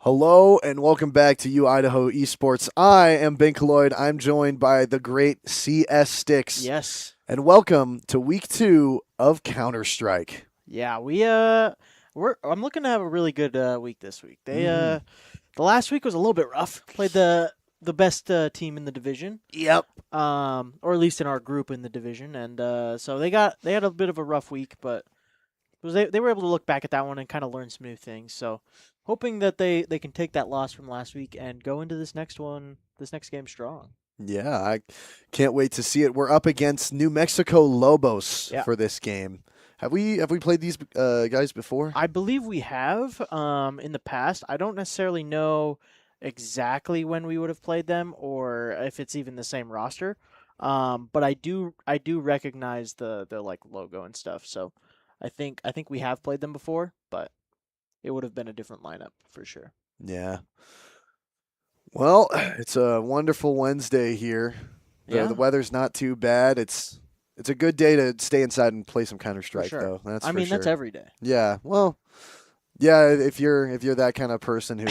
Hello and welcome back to Idaho Esports. I am Ben Colloyd. I'm joined by the great CS Sticks. Yes. And welcome to week 2 of Counter-Strike. Yeah, I'm looking to have a really good week this week. The last week was a little bit rough. Played the best team in the division. Yep. Or at least in our group in the division, and so they had a bit of a rough week, but because they were able to look back at that one and kind of learn some new things. So hoping that they can take that loss from last week and go into this next game strong. Yeah, I can't wait to see it. We're up against New Mexico Lobos Yeah. for this game. Have we played these guys before? I believe we have in the past. I don't necessarily know exactly when we would have played them or if it's even the same roster. But I do recognize the like logo and stuff. So I think we have played them before, but it would have been a different lineup for sure. Yeah. Well, it's a wonderful Wednesday here. The Yeah, weather's not too bad. It's a good day to stay inside and play some Counter for Strike sure. though. That's I for mean, sure. that's every day. Yeah. Well, yeah. If you're that kind of person who,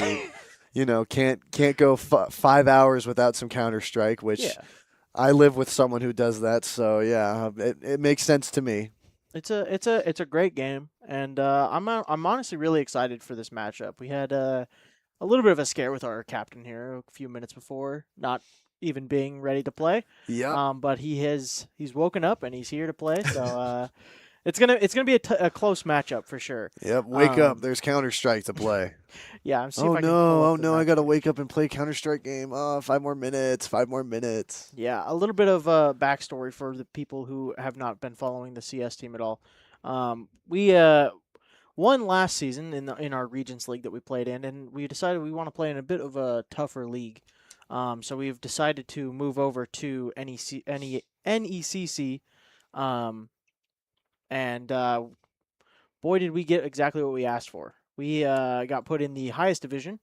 can't go 5 hours without some Counter Strike, which Yeah. I live with someone who does that. So yeah, it makes sense to me. It's a great game, and I'm honestly really excited for this matchup. We had a little bit of a scare with our captain here a few minutes before, not even being ready to play. Yep. But he's woken up and he's here to play. So it's gonna be a close matchup for sure. Yep. Wake up. Um, There's Counter Strike to play. yeah, I'm see if Oh I can pull no! up Oh the no! I match. gotta wake up and play Counter Strike game. Oh, 5 more minutes. 5 more minutes. Yeah, a little bit of backstory for the people who have not been following the CS team at all. We won last season in our Regions League that we played in, and we decided we want to play in a bit of a tougher league. So we've decided to move over to NECC, um, and boy, did we get exactly what we asked for. We got put in the highest division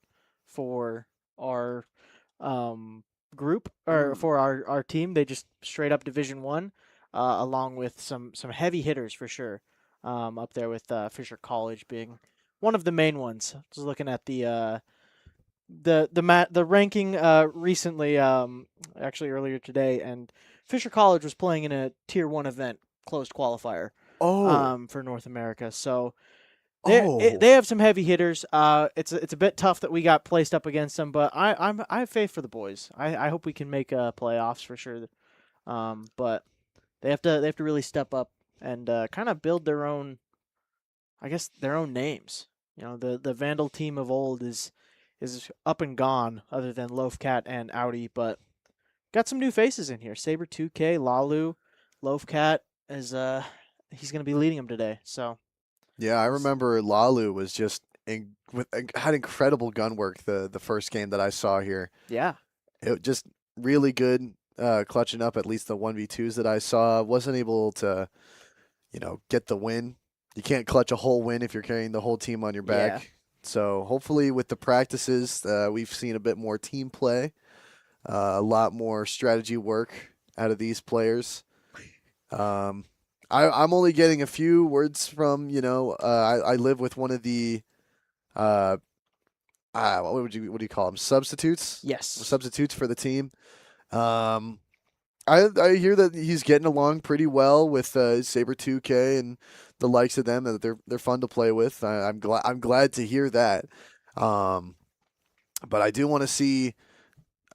for our um, group or Mm. for our team. They just straight up Division One, along with some heavy hitters for sure. Up there with Fisher College being one of the main ones. Just looking at the ranking recently, actually earlier today, and Fisher College was playing in a Tier 1 event, closed qualifier, Oh. for North America. So they Oh. have some heavy hitters. It's a bit tough that we got placed up against them, but I have faith for the boys. I hope we can make playoffs for sure. But they have to really step up and kind of build their own, I guess, their own names. The Vandal team of old is up and gone, other than Loafcat and Audi, but got some new faces in here. Saber 2K, Lalu, Loafcat is he's gonna be leading them today. So Yeah, I remember Lalu was just had incredible gun work the first game that I saw here. yeah, It just really good, clutching up at least the 1v2s that I saw. Wasn't able to, get the win. You can't clutch a whole win if you're carrying the whole team on your yeah. back. So hopefully with the practices, we've seen a bit more team play, a lot more strategy work out of these players. Um, I'm only getting a few words from, I live with one of the, uh, what do you call them? Yes. Substitutes for the team. Um, I hear that he's getting along pretty well with Saber 2K and the likes of them. That they're fun to play with. I'm glad to hear that. Um, but I do want to see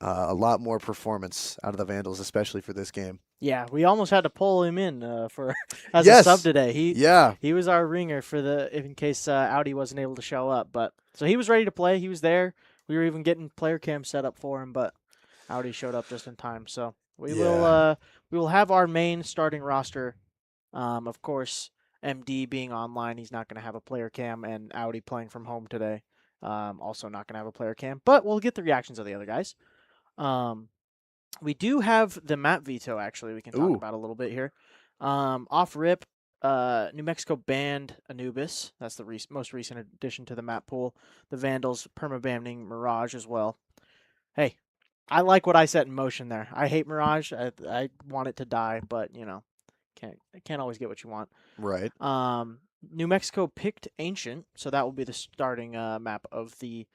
a lot more performance out of the Vandals, especially for this game. Yeah, we almost had to pull him in for as a sub Yes. today. He Yeah. he was our ringer for in case Audi wasn't able to show up. But so he was ready to play. He was there. We were even getting player cam set up for him, but Audi showed up just in time. So Yeah. we will have our main starting roster. Of course, MD being online, he's not going to have a player cam, and Audi playing from home today, also not going to have a player cam. But we'll get the reactions of the other guys. Um, we do have the map veto, actually, we can talk Ooh. about a little bit here. Off rip, New Mexico banned Anubis. That's the most recent addition to the map pool. The Vandals perma-banning Mirage as well. Hey, I like what I set in motion there. I hate Mirage. I want it to die, but can't always get what you want. Right. New Mexico picked Ancient, so that will be the starting map of the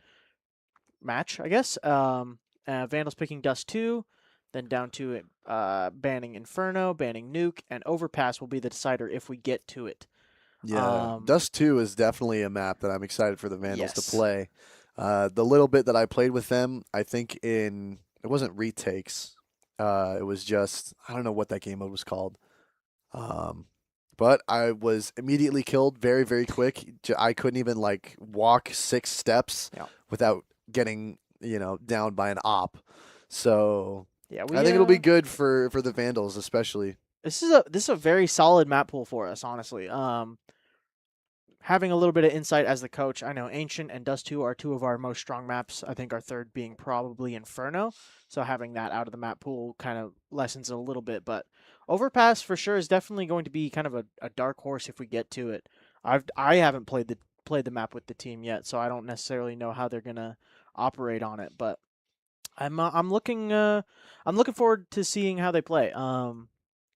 match, I guess. Vandals picking Dust 2, then down to banning Inferno, banning Nuke, and Overpass will be the decider if we get to it. Yeah. Dust 2 is definitely a map that I'm excited for the Vandals to Yes. play. The little bit that I played with them, I think it wasn't retakes. It was just I don't know what that game mode was called. Um, but I was immediately killed very, very quick. I couldn't even like walk 6 steps Yeah. without getting, down by an op. So Yeah, I think it'll be good for the Vandals, especially. this is a very solid map pool for us, honestly. Having a little bit of insight as the coach, I know Ancient and Dust 2 are two of our most strong maps. I think our third being probably Inferno. So having that out of the map pool kind of lessens it a little bit. But Overpass for sure is definitely going to be kind of a dark horse if we get to it. I haven't played the map with the team yet, so I don't necessarily know how they're gonna operate on it. But I'm looking forward to seeing how they play.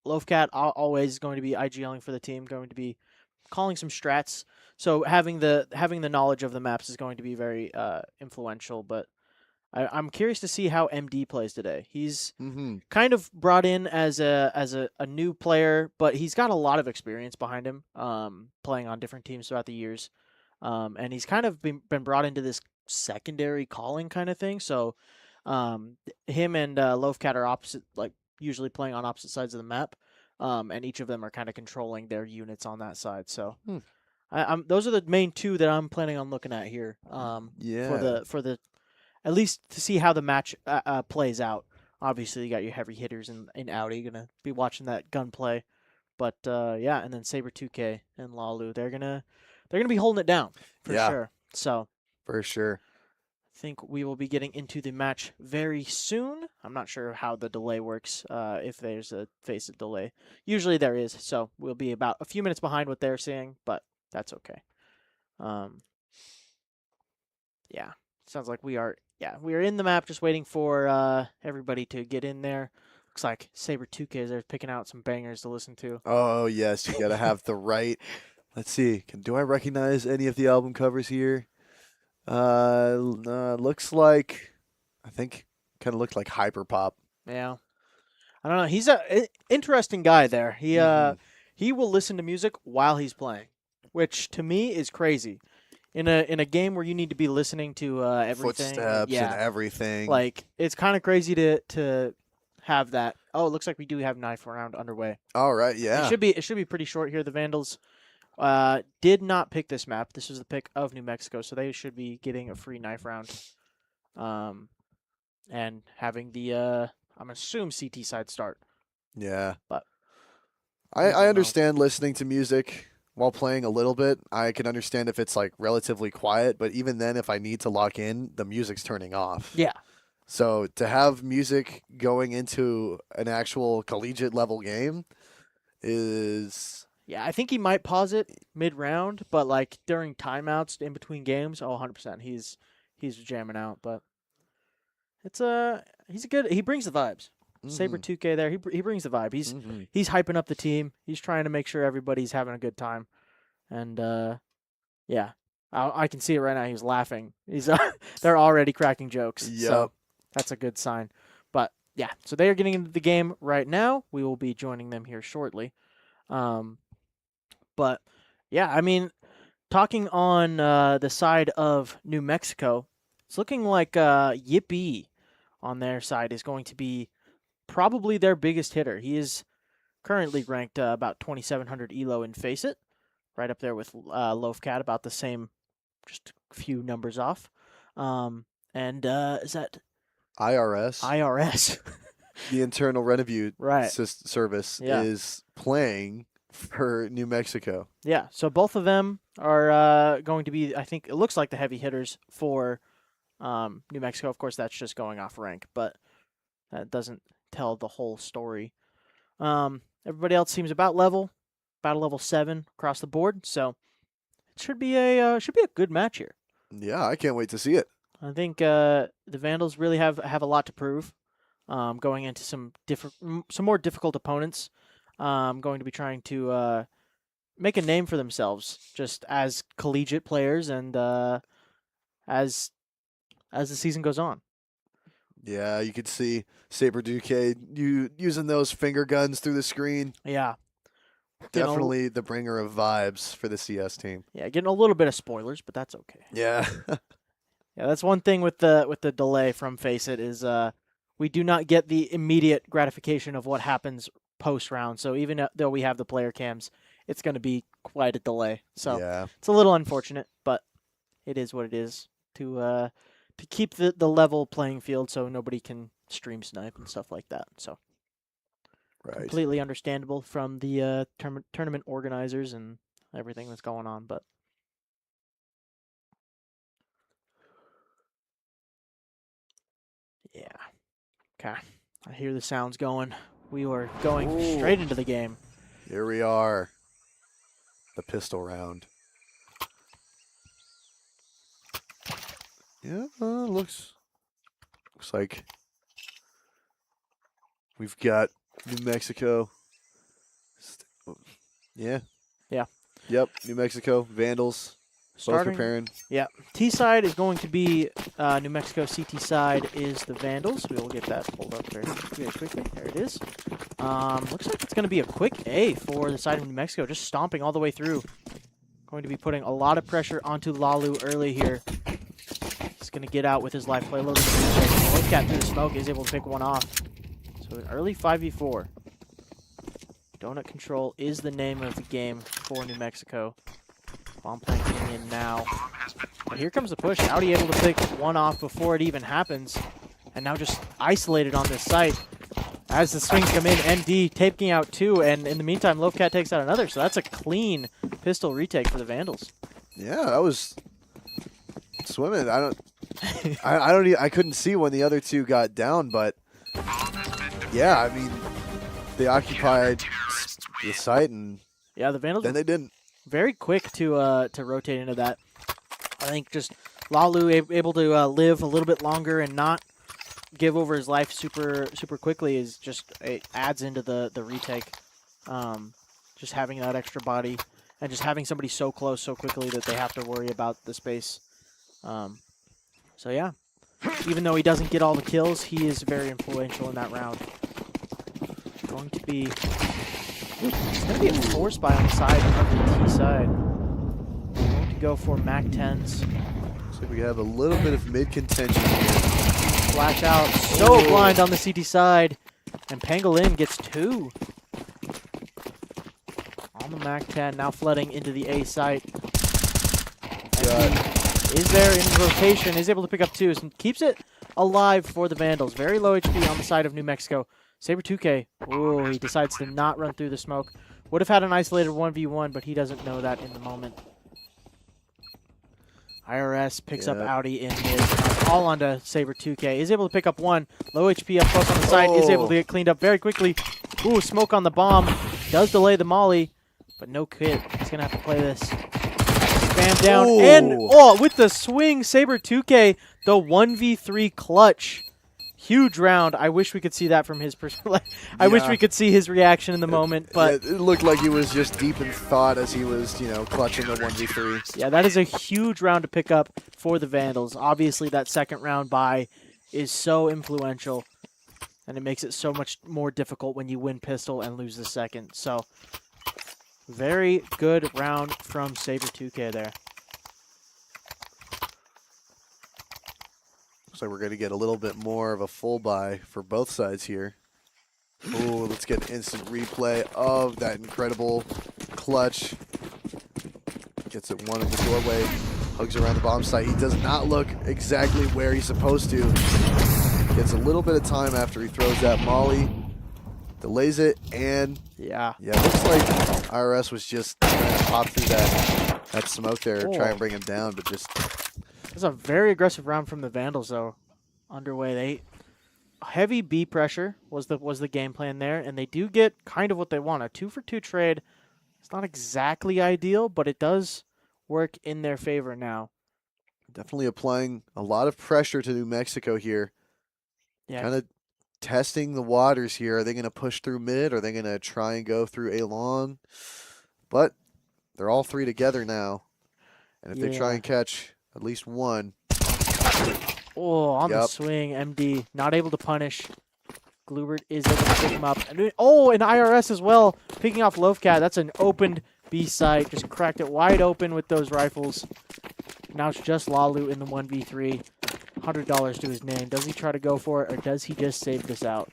Loafcat always going to be IGLing for the team, going to be calling some strats. So having the knowledge of the maps is going to be very influential. But I'm curious to see how MD plays today. He's kind of brought in as a new player, but he's got a lot of experience behind him, playing on different teams throughout the years, and he's kind of been brought into this secondary calling kind of thing. So him and Loafcat are opposite, like usually playing on opposite sides of the map, and each of them are kind of controlling their units on that side. So. Those are the main two that I'm planning on looking at here. Yeah. For the at least to see how the match plays out. Obviously, you got your heavy hitters in Audi. Gonna be watching that gunplay, but yeah, and then Saber 2K and Lalu, they're gonna be holding it down for Yeah. sure. So For sure. I think we will be getting into the match very soon. I'm not sure how the delay works, if there's a phase of delay. Usually there is, so we'll be about a few minutes behind what they're saying, but that's okay. Yeah, sounds like we are in the map, just waiting for everybody to get in there. Looks like Saber 2K is there picking out some bangers to listen to. Oh yes, you gotta have the right. Let's see. Do I recognize any of the album covers here? Looks like I think kind of looked like hyperpop. Yeah, I don't know. He's a interesting guy there. He will listen to music while he's playing, which to me is crazy. In a game where you need to be listening to everything, Footsteps and everything. like it's kind of crazy to have that. Oh, it looks like we do have knife round underway. All right, yeah. It should be pretty short here. The Vandals did not pick this map. This was the pick of New Mexico, so they should be getting a free knife round. And having the I'm assume CT side start. Yeah. But I understand listening to music while playing a little bit. I can understand if it's like relatively quiet, but even then if I need to lock in, the music's turning off. Yeah. So to have music going into an actual collegiate level game is Yeah, I think he might pause it mid-round, but like during timeouts in between games, 100%. He's jamming out, but it's he brings the vibes. Saber 2K there, he brings the vibe. He's hyping up the team. He's trying to make sure everybody's having a good time. And yeah. I can see it right now. He's laughing. They're already cracking jokes. Yep. So that's a good sign. But yeah, so they are getting into the game right now. We will be joining them here shortly. But yeah, I mean, talking on the side of New Mexico, it's looking like Yippee on their side is going to be probably their biggest hitter. He is currently ranked about 2,700 elo in Face It, right up there with Loafcat, about the same, just a few numbers off. And is that IRS? IRS. The Internal Revenue Right. Service Yeah. is playing for New Mexico. Yeah, so both of them are going to be, I think, it looks like the heavy hitters for New Mexico. Of course, that's just going off rank, but that doesn't tell the whole story. Everybody else seems about level 7 across the board, so it should be a good match here. Yeah, I can't wait to see it. I think the Vandals really have a lot to prove, going into some more difficult opponents. Going to be trying to make a name for themselves, just as collegiate players, and as the season goes on. Yeah, you could see Saber Duque using those finger guns through the screen. Yeah. Definitely the bringer of vibes for the CS team. Yeah, getting a little bit of spoilers, but that's okay. Yeah. Yeah, that's one thing with the delay from Face It is we do not get the immediate gratification of what happens post round. So even though we have the player cams, it's going to be quite a delay. So Yeah. it's a little unfortunate, but it is what it is to keep the level playing field so nobody can stream snipe and stuff like that. So Right. completely understandable from the tournament organizers and everything that's going on, but yeah. Okay. I hear the sounds going. We are going straight into the game. Here we are. The pistol round. Yeah, looks like we've got New Mexico. Yeah. Yeah. Yep, New Mexico, Vandals. Both preparing. Yeah. T side is going to be New Mexico. CT side is the Vandals. We will get that pulled up very quickly. There it is. Looks like it's going to be a quick A for the side of New Mexico, just stomping all the way through. Going to be putting a lot of pressure onto Lalu early here. He's going to get out with his life play. Loaded the Cat through the smoke is able to pick one off. So an early 5v4. Donut control is the name of the game for New Mexico. Bomb plant getting in now. But here comes the push. Audi able to pick one off before it even happens. And now just isolated on this site. As the swings come in, ND taking out two. And in the meantime, Lovecat takes out another. So that's a clean pistol retake for the Vandals. Yeah, that was swimming. I couldn't see when the other two got down, but yeah, I mean, they occupied the site, and yeah, the Vandals then they didn't. Very quick to rotate into that. I think just Lalu able to live a little bit longer and not give over his life super quickly is just, it adds into the retake. Just having that extra body and just having somebody so close so quickly that they have to worry about the space. So yeah, even though he doesn't get all the kills, he is very influential in that round. Going to be a force buy on the side of the T side. Going to go for Mac 10s. Looks like we have a little bit of mid contention here. Flash out, so blind on the CT side, and Pangolin gets two. On the Mac 10, now flooding into the A site. Is there in rotation, is able to pick up twos, and keeps it alive for the Vandals. Very low HP on the side of New Mexico. Saber 2K, ooh, he decides to not run through the smoke. Would have had an isolated 1v1, but he doesn't know that in the moment. IRS picks up Audi in mid, all onto Saber 2K. Is able to pick up one. Low HP up close on the side, is able to get cleaned up very quickly. Ooh, smoke on the bomb. Does delay the molly, but no kit. He's going to have to play this. Spam down, and with the swing, Saber 2K, the 1v3 clutch. Huge round. I wish we could see that from his perspective. I wish we could see his reaction in the moment, but it looked like he was just deep in thought as he was, clutching the 1v3. Yeah, that is a huge round to pick up for the Vandals. Obviously, that second round bye is so influential, and it makes it so much more difficult when you win pistol and lose the second. So, very good round from Saber 2K there. Looks like we're going to get a little bit more of a full buy for both sides here. Ooh, let's get an instant replay of that incredible clutch. Gets it one in the doorway, hugs around the bomb site. He does not look exactly where he's supposed to. Gets a little bit of time after he throws that molly. Delays it, and yeah, looks like IRS was just trying to pop through that smoke there, try and bring him down, but just... It's a very aggressive round from the Vandals, though. Underway, they heavy B pressure was the game plan there, and they do get kind of what they want. A 2-for-2 trade. It's not exactly ideal, but it does work in their favor now. Definitely applying a lot of pressure to New Mexico here. Yeah, kind of testing the waters here. Are they going to push through mid? Are they going to try and go through A long? But they're all three together now, and if they try and catch at least one. Oh, on the swing, MD not able to punish. Glubert is able to pick him up. And IRS as well, picking off Lovecat. That's an opened B site. Just cracked it wide open with those rifles. Now it's just Lalu in the 1v3. $100 to his name. Does he try to go for it, or does he just save this out?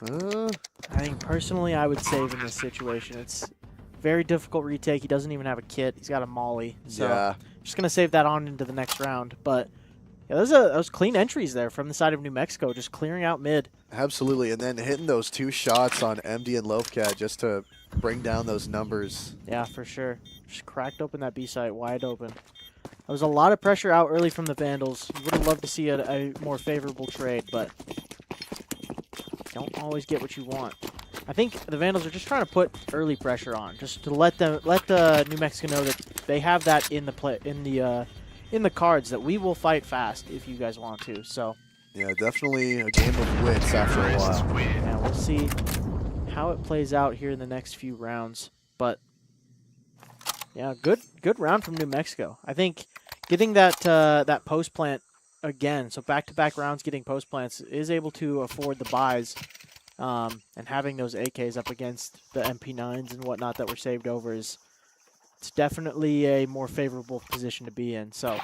I think personally I would save in this situation. Very difficult retake. He doesn't even have a kit. He's got a molly. So Yeah. just going to save that on into the next round. But yeah, those clean entries there from the side of New Mexico, just clearing out mid. Absolutely. And then hitting those 2 shots on MD and Loafcat just to bring down those numbers. Yeah, for sure. Just cracked open that B site wide open. There was a lot of pressure out early from the Vandals. You would have loved to see a more favorable trade, but don't always get what you want. I think the Vandals are just trying to put early pressure on, just to let the New Mexico know that they have that in the cards, that we will fight fast if you guys want to. So Yeah, definitely a game of wits after a while. yeah, we'll see how it plays out here in the next few rounds. But yeah, good round from New Mexico. I think getting that post plant again, so back-to-back rounds getting post plants, is able to afford the buys. And having those AKs up against the MP9s and whatnot that were saved over it's definitely a more favorable position to be in. So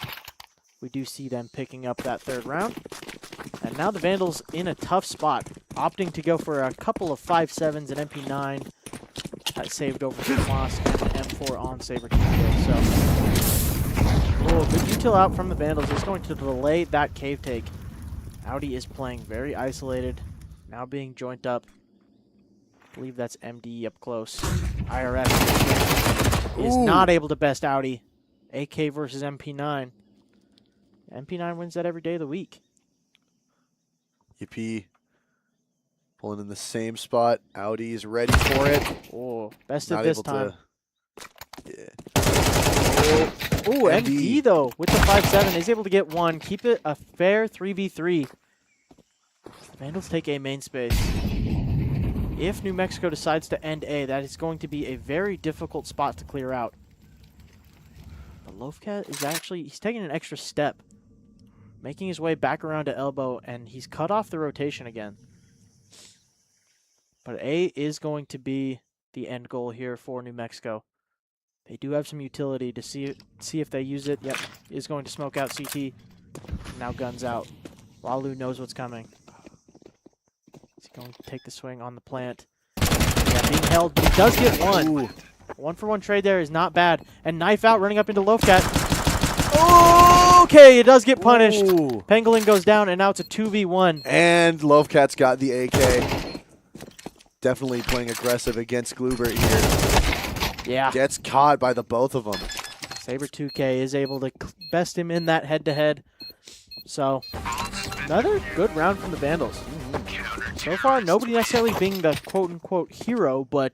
we do see them picking up that 3rd round. And now the Vandals in a tough spot, opting to go for a couple of 5.7s and MP9 that saved over the Moss and the M4 on Saber 2K. So good util out from the Vandals. It's going to delay that cave take. Audi is playing very isolated. Now being joint up. I believe that's MD up close. IRS is not able to best Audi. AK versus MP9. MP9 wins that every day of the week. Yippee. Pulling in the same spot. Audi's ready for it. Oh, bested Not this able time. Yeah. Oh, MD though, with the 5.7, is able to get one. Keep it a fair 3v3. Vandals take A main space. If New Mexico decides to end A, that is going to be a very difficult spot to clear out. The Loafcat is he's taking an extra step, making his way back around to elbow, and he's cut off the rotation again. But A is going to be the end goal here for New Mexico. They do have some utility to see if they use it. Yep, is going to smoke out CT. Now guns out. Walu knows what's coming. He's going to take the swing on the plant. Yeah, being held, but he does get one. Ooh. 1-for-1 trade there is not bad. And knife out, running up into Loafcat. Okay, it does get punished. Ooh. Pangolin goes down, and now it's a 2v1. And Loafcat's got the AK. Definitely playing aggressive against Glubert here. Yeah. Gets caught by the both of them. Saber 2K is able to best him in that head-to-head. So, another good round from the Vandals. So far, nobody necessarily being the quote-unquote hero, but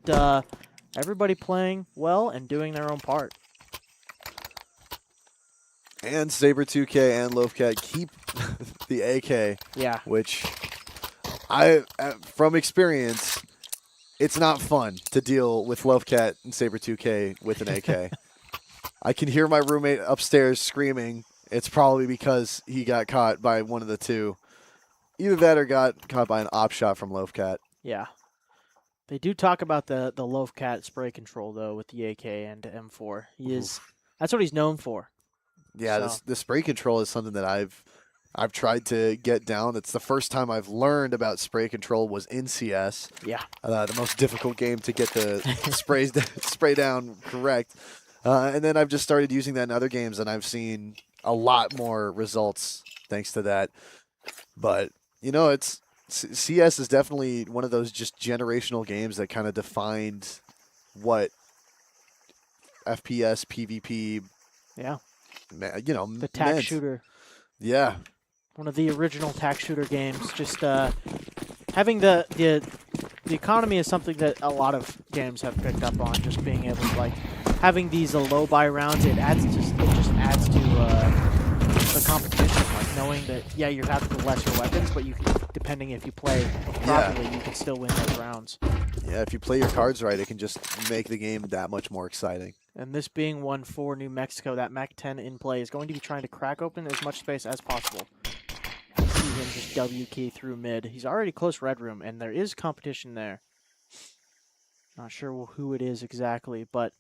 everybody playing well and doing their own part. And Saber 2K and Loafcat keep the AK. Yeah. Which, from experience, it's not fun to deal with Loafcat and Saber 2K with an AK. I can hear my roommate upstairs screaming. It's probably because he got caught by one of the two. Either that or got caught by an op shot from Loafcat. Yeah. They do talk about the Loafcat spray control, though, with the AK and M4. That's what he's known for. Yeah, So. the spray control is something that I've tried to get down. It's the first time I've learned about spray control was in CS. Yeah. The most difficult game to get the spray down correct. And then I've just started using that in other games, and I've seen a lot more results thanks to that. But, you know, CS is definitely one of those just generational games that kind of defined what FPS, PvP, Yeah. you know, The tac meant. shooter. Yeah. One of the original tac shooter games. Just having the economy is something that a lot of games have picked up on. Just being able to, like, having these low buy rounds, it just adds to the competition. Like knowing that you have the lesser weapons, but you can, depending if you play properly, you can still win those rounds. Yeah, if you play your cards right, it can just make the game that much more exciting. And this being one for New Mexico, that MAC-10 in play is going to be trying to crack open as much space as possible. See him just W key through mid. He's already close red room, and there is competition there. Not sure who it is exactly, but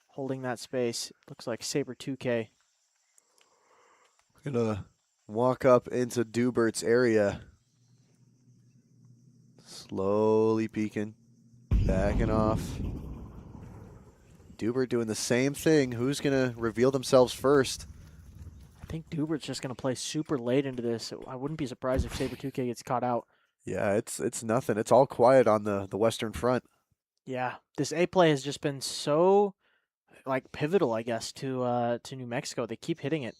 holding that space. Looks like Saber 2K. Gonna walk up into Dubert's area. Slowly peeking. Backing off. Dubert doing the same thing. Who's going to reveal themselves first? I think Dubert's just going to play super late into this. I wouldn't be surprised if Saber 2K gets caught out. Yeah, it's nothing. It's all quiet on the Western Front. Yeah, this A play has just been so like pivotal, I guess, to New Mexico. They keep hitting it.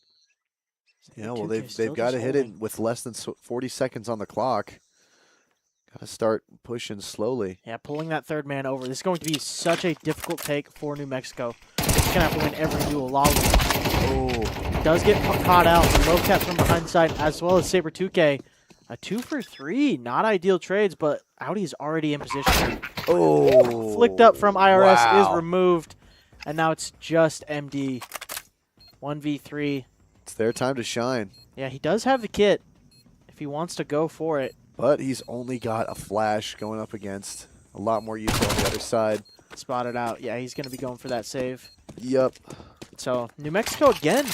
Yeah, well, 2K they've got to hit it holding. with less than 40 seconds on the clock. Got to start pushing slowly. Yeah, pulling that third man over. This is going to be such a difficult take for New Mexico. They're just going to have to win every duel. Lalu Oh, does get caught out. Low cap from behind side, as well as Saber 2K. A 2 for 3. Not ideal trades, but Audi is already in position. oh. Flicked up from IRS Wow. is removed. And now it's just MD. 1v3. It's their time to shine. Yeah, he does have the kit if he wants to go for it. But he's only got a flash going up against a lot more use on the other side. Spotted out. Yeah, he's going to be going for that save. Yep. So New Mexico, again,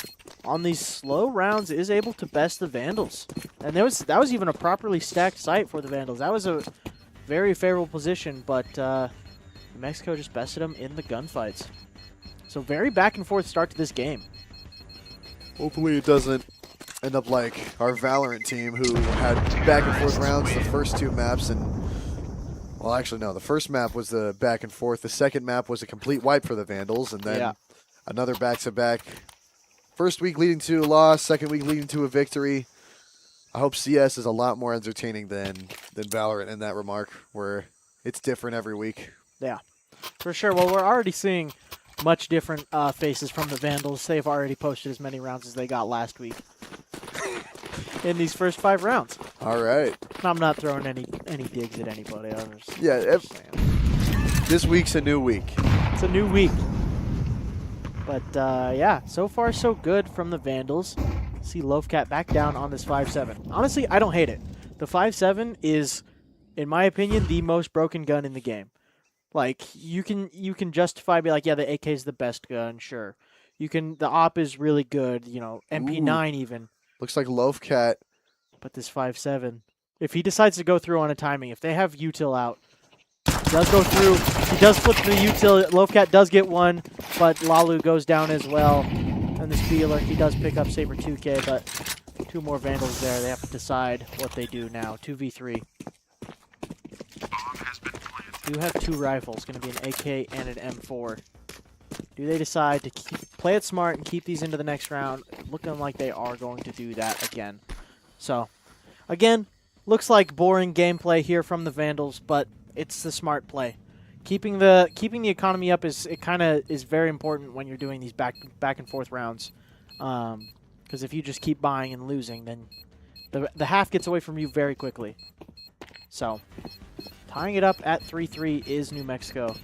on these slow rounds, is able to best the Vandals. And that was even a properly stacked site for the Vandals. That was a very favorable position, but New Mexico just bested them in the gunfights. So very back and forth start to this game. Hopefully it doesn't end up like our Valorant team who had back and forth rounds the first two maps. And well, actually, no. The first map was the back and forth. The second map was a complete wipe for the Vandals. And then another back-to-back. First week leading to a loss, second week leading to a victory. I hope CS is a lot more entertaining than Valorant in that remark, where it's different every week. Yeah, for sure. Well, we're already seeing much different faces from the Vandals. They've already posted as many rounds as they got last week in these first 5 rounds. All right. I'm not throwing any digs at anybody. I'm just Yeah, saying. this week's a new week. It's a new week. But, yeah, so far so good from the Vandals. See Loafcat back down on this 5.7. Honestly, I don't hate it. The 5.7 is, in my opinion, the most broken gun in the game. Like, you can justify, be like, yeah, the AK is the best gun, sure. The AWP is really good, you know, MP9 even. Looks like Loafcat. But this 5.7, if he decides to go through on a timing, if they have util out, he does go through. He does flip the util. Loafcat does get one, but Lalu goes down as well. And this Beeler, he does pick up Saber 2K, but 2 more Vandals there. They have to decide what they do now. 2v3. Do have 2 rifles. Going to be an AK and an M4. Do they decide to play it smart and keep these into the next round? Looking like they are going to do that again. So, again, looks like boring gameplay here from the Vandals, but it's the smart play. Keeping the economy up is very important when you're doing these back and forth rounds. Because if you just keep buying and losing, then the half gets away from you very quickly. So, tying it up at 3-3 is New Mexico.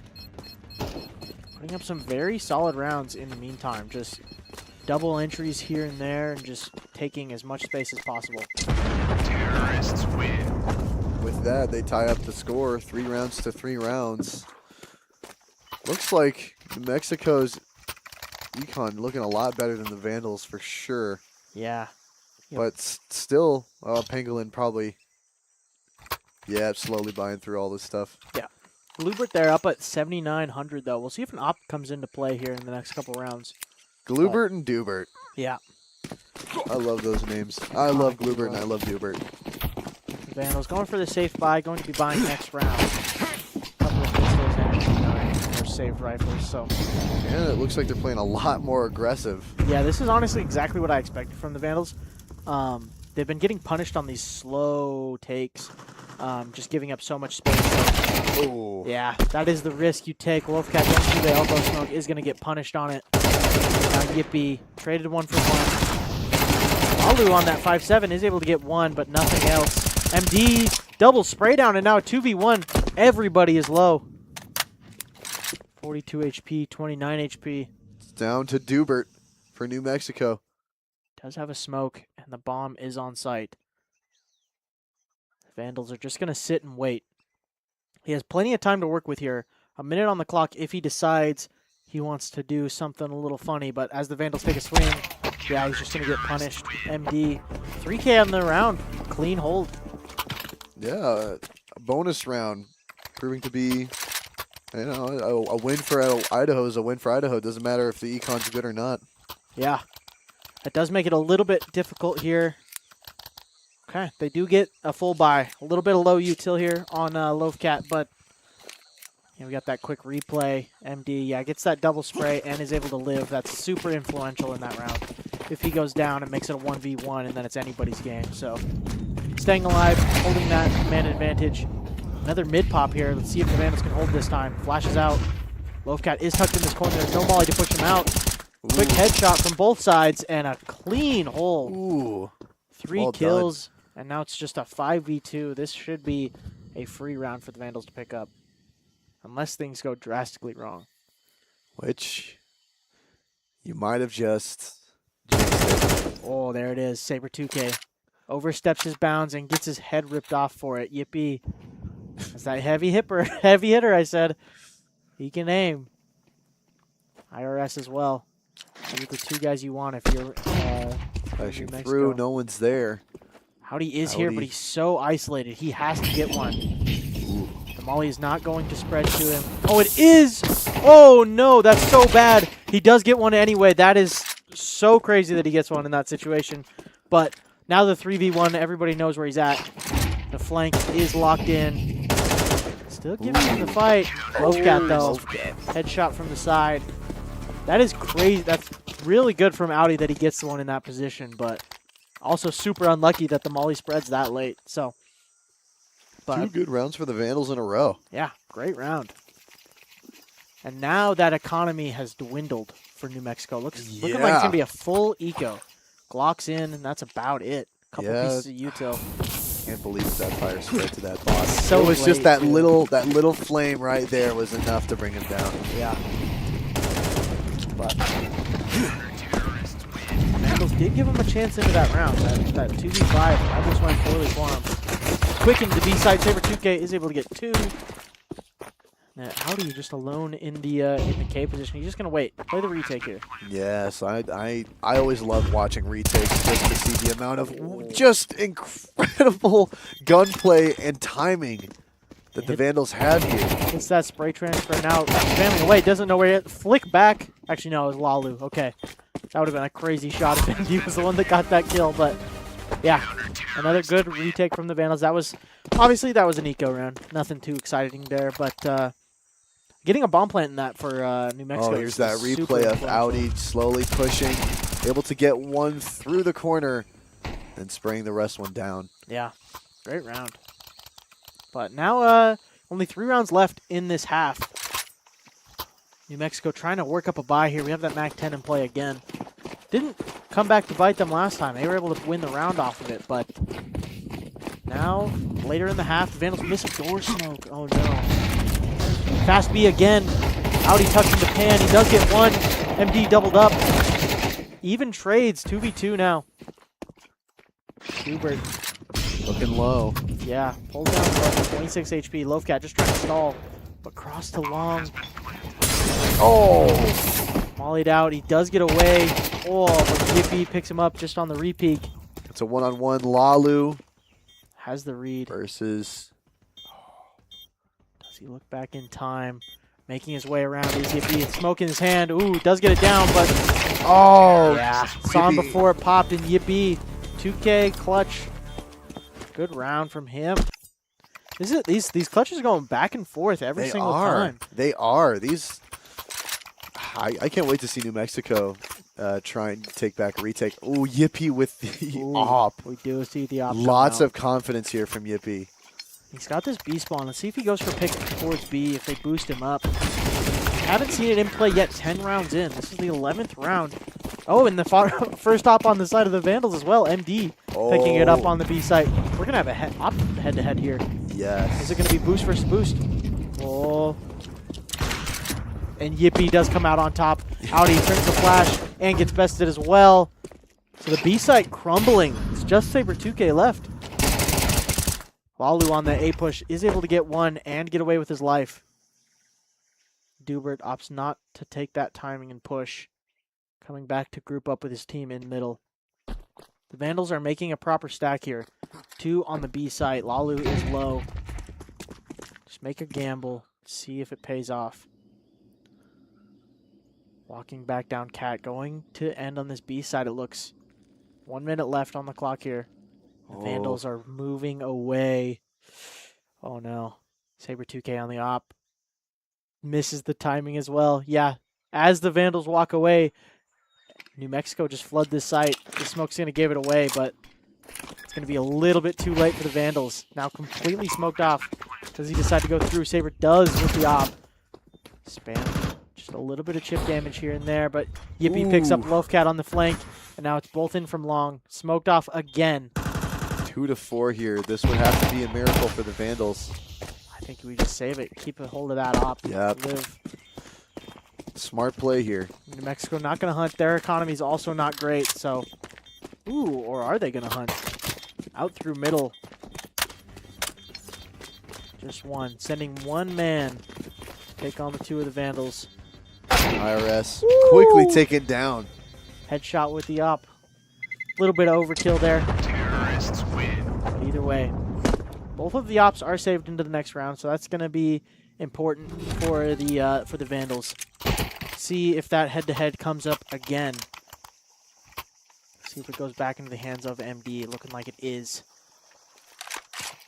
Putting up some very solid rounds in the meantime. Just double entries here and there and just taking as much space as possible. Terrorists win. With that, they tie up the score, 3 rounds to 3 rounds. Looks like New Mexico's econ looking a lot better than the Vandals for sure. Yeah. Yep. But still, Pangolin probably, slowly buying through all this stuff. Yeah. Glubert there up at 7,900 though. We'll see if an op comes into play here in the next couple rounds. Glubert and Dubert. Yeah. I love those names. I love Glubert and I love Dubert. Vandals going for the safe buy, going to be buying next round. Couple of pistols and MP9 or saved rifles. So And it looks like they're playing a lot more aggressive. yeah, this is honestly exactly what I expected from the Vandals. They've been getting punished on these slow takes, just giving up so much space. So, Oh. yeah, that is the risk you take. Wolfcat going through the elbow smoke is going to get punished on it. Yippee. Traded 1 for 1. Alu on that 5.7 is able to get 1, but nothing else. MD, double spray down, and now a 2v1. Everybody is low. 42 HP, 29 HP. It's down to Dubert for New Mexico. Does have a smoke, and the bomb is on site. The Vandals are just going to sit and wait. He has plenty of time to work with here. A minute on the clock if he decides he wants to do something a little funny, but as the Vandals take a swing, yeah, he's just going to get punished. MD, 3K on the round. Clean hold. Yeah, a bonus round proving to be You know, a win for Idaho is a win for Idaho. It doesn't matter if the econ's good or not. Yeah. That does make it a little bit difficult here. Okay, they do get a full buy. A little bit of low util here on Loafcat, but we got that quick replay. MD, yeah, gets that double spray and is able to live. That's super influential in that round. If he goes down, it makes it a 1v1, and then it's anybody's game. So staying alive, holding that man advantage. Another mid pop here. Let's see if the Vandals can hold this time. Flashes out. Loafcat is tucked in this corner. There's no molly to push him out. Quick headshot from both sides and a clean hole. Ooh. 3 well kills, and now it's just a 5v2. This should be a free round for the Vandals to pick up, unless things go drastically wrong. Which you might have just jinxed it. Oh, there it is. Saber 2K oversteps his bounds and gets his head ripped off for it. Yippee. That's that heavy hitter, I said. He can aim. IRS as well. These are the 2 guys you want if you're Flashing New through, Mexico. no one's there. Howdy is here, but he's so isolated. He has to get one. The molly is not going to spread to him. Oh, it is! Oh, no, that's so bad. He does get one anyway. That is so crazy that he gets one in that situation. But now the 3v1, everybody knows where he's at. The flank is locked in. Still giving him the fight. Loafcat, though. Headshot from the side. That is crazy. That's really good from Audi that he gets the one in that position, but also super unlucky that the molly spreads that late. So, but 2 good rounds for the Vandals in a row. yeah, great round. And now that economy has dwindled for New Mexico. Looking like it's gonna be a full eco. Glocks in, and that's about it. Couple pieces of util. Can't believe that fire spread to that boss. So it was just late, that too. little flame right there was enough to bring him down. Yeah. But Vandals did give him a chance into that round. That 2v5 almost went poorly for him. Quickened the B side. Saber 2K is able to get 2. Now, Audi just alone in the K position. He's just gonna wait. Play the retake here. Yes, I always love watching retakes just to see the amount of just incredible gunplay and timing that the Vandals have here. It's that spray transfer now. Spamming away. Doesn't know where it. Flick back. Actually, no, it was Lalu. Okay. That would have been a crazy shot if he was the one that got that kill. But, yeah. Another good retake from the Vandals. That was, obviously, that was an eco round. Nothing too exciting there. But getting a bomb plant in that for New Mexico. Oh, here's that replay of Audi slowly pushing. Able to get one through the corner and spraying the rest one down. Yeah. Great round. But now only 3 rounds left in this half. New Mexico trying to work up a bye here. We have that MAC-10 in play again. Didn't come back to bite them last time. They were able to win the round off of it. But now, later in the half, the Vandals miss a door smoke. Oh, no. Fast B again. Audi tucks in the pan. He does get one. MD doubled up. Even trades. 2v2 now. Schubert. Looking low. Yeah, pulled down low, 26 HP. Loafcat just trying to stall, but cross to long. Oh! Mollied out. He does get away. Oh, but Yippee picks him up just on the repeak. It's a one-on-one. Lalu Has the read. versus... Does he look back in time? Making his way around is Yippee. It's smoke in his hand. Ooh, does get it down, but... Oh! Yeah, saw him before it popped, and Yippee. 2K clutch. Good round from him. These clutches are going back and forth every single time. They are. I can't wait to see New Mexico try and take back a retake. Oh, Yippee with the op. We do see the op. Lots of confidence here from Yippee. He's got this B spawn. Let's see if he goes for pick towards B, if they boost him up. Haven't seen it in play yet, 10 rounds in. This is the 11th round. Oh, and the first op on the side of the Vandals as well. MD picking it up on the B site. We're going to have a head-to-head here. Yes. Is it going to be boost versus boost? Oh. And Yippee does come out on top. Audi turns the flash and gets bested as well. So the B site crumbling. It's just Saber 2K left. Lalu on the A push is able to get one and get away with his life. Dubert opts not to take that timing and push. Coming back to group up with his team in middle. The Vandals are making a proper stack here. 2 on the B site. Lalu is low. Just make a gamble. See if it pays off. Walking back down Cat, going to end on this B side, it looks. 1 minute left on the clock here. The Vandals are moving away. Oh no. Saber 2K on the op. Misses the timing as well. Yeah, as the Vandals walk away, New Mexico just flood this site. The smoke's going to give it away, but it's going to be a little bit too late for the Vandals. Now completely smoked off. Does he decide to go through? Saber does with the op. Spam. Just a little bit of chip damage here and there, but Yippee picks up Loafcat on the flank, and now it's both in from long. Smoked off again. 2 to 4 here. This would have to be a miracle for the Vandals. I think we just save it. Keep a hold of that op. Yep. Live. Smart play here. New Mexico not going to hunt. Their economy is also not great, so... Ooh, or are they going to hunt? Out through middle. Just one. Sending one man. Take on the 2 of the Vandals. IRS quickly taken down. Headshot with the op. A little bit of overkill there. Terrorists win. But either way, both of the ops are saved into the next round, so that's going to be important for the Vandals. See if that head-to-head comes up again. See if it goes back into the hands of MD. Looking like it is.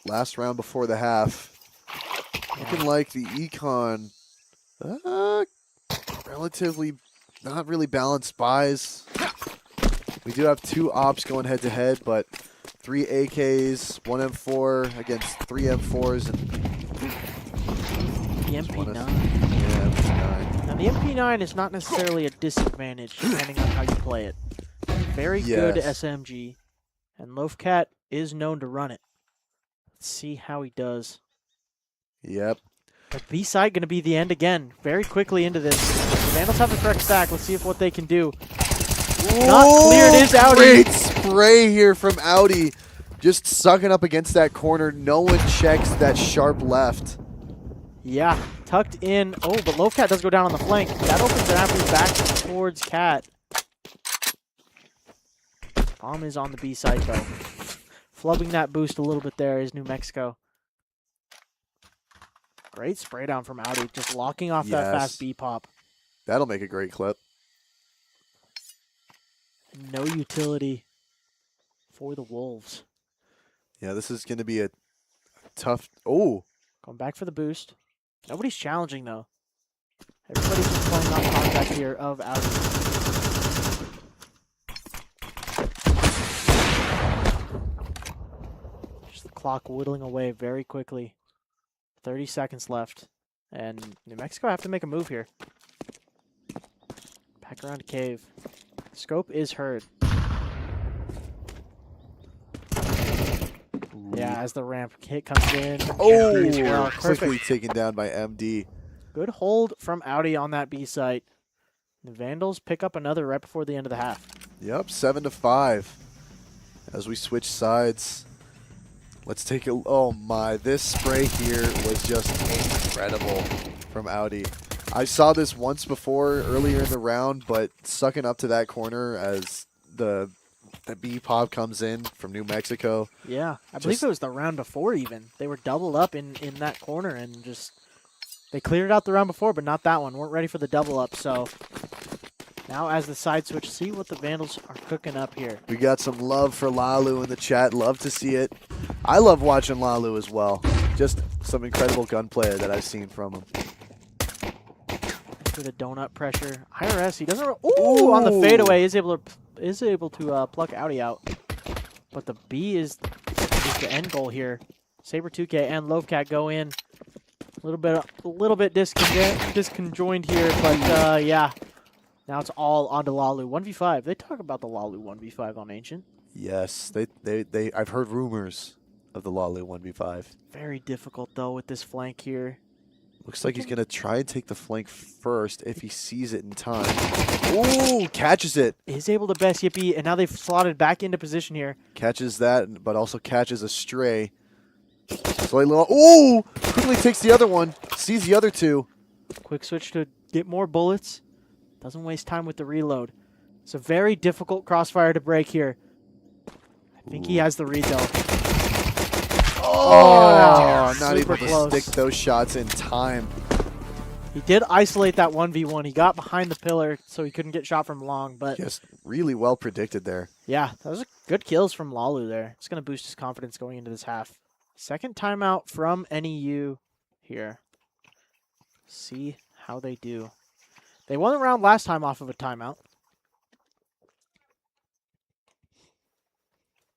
Last round before the half. Looking like the econ relatively not really balanced buys. We do have 2 ops going head to head, but 3 AKs, 1 M4 against 3 M4s, and The MP9. yeah, MP9. Now the MP9 is not necessarily a disadvantage depending on how you play it. Very good Yes. SMG, and Loafcat is known to run it. Let's see how he does. Yep. But B side going to be the end again. Very quickly into this. The Vandals have the correct stack. Let's see if what they can do. Not cleared is Audi. Great spray here from Audi. Just sucking up against that corner. No one checks that sharp left. Yeah, tucked in. Oh, but Loafcat does go down on the flank. That opens an avenue back towards Cat. Bomb is on the B side though. Flubbing that boost a little bit there is New Mexico. Great spray down from Audi, just locking off that fast B pop. That'll make a great clip. No utility for the Wolves. Yeah, this is going to be a tough... Oh! Going back for the boost. Nobody's challenging, though. Everybody's just playing on contact here of Audi. Just the clock whittling away very quickly. 30 seconds left. And New Mexico have to make a move here. Back around to cave. Scope is heard. Yeah, as the ramp hit comes in. Oh! MD as well. Quickly Perfect. taken down by MD. Good hold from Audi on that B site. The Vandals pick up another right before the end of the half. Yep, 7 to 5. As we switch sides. Let's take a... Oh my, this spray here was just incredible from Audi. I saw this once before earlier in the round, but sucking up to that corner as the B pop comes in from New Mexico. Yeah, I believe it was the round before even. They were doubled up in that corner and just... They cleared out the round before, but not that one. Weren't ready for the double up, so... Now as the side switch, see what the Vandals are cooking up here. We got some love for Lalu in the chat. Love to see it. I love watching Lalu as well. Just some incredible gunplay that I've seen from him. For the donut pressure. IRS, he doesn't... Ooh, on the fadeaway, is able to pluck Audi out. But the B is the end goal here. Saber 2K and Loafcat go in. A little bit disconjoined here, but yeah. Now it's all onto Lalu. 1v5. They talk about the Lalu 1v5 on Ancient. Yes, I've heard rumors of the Lalu 1v5. Very difficult though with this flank here. Looks like he's going to try and take the flank first if he sees it in time. Ooh, catches it. Is able to best Yippee, and now they've slotted back into position here. Catches that, but also catches a stray. Ooh, quickly takes the other one. Sees the other 2. Quick switch to get more bullets. Doesn't waste time with the reload. It's a very difficult crossfire to break here. I think he has the read though. Oh, not super able to close. stick those shots in time. He did isolate that 1v1. He got behind the pillar, so he couldn't get shot from long. But Just really well predicted there. yeah, that was good kills from Lalu there. It's going to boost his confidence going into this half. Second timeout from NEU here. See how they do. They won the round last time off of a timeout.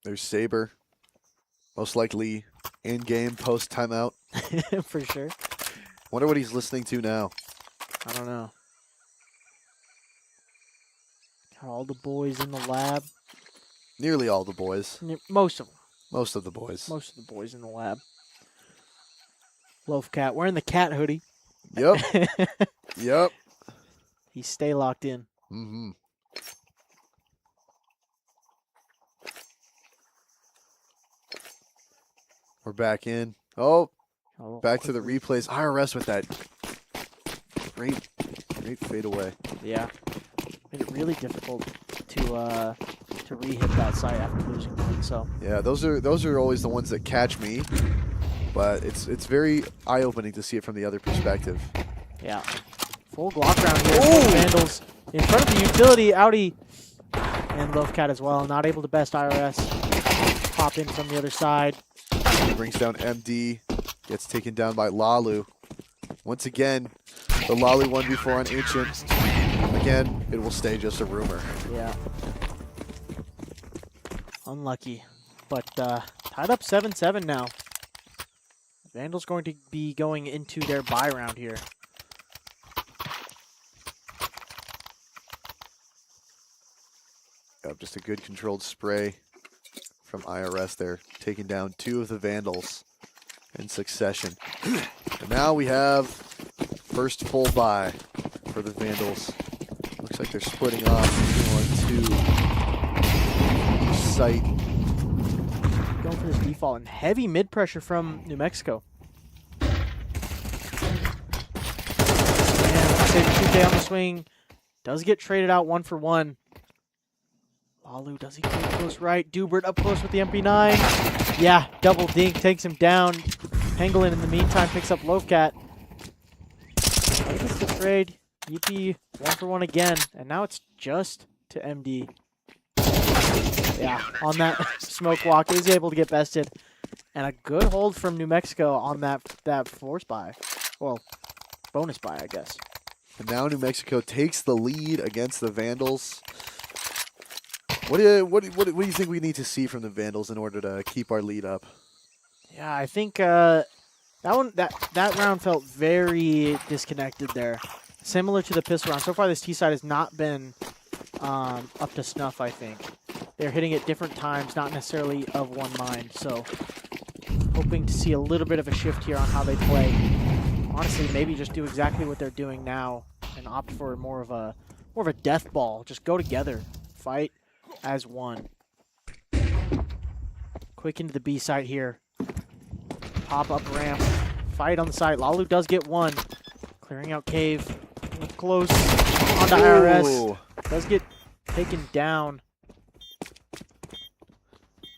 There's Saber. Most likely in-game post-timeout. For sure. Wonder what he's listening to now. I don't know. Got all the boys in the lab. Nearly all the boys. Most of them. Most of the boys. Most of the boys in the lab. Loaf Cat wearing the cat hoodie. Yep. Yep. He stay locked in. Mm-hmm. We're back in. Oh, Oh, back to the quickly. replays. IRS with that great fade away. Yeah. Made it really difficult to re-hit that site after losing one. So Yeah, those are always the ones that catch me, but it's very eye-opening to see it from the other perspective. yeah. Full Glock round here. Both Vandals in front of the utility. Audi and Loaf Cat as well. Not able to best IRS. Pop in from the other side. Brings down MD, gets taken down by Lalu. Once again, the Lalu one before on Ancient. Again, it will stay just a rumor. Yeah. Unlucky. But tied up 7-7 now. Vandals going to be going into their bye round here. Yep, just a good controlled spray from IRS there, taking down 2 of the Vandals in succession. And now we have first full buy for the Vandals. Looks like they're splitting off 1, 2 each site. Going for this default and heavy mid pressure from New Mexico. And Saber 2K on the swing. Does get traded out 1 for 1. Lalu, does he get close right? Dubert up close with the MP9. Yeah, double dink takes him down. Pangolin in the meantime picks up Loaf Cat. Gets the trade. Yippee 1 for 1 again. And now it's just to MD. Yeah, on that smoke walk, is able to get bested. And a good hold from New Mexico on that force buy. Well, bonus buy, I guess. And now New Mexico takes the lead against the Vandals. What do you think we need to see from the Vandals in order to keep our lead up? Yeah, I think that round felt very disconnected there. Similar to the pistol round. So far, this T side has not been up to snuff, I think. They're hitting at different times, not necessarily of one mind. So, hoping to see a little bit of a shift here on how they play. Honestly, maybe just do exactly what they're doing now and opt for more of a death ball. Just go together, fight as one. Quick into the B side here. Pop up ramp. Fight on the side. Lalu does get one. Clearing out cave. Close. Onto IRS. Ooh. Does get taken down.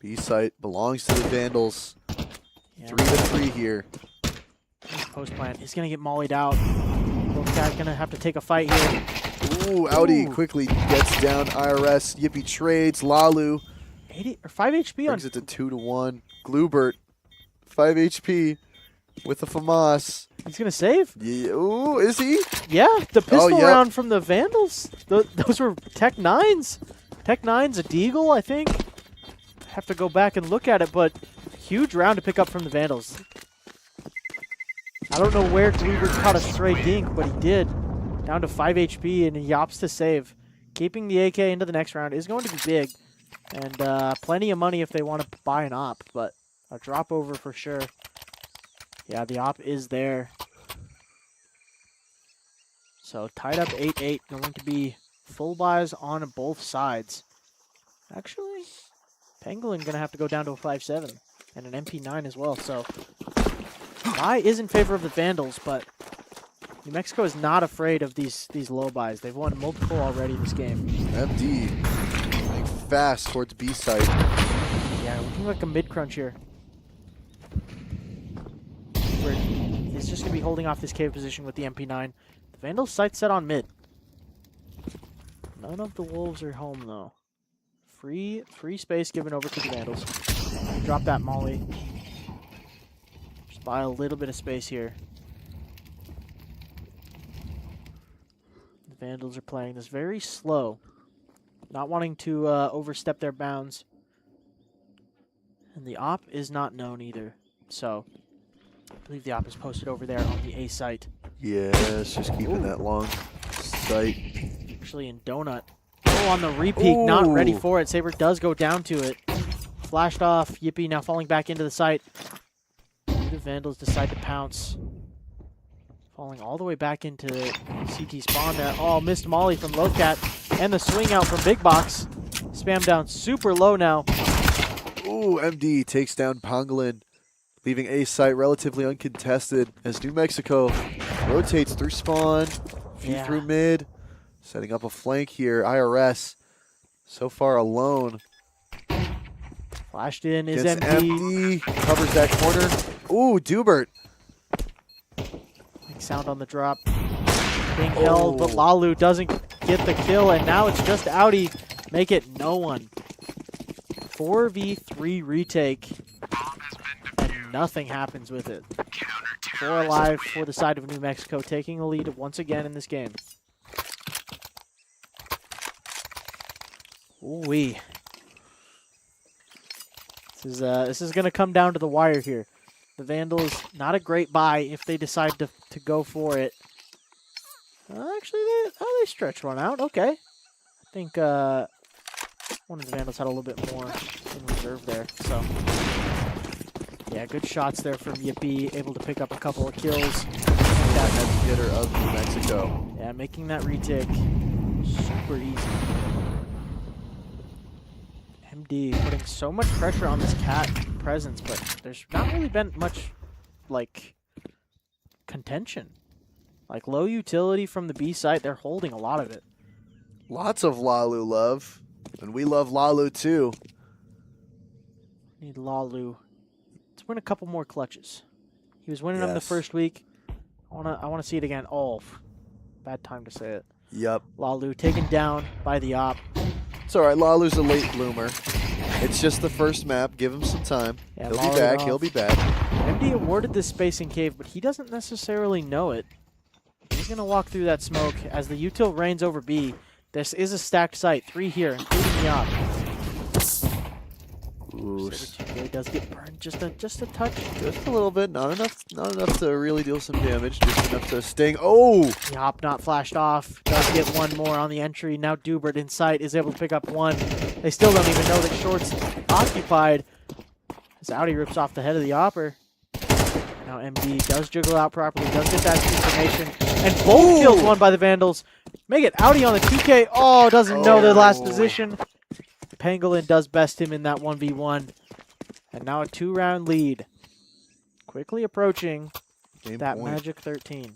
B site belongs to the Vandals. Yeah. 3-3 here. Post plant. He's gonna get mollied out. Cat gonna have to take a fight here. Ooh, Audi Ooh. quickly gets down IRS. Yippee trades. Lalu 80 or 5 HP on. brings it to 2-1. Glubert, 5 HP with the FAMAS. He's gonna save. Yeah, ooh, is he? Yeah, the pistol yep. round from the Vandals. Those were Tech 9s. Tech 9's a Deagle, I think. Have to go back and look at it, but huge round to pick up from the Vandals. I don't know where Glubert caught a stray dink, but he did. Down to 5 HP, and he opts to save. Keeping the AK into the next round is going to be big. And plenty of money if they want to buy an op, but a drop over for sure. Yeah, the op is there. So tied up 8-8, going to be full buys on both sides. Actually, Pangolin going to have to go down to a 5-7 and an MP9 as well. So buy is in favor of the Vandals, but New Mexico is not afraid of these low buys. They've won multiple already this game. MD running fast towards B site. Yeah, looking like a mid crunch here. We're is just going to be holding off this cave position with the MP9. The Vandals sight set on mid. None of the Wolves are home, though. Free space given over to the Vandals. Drop that molly. Just buy a little bit of space here. The Vandals are playing this very slow. Not wanting to overstep their bounds. And the op is not known either. So, I believe the op is posted over there on the A site. Yes, just keeping that long sight. Actually in donut. Oh, on the repeat, not ready Ooh. for it. Saber does go down to it. Flashed off. Yippee now falling back into the site. The Vandals decide to pounce. Falling all the way back into CT spawn there. Oh, missed molly from Lowcat. And the swing out from Big Box. Spam down super low now. Ooh, MD takes down Pangolin, leaving A site relatively uncontested as New Mexico rotates through spawn, few through mid, setting up a flank here. IRS so far alone. Flashed in is Gets MD. covers that corner. Ooh, Dubert. Big sound on the drop. Being held, but Lalu doesn't get the kill, and now it's just Audi. Make it no one. 4v3 retake, and nothing happens with it. 4 alive for the side of New Mexico, taking the lead once again in this game. Ooh-wee. This is going to come down to the wire here. The Vandals, not a great buy if they decide to go for it. Actually, they stretch one out. Okay. I think one of the Vandals had a little bit more in reserve there. So, yeah, good shots there from Yippee. Able to pick up a couple of kills. That heavy hitter of New Mexico. Yeah, making that retake super easy. MD putting so much pressure on this cat presence, but there's not really been much, like, contention. Like, low utility from the B site, they're holding a lot of it. Lots of Lalu love, and we love Lalu too. Need Lalu to win a couple more clutches. He was winning them the first week. I wanna see it again. Oh, bad time to say it. Yep. Lalu taken down by the op. It's all right. Lalu's a late bloomer. It's just the first map. Give him some time. Yeah, He'll be back. He'll be back. MD awarded this spacing cave, but he doesn't necessarily know it. He's going to walk through that smoke as the util reigns over B. This is a stacked site. 3 here, including the op. Ooh. Saber does get burned just a touch. Just a little bit. Not enough to really deal some damage. Just enough to sting. Oh! The op not flashed off. Does get one more on the entry. Now Dubert in sight is able to pick up one. They still don't even know that Short's occupied. As Audi rips off the head of the opper. Now MD does jiggle out properly. Does get that information. And both kills won by the Vandals. Make it Audi on the 2K. Oh, doesn't know the last position. Pangolin does best him in that 1v1. And now a 2-round lead. Quickly approaching Game that point. magic 13.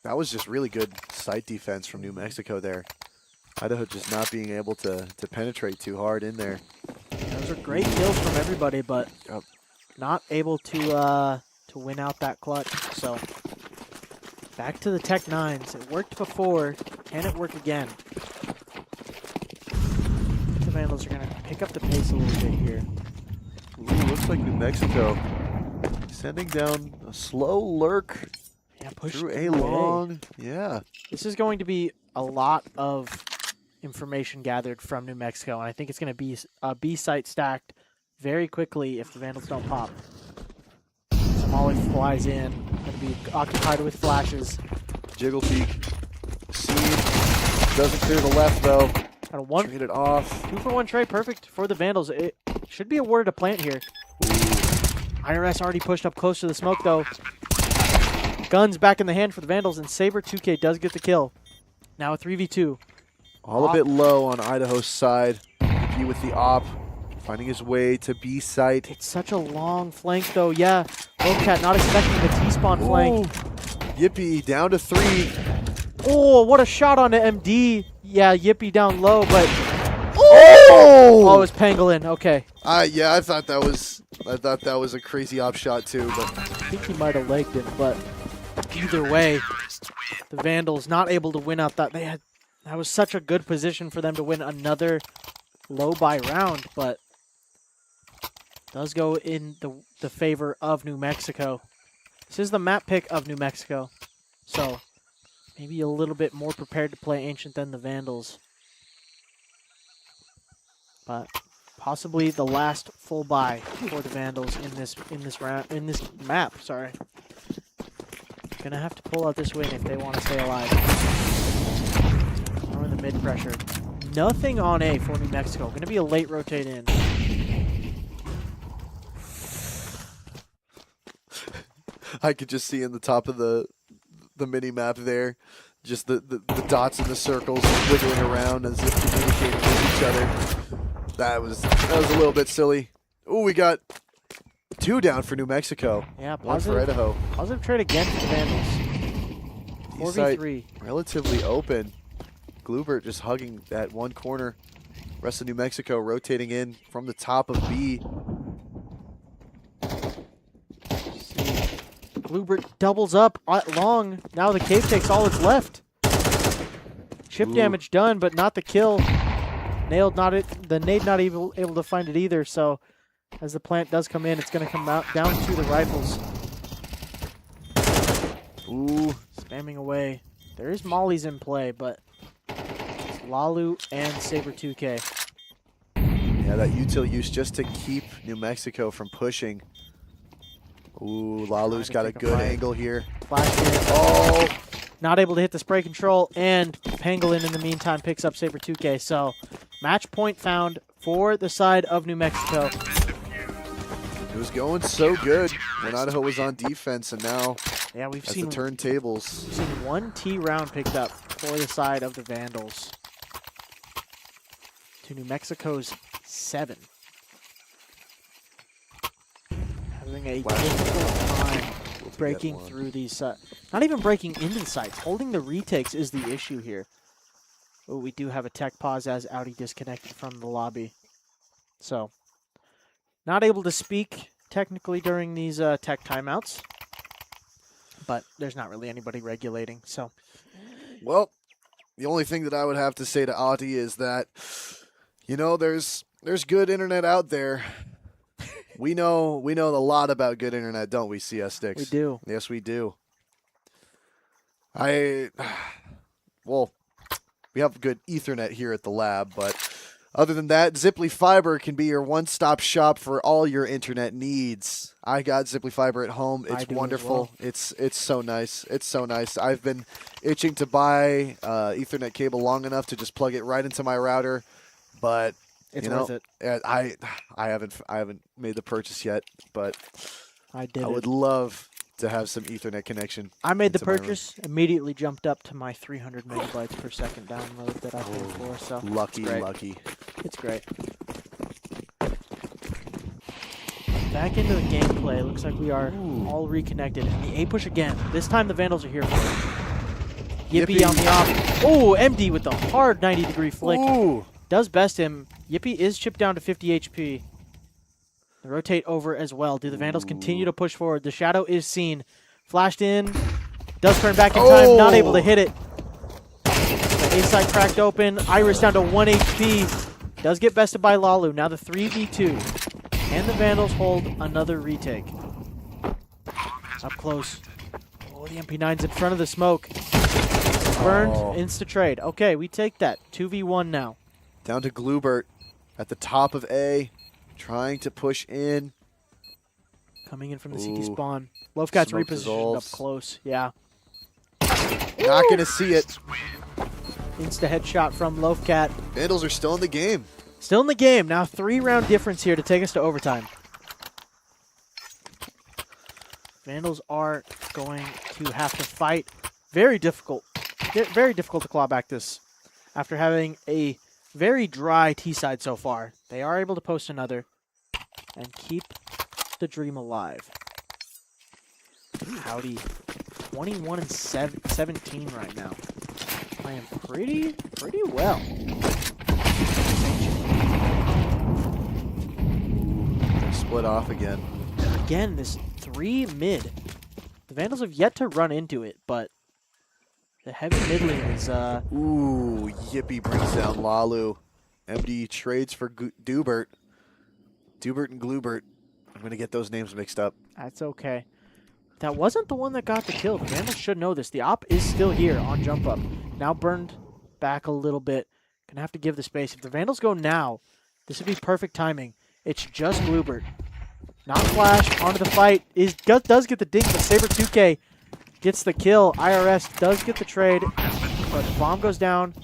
That was just really good site defense from New Mexico there. Idaho just not being able to penetrate too hard in there. Yeah, those are great kills from everybody, but not able to win out that clutch. So back to the Tech 9s. It worked before. Can it work again? The Vandals are going to pick up the pace a little bit here. Ooh, looks like New Mexico sending down a slow lurk Push through a long. Yeah. This is going to be a lot of information gathered from New Mexico, and I think it's going to be a B site stacked very quickly if the Vandals don't pop. Somali flies in, going to be occupied with flashes. Jiggle peek. Seed. Doesn't clear the left though. Got a one. Trade it off. 2-for-1 trade, perfect for the Vandals. It should be awarded a plant here. IRS already pushed up close to the smoke though. Guns back in the hand for the Vandals, and Saber 2K does get the kill. Now a 3v2. All a bit low on Idaho's side. He with the op, finding his way to B site. It's such a long flank though. Yeah, Lowcat not expecting the T-spawn flank. Yippee down to 3. Oh, what a shot on the MD. Yeah, Yippee down low, but... Oh, it's Pangolin. Okay. Yeah, I thought that was a crazy op shot too, but I think he might have legged it, but either way, the Vandals not able to win out that that was such a good position for them to win another low buy round, but does go in the favor of New Mexico. This is the map pick of New Mexico, so maybe a little bit more prepared to play Ancient than the Vandals. But possibly the last full buy for the Vandals in this map. Sorry, gonna have to pull out this win if they want to stay alive. We're in the mid pressure. Nothing on A for New Mexico. Gonna be a late rotate in. I could just see in the top of the mini map there, just the dots and the circles wiggling around as if communicating with each other. That was a little bit silly. Oh, we got 2 down for New Mexico. Yeah, 1 for Idaho. Positive trade again for the Vandals. 4v3. Relatively open. Glubert just hugging that one corner. Rest of New Mexico rotating in from the top of B. Glubert doubles up at long. Now the cave takes all that's left. Chip damage done, but not the kill. Nailed not it. The nade not able to find it either. So as the plant does come in, it's going to come out down to the rifles. Ooh, spamming away. There is mollies in play, but it's Lalu and Saber 2K. Yeah, that util use just to keep New Mexico from pushing. Ooh, Lalu's got a good angle here. Flash in. Oh! Not able to hit the spray control, and Pangolin in the meantime picks up Saber 2K. So, match point found for the side of New Mexico. It was going so good when Idaho was on defense, and now yeah, we've as seen the turntables. We've seen 1 T round picked up for the side of the Vandals. To New Mexico's 7. Having a difficult time breaking through these not even breaking into the sites. Holding the retakes is the issue here. Oh, we do have a tech pause as Audi disconnected from the lobby. So, not able to speak technically during these tech timeouts. But there's not really anybody regulating, so. Well, the only thing that I would have to say to Audi is that, you know, there's good internet out there. We know a lot about good internet, don't we, CS Sticks? We do. Yes, we do. Well, we have good Ethernet here at the lab, but other than that, Ziply Fiber can be your one-stop shop for all your internet needs. I got Ziply Fiber at home. It's wonderful. Well. It's so nice. It's so nice. I've been itching to buy Ethernet cable long enough to just plug it right into my router, but it's worth it. I haven't made the purchase yet, but I would love to have some Ethernet connection. I made the purchase, immediately jumped up to my 300 megabytes per second download that I paid for. So lucky. It's great. Back into the gameplay. Looks like we are all reconnected. And the A push again. This time the Vandals are here for it. Yippee on the off. Oh, MD with the hard 90-degree flick. Ooh. Does best him. Yippee is chipped down to 50 HP. They rotate over as well. Do the Vandals continue to push forward? The shadow is seen. Flashed in. Does turn back in time. Not able to hit it. The A side cracked open. Iris down to 1 HP. Does get bested by Lalu. Now the 3v2. And the Vandals hold another retake. Up close. Oh, the MP9's in front of the smoke. Burned. Insta trade. Okay, we take that. 2v1 now. Down to Glubert at the top of A. Trying to push in. Coming in from the CT spawn. Lovecat's Smoke repositioned dissolves. up close. Yeah. Not going to see it. Insta headshot from Lovecat. Vandals are still in the game. Still in the game. Now 3-round difference here to take us to overtime. Vandals are going to have to fight. Very difficult. Very difficult to claw back this. After having a very dry T-side so far, they are able to post another and keep the dream alive. Howdy. 21-17 right now. Playing pretty well. split off again. Again, this 3 mid. The Vandals have yet to run into it, but the heavy mid lane is... Ooh, Yippee brings down Lalu. MD trades for Dubert. Dubert and Glubert. I'm going to get those names mixed up. That's okay. That wasn't the one that got the kill. The Vandals should know this. The op is still here on jump up. Now burned back a little bit. Gonna have to give the space. If the Vandals go now, this would be perfect timing. It's just Glubert. Not Flash, onto the fight. Does get the dink, but Saber 2K gets the kill. IRS does get the trade, but the bomb goes down.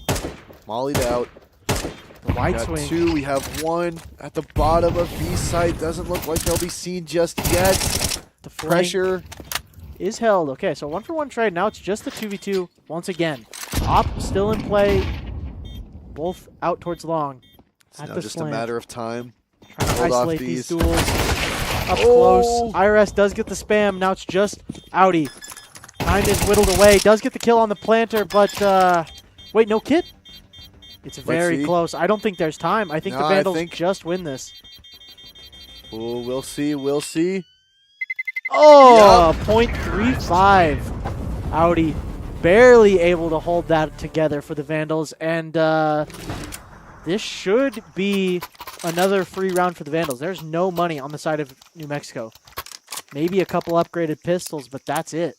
Mollied out. The wide We got swing. 2, we have 1 at the bottom of B site. Doesn't look like they'll be seen just yet. The flank Pressure. is held. Okay, so 1-for-1 trade. Now it's just the 2v2 once again. Op still in play. Both out towards long. It's At now the just slant. a matter of time. Trying to Hold off isolate these these. duels. Up Oh! close. IRS does get the spam. Now it's just Audi. Time is whittled away. Does get the kill on the planter, but wait, no kit? It's very see. close. I don't think there's time. I think No, the I Vandals think- just win this. Ooh, we'll see. We'll see. Oh, 0.35. Audi barely able to hold that together for the Vandals, and this should be another free round for the Vandals. There's no money on the side of New Mexico. Maybe a couple upgraded pistols, but that's it.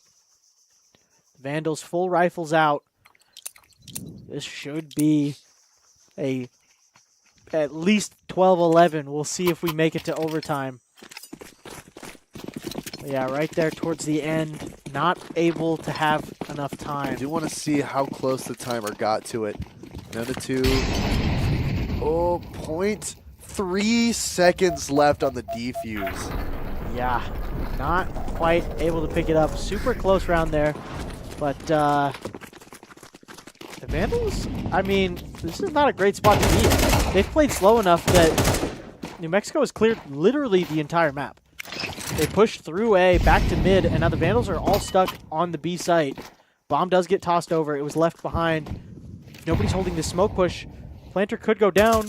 Vandals full rifles out. This should be at least 12-11. We'll see if we make it to overtime. Yeah, right there towards the end. Not able to have enough I time. do want to see how close the timer got to it. Down to 2. Oh, 0.3 seconds left on the defuse. Yeah, not quite able to pick it up. Super close round there. But the Vandals, I mean, this is not a great spot to be in. They've played slow enough that New Mexico has cleared literally the entire map. They pushed through A, back to mid, and now the Vandals are all stuck on the B site. Bomb does get tossed over. It was left behind. If nobody's holding the smoke push, Planter could go down.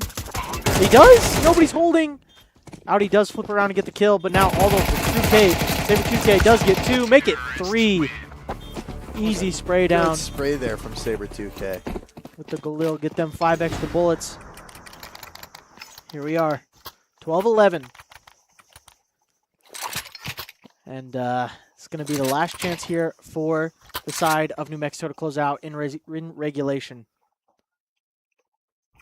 He does! Nobody's holding! Audi does flip around and get the kill, but now all over 2K. Saber 2K does get 2, make it 3. Easy spray Good down spray there from Saber 2K. with the Galil. Get them 5 extra bullets. Here we are. 12-11. And it's going to be the last chance here for the side of New Mexico to close out in regulation.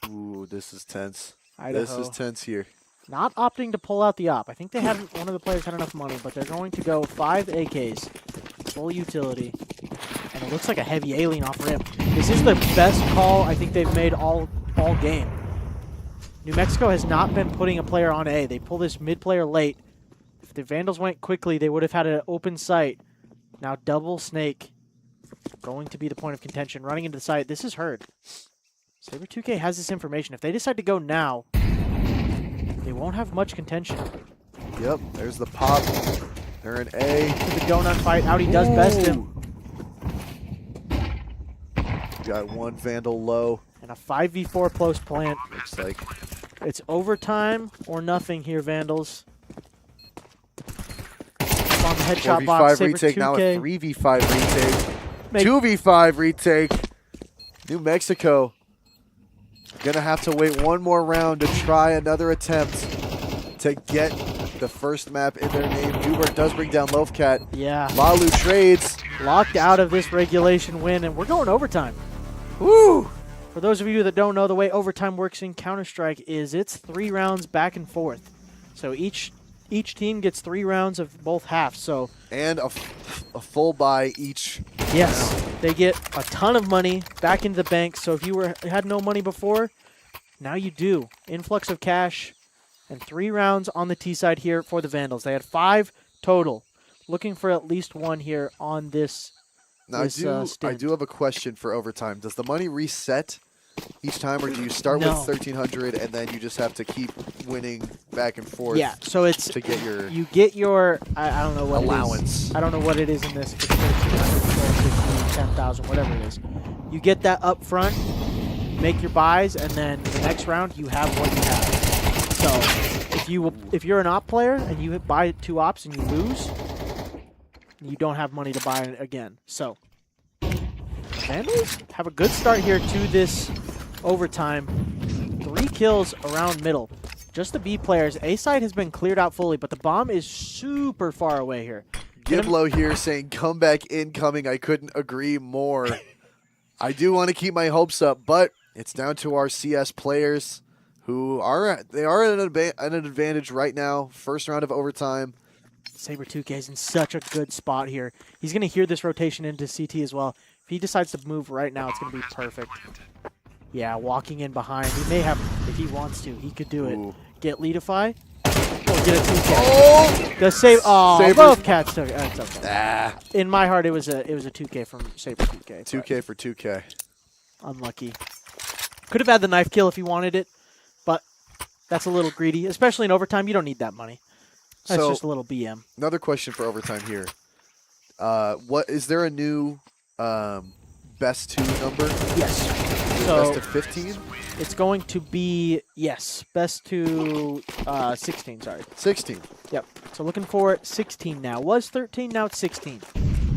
Ooh, this is tense. Idaho. This is tense here. Not opting to pull out the op. I think they hadn't. One of the players had enough money, but they're going to go 5 AKs, full utility, and it looks like a heavy alien off ramp. This is the best call I think they've made all game. New Mexico has not been putting a player on A. They pull this mid player late. If the Vandals went quickly, they would have had an open site. Now double snake, going to be the point of contention. Running into the site. This is heard. Saber 2K has this information. If they decide to go now, they won't have much contention. Yep, there's the pop. They're in A. To the donut fight. Audi does best him. Got 1 Vandal low. And a 5v4 close plant. Looks like. It's overtime or nothing here, Vandals. Up on the headshot 4v5 box. Saber retake, now a 2K. 3v5 retake. Make- 2v5 retake. New Mexico gonna have to wait 1 more round to try another attempt to get the first map in their name. Dubert does bring down Loafcat. Yeah. Lalu trades. Locked out of this regulation win, and we're going overtime. Woo! For those of you that don't know, the way overtime works in Counter-Strike is it's 3 rounds back and forth. So each team gets 3 rounds of both halves. So And a full buy each. yes, they get a ton of money back into the bank. So if you had no money before, now you do. Influx of cash and 3 rounds on the T side here for the Vandals. They had 5 total. Looking for at least 1 here on this. Now, I stint. do have a question for overtime. Does the money reset each time, or do you start No. with 1,300 and then you just have to keep winning back and forth Yeah, so it's to get your you get your I don't know what It allowance? is. I don't know what it is in this. If it's 1,300, 12,000, 10,000, whatever it is. You get that up front, make your buys, and then the next round you have what you have. So if if you're an op player and you buy 2 ops and you lose, you don't have money to buy it again. So Vandals have a good start here to this overtime. 3 kills around middle. Just the B players. A side has been cleared out fully, but the bomb is super far away here. Giblo here saying comeback incoming. I couldn't agree more. I do want to keep my hopes up, but it's down to our CS players who are at an advantage right now. First round of overtime. Saber 2K is in such a good spot here. He's going to hear this rotation into CT as well. If he decides to move right now, it's going to be perfect. Yeah, walking in behind. He may have, if he wants to, he could do it. Ooh. Get Leadify. Or get a 2K. Oh! The save. Oh, Saber. both cats took it. It's okay. Ah. In my heart, it was a 2K from Saber 2K. 2K for 2K. Unlucky. Could have had the knife kill if he wanted it, but that's a little greedy, especially in overtime. You don't need that money. That's So, just a little BM. another question for overtime here. What is there a new best 2 number? Yes. Is it So best of 15? it's going to be, yes, best to 16, sorry. 16. Yep. So looking for 16 now. Was 13, now it's 16.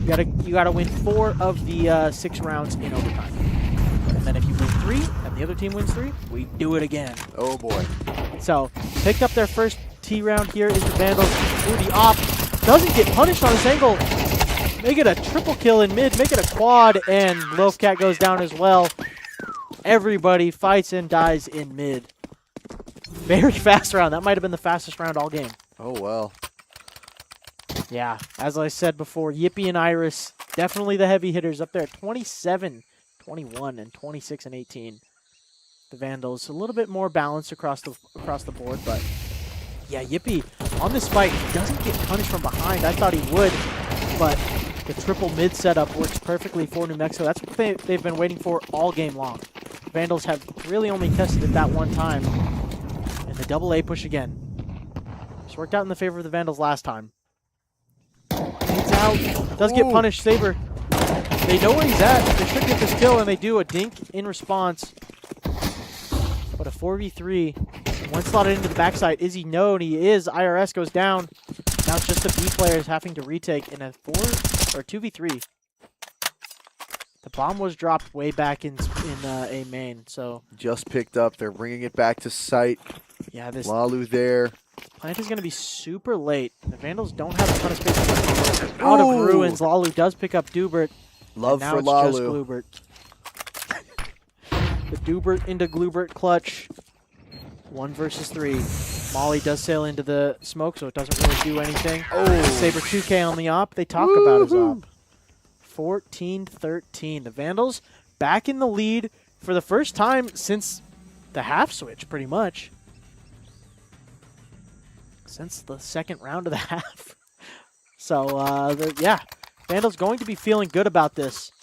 You gotta win 4 of the 6 rounds in overtime. And then if you win 3 and the other team wins 3, we do it again. Oh boy. So picked up their first T round here is the Vandals. Ooh, the op doesn't get punished on this angle. Make it a triple kill in mid, make it a quad, and Loafcat goes down as well. Everybody fights and dies in mid. Very fast round. That might have been the fastest round all game. Oh well. Yeah, as I said before, Yippee and Iris, definitely the heavy hitters up there at 27, 21, and 26 and 18. The Vandals a little bit more balanced across the board, but yeah, Yippee on this fight, he doesn't get punished from behind. I thought he would, but the triple mid setup works perfectly for New Mexico. That's what they've been waiting for all game long. Vandals have really only tested it that one time. And the double A push again. It's worked out in the favor of the Vandals last time. He's out. Does get punished. Saber. They know where he's at. They should get this kill, and they do a dink in response. But a 4v3. One slotted into the backside. Is he? No, and he is. IRS goes down. Now it's just the B players having to retake in a 2v3. The bomb was dropped way back in A main, so Just picked up. They're bringing it back to site. yeah, this Lalu there. plant is going to be super late. The Vandals don't have a ton of space. Out of ruins, Lalu does pick up Dubert. Love now for it's just Lalu. Glubert. The Dubert into Glubert clutch. 1 versus 3. Molly does sail into the smoke, so it doesn't really do anything. Oh. Saber 2K on the op. They talk about his op. 14-13. The Vandals back in the lead for the first time since the half switch, pretty much. Since the second round of the half. So, yeah, Vandals going to be feeling good about this.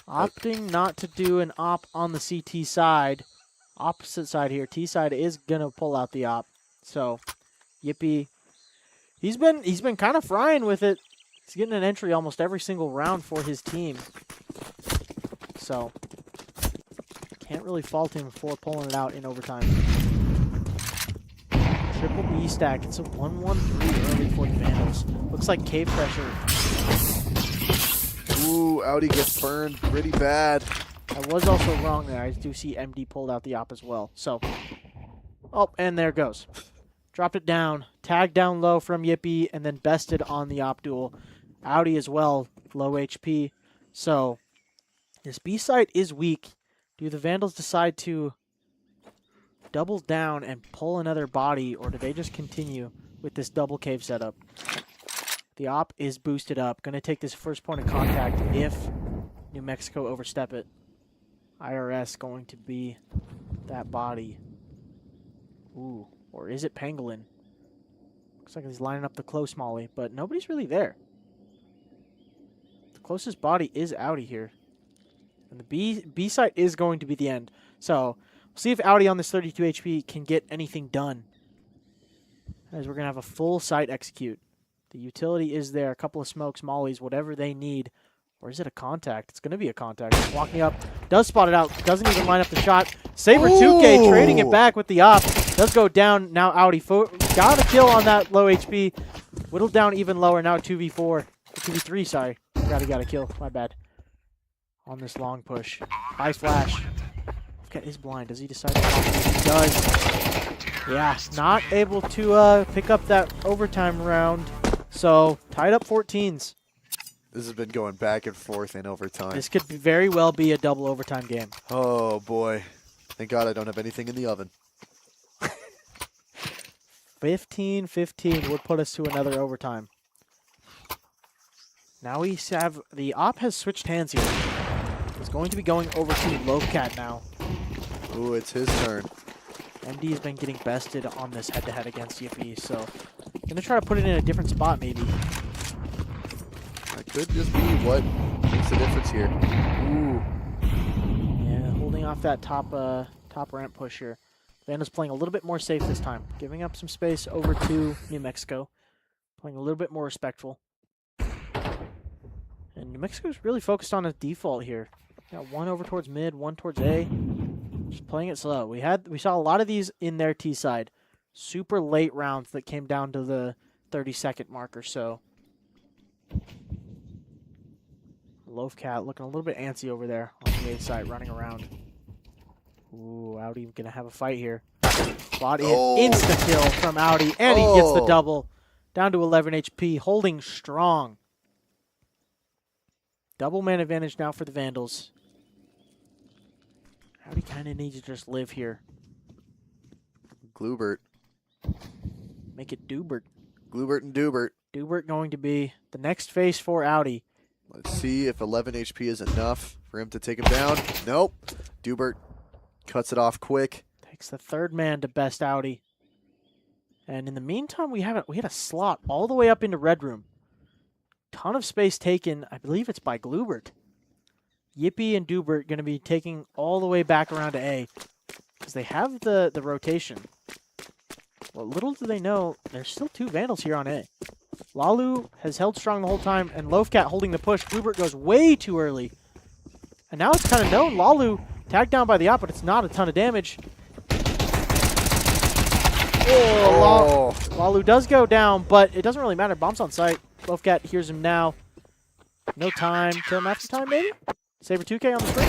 Opting not to do an op on the CT side. Opposite side here. T side is going to pull out the op. So, Yippee. He's been kind of frying with it. He's getting an entry almost every single round for his team. So, can't really fault him for pulling it out in overtime. Triple B stack. It's a 1-1-3 early for the Vandals. Looks like cave pressure. Ooh, Audi gets burned pretty bad. I was also wrong there. I do see MD pulled out the op as well. So, oh, and there it goes. Dropped it down. Tagged down low from Yippee, and then bested on the op duel. Audi as well, low HP. So, this B side is weak. Do the Vandals decide to double down and pull another body, or do they just continue with this double cave setup? The op is boosted up. Going to take this first point of contact if New Mexico overstep it. IRS going to be that body. Ooh, or is it Pangolin? Looks like he's lining up the close molly, but nobody's really there. The closest body is Audi here. And the B site is going to be the end. So, we'll see if Audi on this 32 HP can get anything done. As we're going to have a full site execute. The utility is there. A couple of smokes, mollies, whatever they need. Or is it a contact? It's going to be a contact. Walking up. Does spot it out. Doesn't even line up the shot. Saber 2K trading it back with the op. Does go down. Now Audi got a kill on that low HP. Whittled down even lower. Now 2v4. 2v3, sorry. Forgot he got a kill. My bad. On this long push. High flash. Cat is blind. Does he decide to pop it? He does. Yeah, not able to pick up that overtime round. So, tied up 14s. This has been going back and forth in overtime. This could very well be a double overtime game. Oh, boy. Thank God I don't have anything in the oven. 15-15 would put us to another overtime. Now we have the op has switched hands here. It's going to be going over to Loafcat now. Ooh, it's his turn. MD has been getting bested on this head-to-head against Yippee, so gonna try to put it in a different spot maybe. That could just be what makes the difference here. Ooh. Yeah, holding off that top ramp push here. Vandals playing a little bit more safe this time, giving up some space over to New Mexico, playing a little bit more respectful. And New Mexico's really focused on a default here. Got one over towards mid, one towards A. Just playing it slow. We saw a lot of these in their T side. Super late rounds that came down to the 30-second mark or so. Loafcat looking a little bit antsy over there on the A side, running around. Ooh, Audi gonna have a fight here. Body insta kill from Audi, and he gets the double. Down to 11 HP, holding strong. Double man advantage now for the Vandals. Audi kind of needs to just live here. Glubert. Make it Dubert. Glubert and Dubert. Dubert going to be the next face for Audi. Let's see if 11 HP is enough for him to take him down. Nope. Dubert cuts it off quick. Takes the third man to best Audi. And in the meantime, we had a slot all the way up into Red Room. Ton of space taken. I believe it's by Glubert. Yippee and Dubert going to be taking all the way back around to A because they have the rotation. Well, little do they know, there's still two Vandals here on A. Lalu has held strong the whole time, and Loafcat holding the push. Glubert goes way too early. And now it's kind of known. Lalu tagged down by the op, but it's not a ton of damage. Oh, Lalu does go down, but it doesn't really matter. Bomb's on site. Loafcat hears him now. No time. Kill him after time, maybe? Saber 2K on the screen.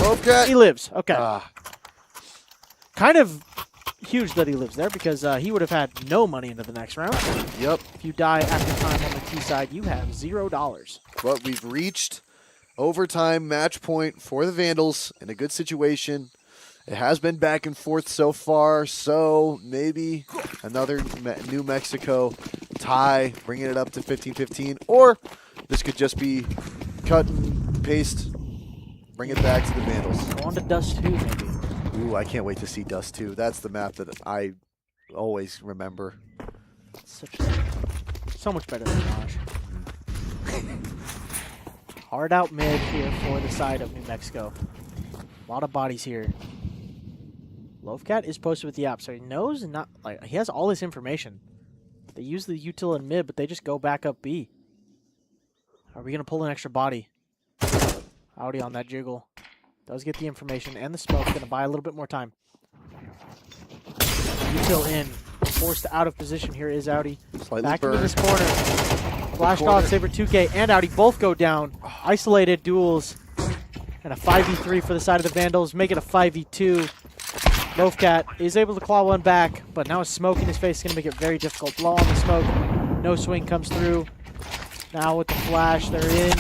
Loafcat. He lives. Okay. Kind of huge that he lives there because he would have had no money into the next round. Yep. If you die after time on the T side, you have $0. But we've reached overtime match point for the Vandals in a good situation. It has been back and forth so far, so maybe another New Mexico tie, bringing it up to 15-15, or this could just be cut and paste, bring it back to the Vandals. Go on to Dust 2, maybe. Ooh, I can't wait to see Dust 2. That's the map that I always remember. So much better than Raj. Hard out mid here for the side of New Mexico. A lot of bodies here. Loafcat is posted with the op, so he knows and not like he has all this information. They use the util in mid, but they just go back up B. Are we gonna pull an extra body? Audi on that jiggle. Does get the information and the smoke. Gonna buy a little bit more time. Util in. Forced out of position here is Audi. Slightly Back burned. into this corner. Flashed off, Saber 2K and Audi both go down. Isolated duels. And a 5v3 for the side of the Vandals. Make it a 5v2. Loafcat is able to claw one back, but now a smoke in his face is going to make it very difficult. Blow on the smoke. No swing comes through. Now with the flash, they're in.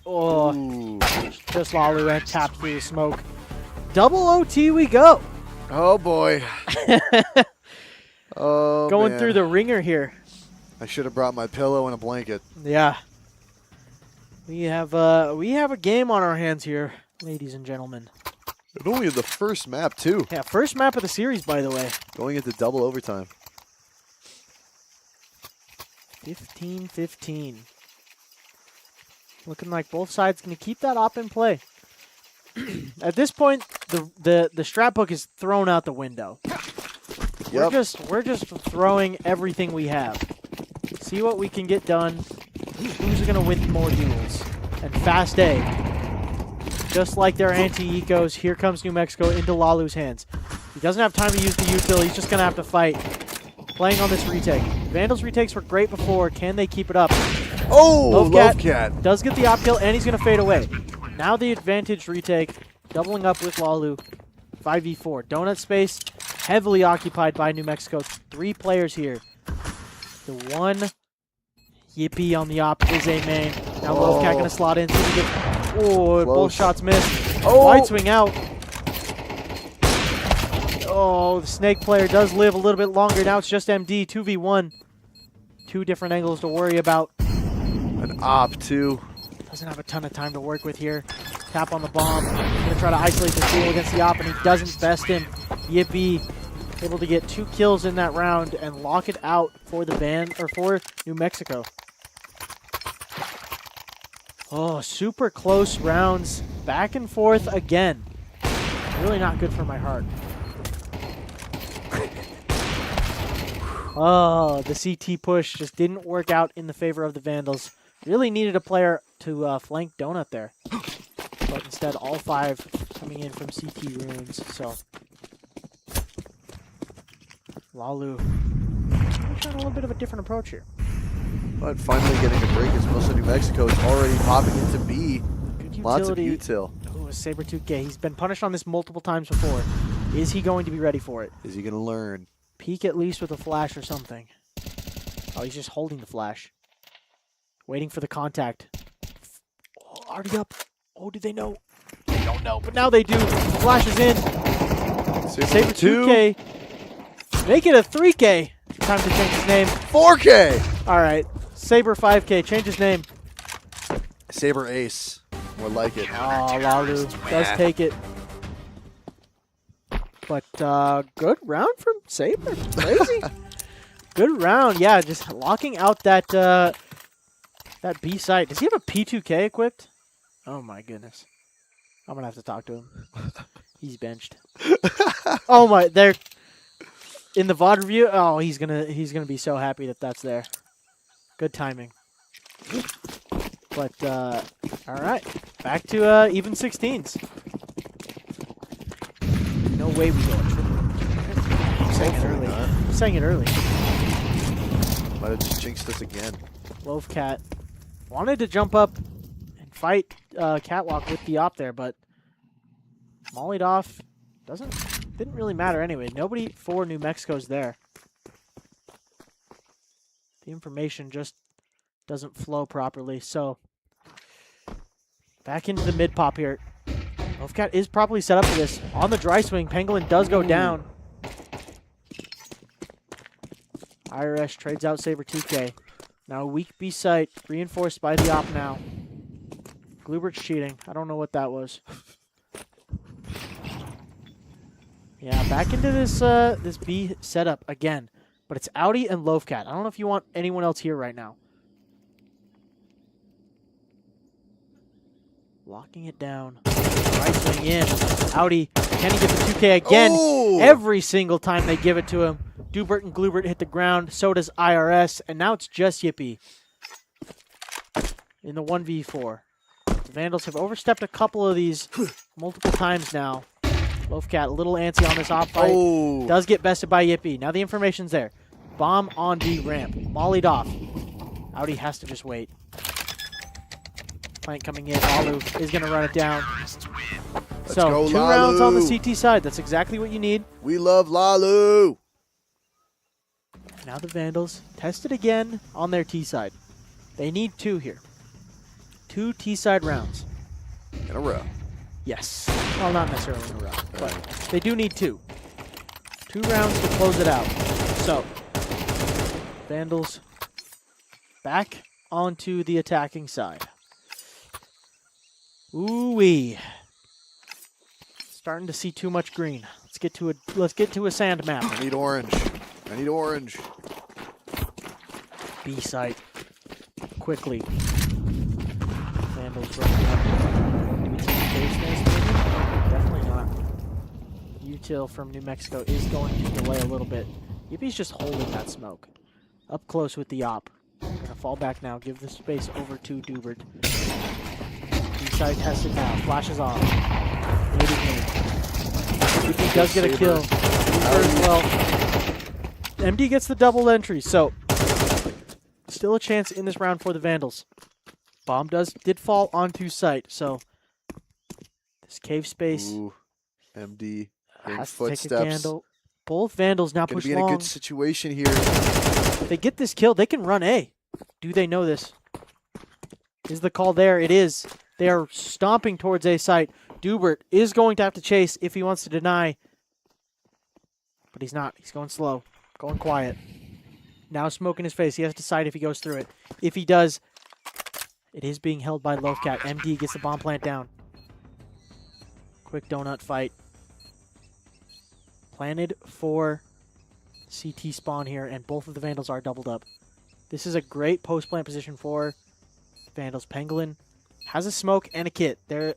Oh, Ooh. just Lalu and tapped through the smoke. Double OT we go. Oh, boy. Oh, Going man. through the ringer here. I should have brought my pillow and a blanket. Yeah. We have a game on our hands here, ladies and gentlemen. And only in the first map, too. Yeah, first map of the series, by the way. Going into double overtime. 15-15. Looking like both sides going to keep that op in play. At this point, the strat book is thrown out the window. Yep. We're just throwing everything we have. See what we can get done. Who's going to win more duels? And Fast A. just like their anti-ecos, here comes New Mexico into Lalu's hands. He doesn't have time to use the util. He's just going to have to fight. Playing on this retake. Vandals retakes were great before. Can they keep it up? Oh, Lovecat does get the op kill, and he's going to fade away. Now the advantage retake, doubling up with Lalu. 5v4. Donut space, heavily occupied by New Mexico. 3 players here. The one Yippee on the op is a main. Now Lovecat going to slot in. Oh, both shots missed. Oh. Wide swing out. Oh, the Snake player does live a little bit longer. Now it's just MD, 2v1. 2 different angles to worry about. An op, too. Doesn't have a ton of time to work with here. Tap on the bomb. Going to try to isolate the duel against the op, and he doesn't best him. Yippee able to get 2 kills in that round and lock it out for the for New Mexico. Oh, super close rounds. Back and forth again. Really not good for my heart. Oh, the CT push just didn't work out in the favor of the Vandals. Really needed a player to flank Donut there. But instead, all 5 coming in from CT runes. So, Lalu trying a little bit of a different approach here. But finally getting a break as most of New Mexico is already popping into B. Good Lots of utility. util. Oh, Saber 2K. He's been punished on this multiple times before. Is he going to be ready for it? Is he going to learn? Peek at least with a flash or something. Oh, he's just holding the flash. Waiting for the contact. Oh, already up. Oh, did they know? They don't know, but now they do. Flash is in. Saber 2K. Make it a 3K. Time to change his name. 4K! All right. Saber 5K. Change his name. Saber Ace. More like it. Oh, Lalu does take it. But good round from Saber. Crazy. Good round. Yeah, just locking out that that B site. Does he have a P2K equipped? Oh my goodness. I'm gonna have to talk to him. He's benched. Oh my, they're in the VOD review. Oh, he's gonna be so happy that that's there. Good timing. But all right, back to even 16s. No way we go a triple. I'm saying it early. I'm saying it early. Might have just jinxed us again. Lovecat wanted to jump up and fight Catwalk with the op there, but mollied off. Didn't really matter anyway. Nobody for New Mexico's there. The information just doesn't flow properly. So back into the mid pop here. Lovecat is probably set up for this. On the dry swing, Pangolin does go down. IRS trades out Saber 2K. Now a weak B site, reinforced by the op now. Glubert's cheating. I don't know what that was. Yeah, back into this this B setup again. But it's Audi and Lovecat. I don't know if you want anyone else here right now. Locking it down. Right swing in. Audi. Can he get the 2K again? Oh! Every single time they give it to him. Dubert and Glubert hit the ground. So does IRS. And now it's just Yippee. In the 1v4. The Vandals have overstepped a couple of these multiple times now. Lovecat a little antsy on this op fight. Oh. Does get bested by Yippee. Now the information's there. Bomb on B ramp. Mollied off. Audi has to just wait. Plank coming in. Lalu is going to run it down. Let's So go, 2 rounds on the Lalu. CT side. That's exactly what you need. We love Lalu. Now the Vandals test it again on their T side. They need 2 here. 2 T side rounds. In a row. Yes. Well, not necessarily in a row, but they do need 2. 2 rounds to close it out. So, Vandals back onto the attacking side. Ooh-wee. Starting to see too much green. Let's get to a sand map. I need orange. I need orange. B site. Quickly. Vandals running up. Do we take base nest maybe? Definitely not. Util from New Mexico is going to delay a little bit. Yippie's just holding that smoke. Up close with the op. Gonna fall back now. Give the space over to Dubert. B side tested now. Flashes off. He does get a kill. As well. MD gets the double entry, so still a chance in this round for the Vandals. Bomb did fall onto site, so this cave space Ooh, MD hearing has to take a footsteps. candle. Both Vandals now Gonna push be in long. a good situation here. If they get this kill, they can run A. Do they know this? Is the call there? It is. They are stomping towards A site. Dubert is going to have to chase if he wants to deny. But he's not. He's going slow. Going quiet. Now smoke in his face. He has to decide if he goes through it. If he does, it is being held by Loafcat. MD gets the bomb plant down. Quick donut fight. Planted for CT spawn here, and both of the Vandals are doubled up. This is a great post-plant position for Vandals. Pangolin has a smoke and a kit. There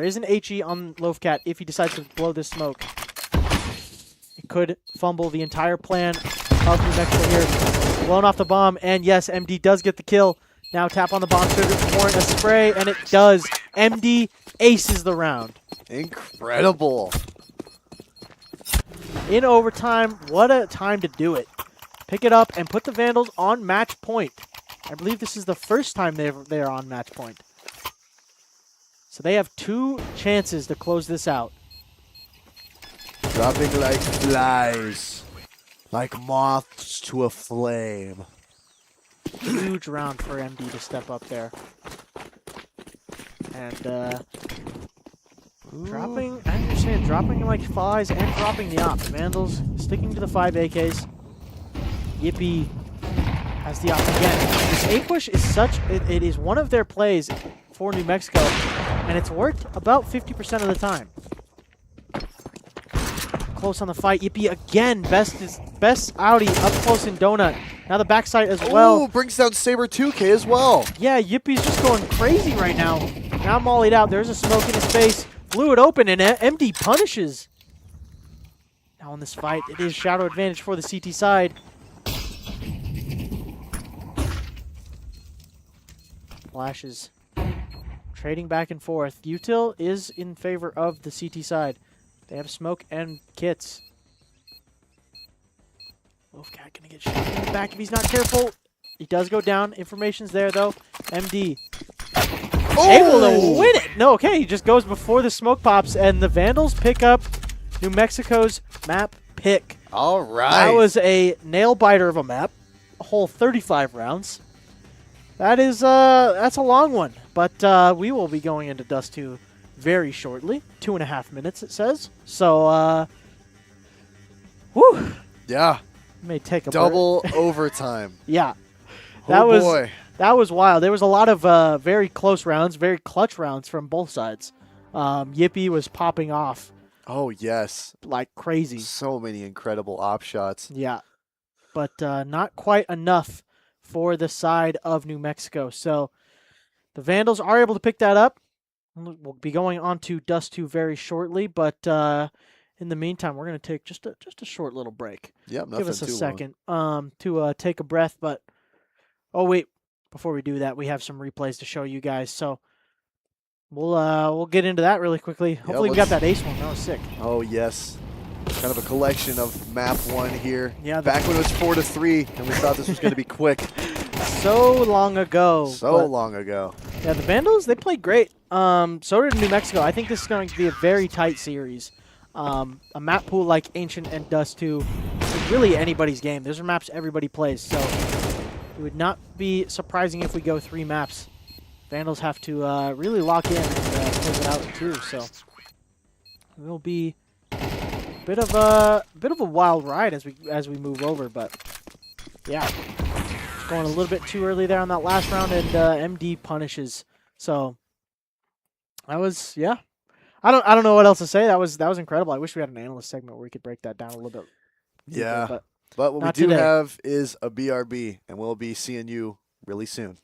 is an HE on Loafcat if he decides to blow this smoke. It could fumble the entire plan of New Mexico here. Blown off the bomb, and yes, MD does get the kill. Now tap on the bomb trigger to warrant a spray, and it does. MD aces the round. Incredible. In overtime, what a time to do it. Pick it up and put the Vandals on match point. I believe this is the first time they are on match point. So they have 2 chances to close this out. Dropping like flies. Like moths to a flame. Huge round for MD to step up there. And dropping, I understand, dropping like flies and dropping the op. Vandals sticking to the 5 AKs. Yippee has the op again. This A-push is it is one of their plays for New Mexico, and it's worked about 50% of the time. Close on the fight. Yippee again. Best Audi up close in donut. Now the backside as well. Ooh, brings down Saber 2K as well. Yeah, Yippie's just going crazy right now. Now mollied out. There's a smoke in his face. Blew it open, and MD punishes. Now in this fight, it is shadow advantage for the CT side. Flashes. Trading back and forth. Util is in favor of the CT side. They have smoke and kits. Wolfcat gonna get shot in the back if he's not careful. He does go down. Information's there though. MD. Able to win it! No, okay, he just goes before the smoke pops, and the Vandals pick up New Mexico's map pick. All right. That was a nail-biter of a map. A whole 35 rounds. That is, that's a long one. But we will be going into Dust 2 very shortly. 2.5 minutes, it says. So, whew. Yeah. May take a double overtime. Yeah. Oh boy. That was wild. There was a lot of very close rounds, very clutch rounds from both sides. Yippee was popping off Oh, yes. like crazy. So many incredible op shots. Yeah. But not quite enough for the side of New Mexico. So the Vandals are able to pick that up. We'll be going on to Dust 2 very shortly, but in the meantime, we're going to take just a short little break. Yep, nothing Give us a too second to take a breath, but oh wait, before we do that, we have some replays to show you guys. So we'll get into that really quickly. Hopefully we got that ace one. That was sick. Oh yes. Kind of a collection of map 1 here. Yeah, back when it was 4-3 and we thought this was going to be quick. So long ago. So long ago. Yeah, the Vandals, they played great. So did New Mexico. I think this is going to be a very tight series. A map pool like Ancient and Dust 2 is really anybody's game. Those are maps everybody plays, so it would not be surprising if we go 3 maps. Vandals have to really lock in and close it out too, so it will be a bit of a wild ride as we move over, but yeah. Going a little bit too early there on that last round, and MD punishes. So that was, yeah. I don't know what else to say. That was incredible. I wish we had an analyst segment where we could break that down a little bit deeper, Yeah. But what we do have is a BRB, and we'll be seeing you really soon.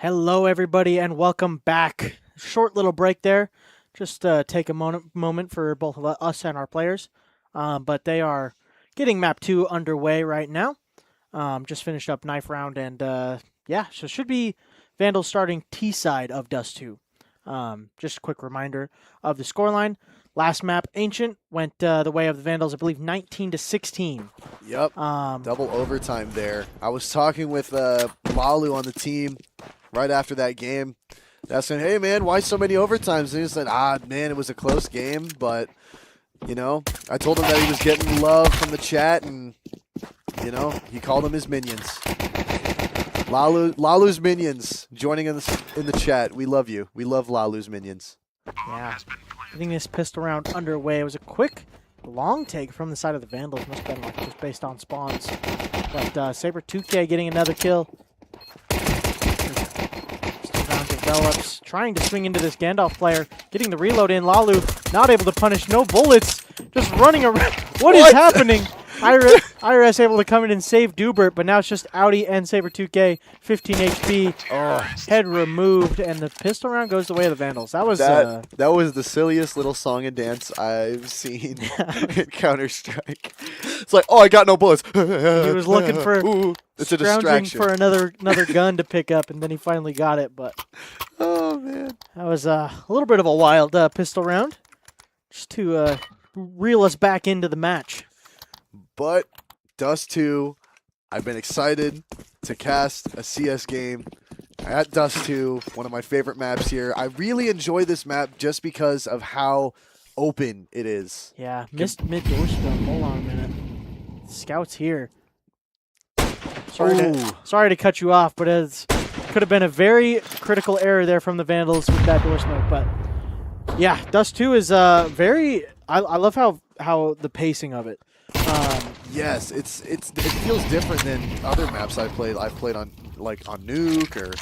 Hello, everybody, and welcome back. Short little break there. Just take a moment for both of us and our players. But they are getting map 2 underway right now. Just finished up knife round, and yeah, so should be Vandals starting T side of Dust 2. Just a quick reminder of the scoreline. Last map, Ancient, went the way of the Vandals, I believe 19-16. Yep. Double overtime there. I was talking with Lalu on the team right after that game. Asking, hey, man, why so many overtimes? And he said, man, it was a close game. But, you know, I told him that he was getting love from the chat. And, you know, he called them his minions. Lalu's minions joining in the chat. We love you. We love Lalu's minions. Yeah. Getting this pistol round underway. It was a quick, long take from the side of the Vandals. Must have been like just based on spawns. But Saber 2K getting another kill. Round develops, trying to swing into this Gandalf player, getting the reload in. Lalu not able to punish, no bullets, just running around. What is happening? IRS able to come in and save Dubert, but now it's just Audi and Saber 2K, 15 HP, head removed, and the pistol round goes the way of the Vandals. That was the silliest little song and dance I've seen in Counter-Strike. It's like, I got no bullets. He was looking for it's a distraction for another gun to pick up, and then he finally got it. But oh man, that was a little bit of a wild pistol round, just to reel us back into the match. But Dust 2, I've been excited to cast a CS game at Dust 2, one of my favorite maps here. I really enjoy this map just because of how open it is. Yeah, missed mid-door stun. Hold on a minute. Scouts here. Sorry to cut you off, but it could have been a very critical error there from the Vandals with that door smoke. But yeah, Dust 2 is very. I love how the pacing of it. Yes, it feels different than other maps I've played. I've played on Nuke or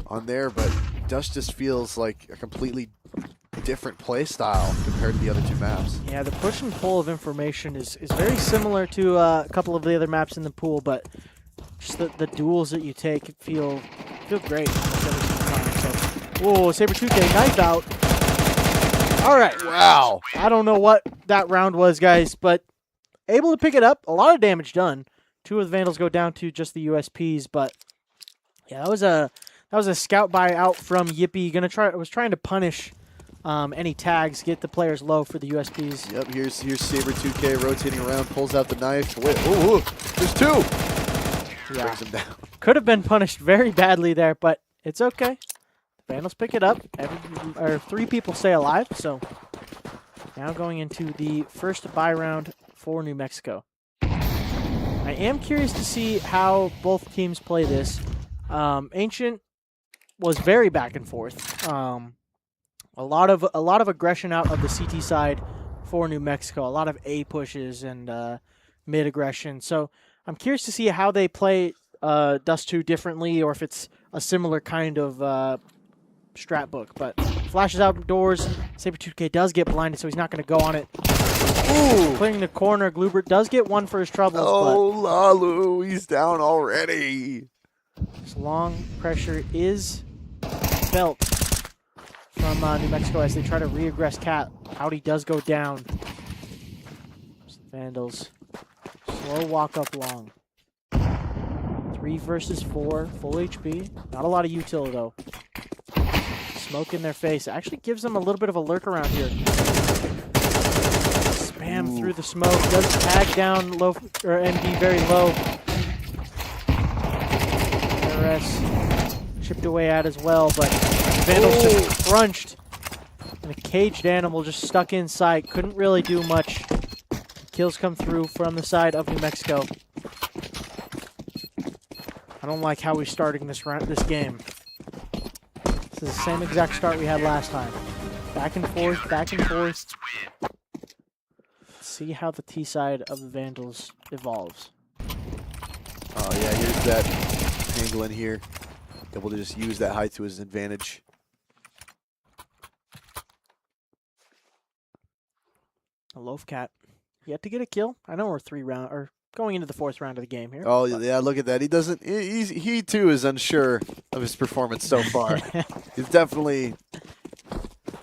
on there, but Dust just feels like a completely different play style compared to the other two maps. Yeah, the push and pull of information is very similar to a couple of the other maps in the pool, but just the duels that you take feel great every single time. So, whoa, Saber 2K knife out. All right. Wow. I don't know what that round was, guys, but able to pick it up. A lot of damage done. Two of the Vandals go down to just the USPs, but yeah, that was a scout buy out from Yippee. Was trying to punish any tags, get the players low for the USPs. Yep, here's Saber 2K rotating around, pulls out the knife. Wait, there's two. Yeah. Brings him down. Could have been punished very badly there, but it's okay. The Vandals pick it up. Three people stay alive, so now going into the first buy round for New Mexico. I am curious to see how both teams play this. Ancient was very back and forth. A lot of aggression out of the CT side for New Mexico. A lot of A pushes and mid aggression. So I'm curious to see how they play Dust 2 differently, or if it's a similar kind of strat book. But flashes outdoors. Saber 2K does get blinded, so he's not going to go on it. Ooh, clearing the corner. Glubert does get one for his troubles. Oh, Lalu, he's down already. This long pressure is felt from New Mexico as they try to re-aggress Cat. Howdy does go down. Vandals. Slow walk up long. 3 versus 4. Full HP. Not a lot of util, though. Smoke in their face. Actually gives them a little bit of a lurk around here. Spam through the smoke. Does tag down low, or MD very low. RS chipped away at as well, but Vandals just crunched. And a caged animal just stuck inside. Couldn't really do much. Kills come through from the side of New Mexico. I don't like how we're starting this game. This is the same exact start we had last time. Back and forth, back and forth. Let's see how the T side of the Vandals evolves. Oh yeah, here's that Pangolin here. Able to just use that height to his advantage. A Loaf Cat. Yet to get a kill. I know we're going into the 4th round of the game here. Oh, yeah, look at that. He doesn't. He too is unsure of his performance so far. He's definitely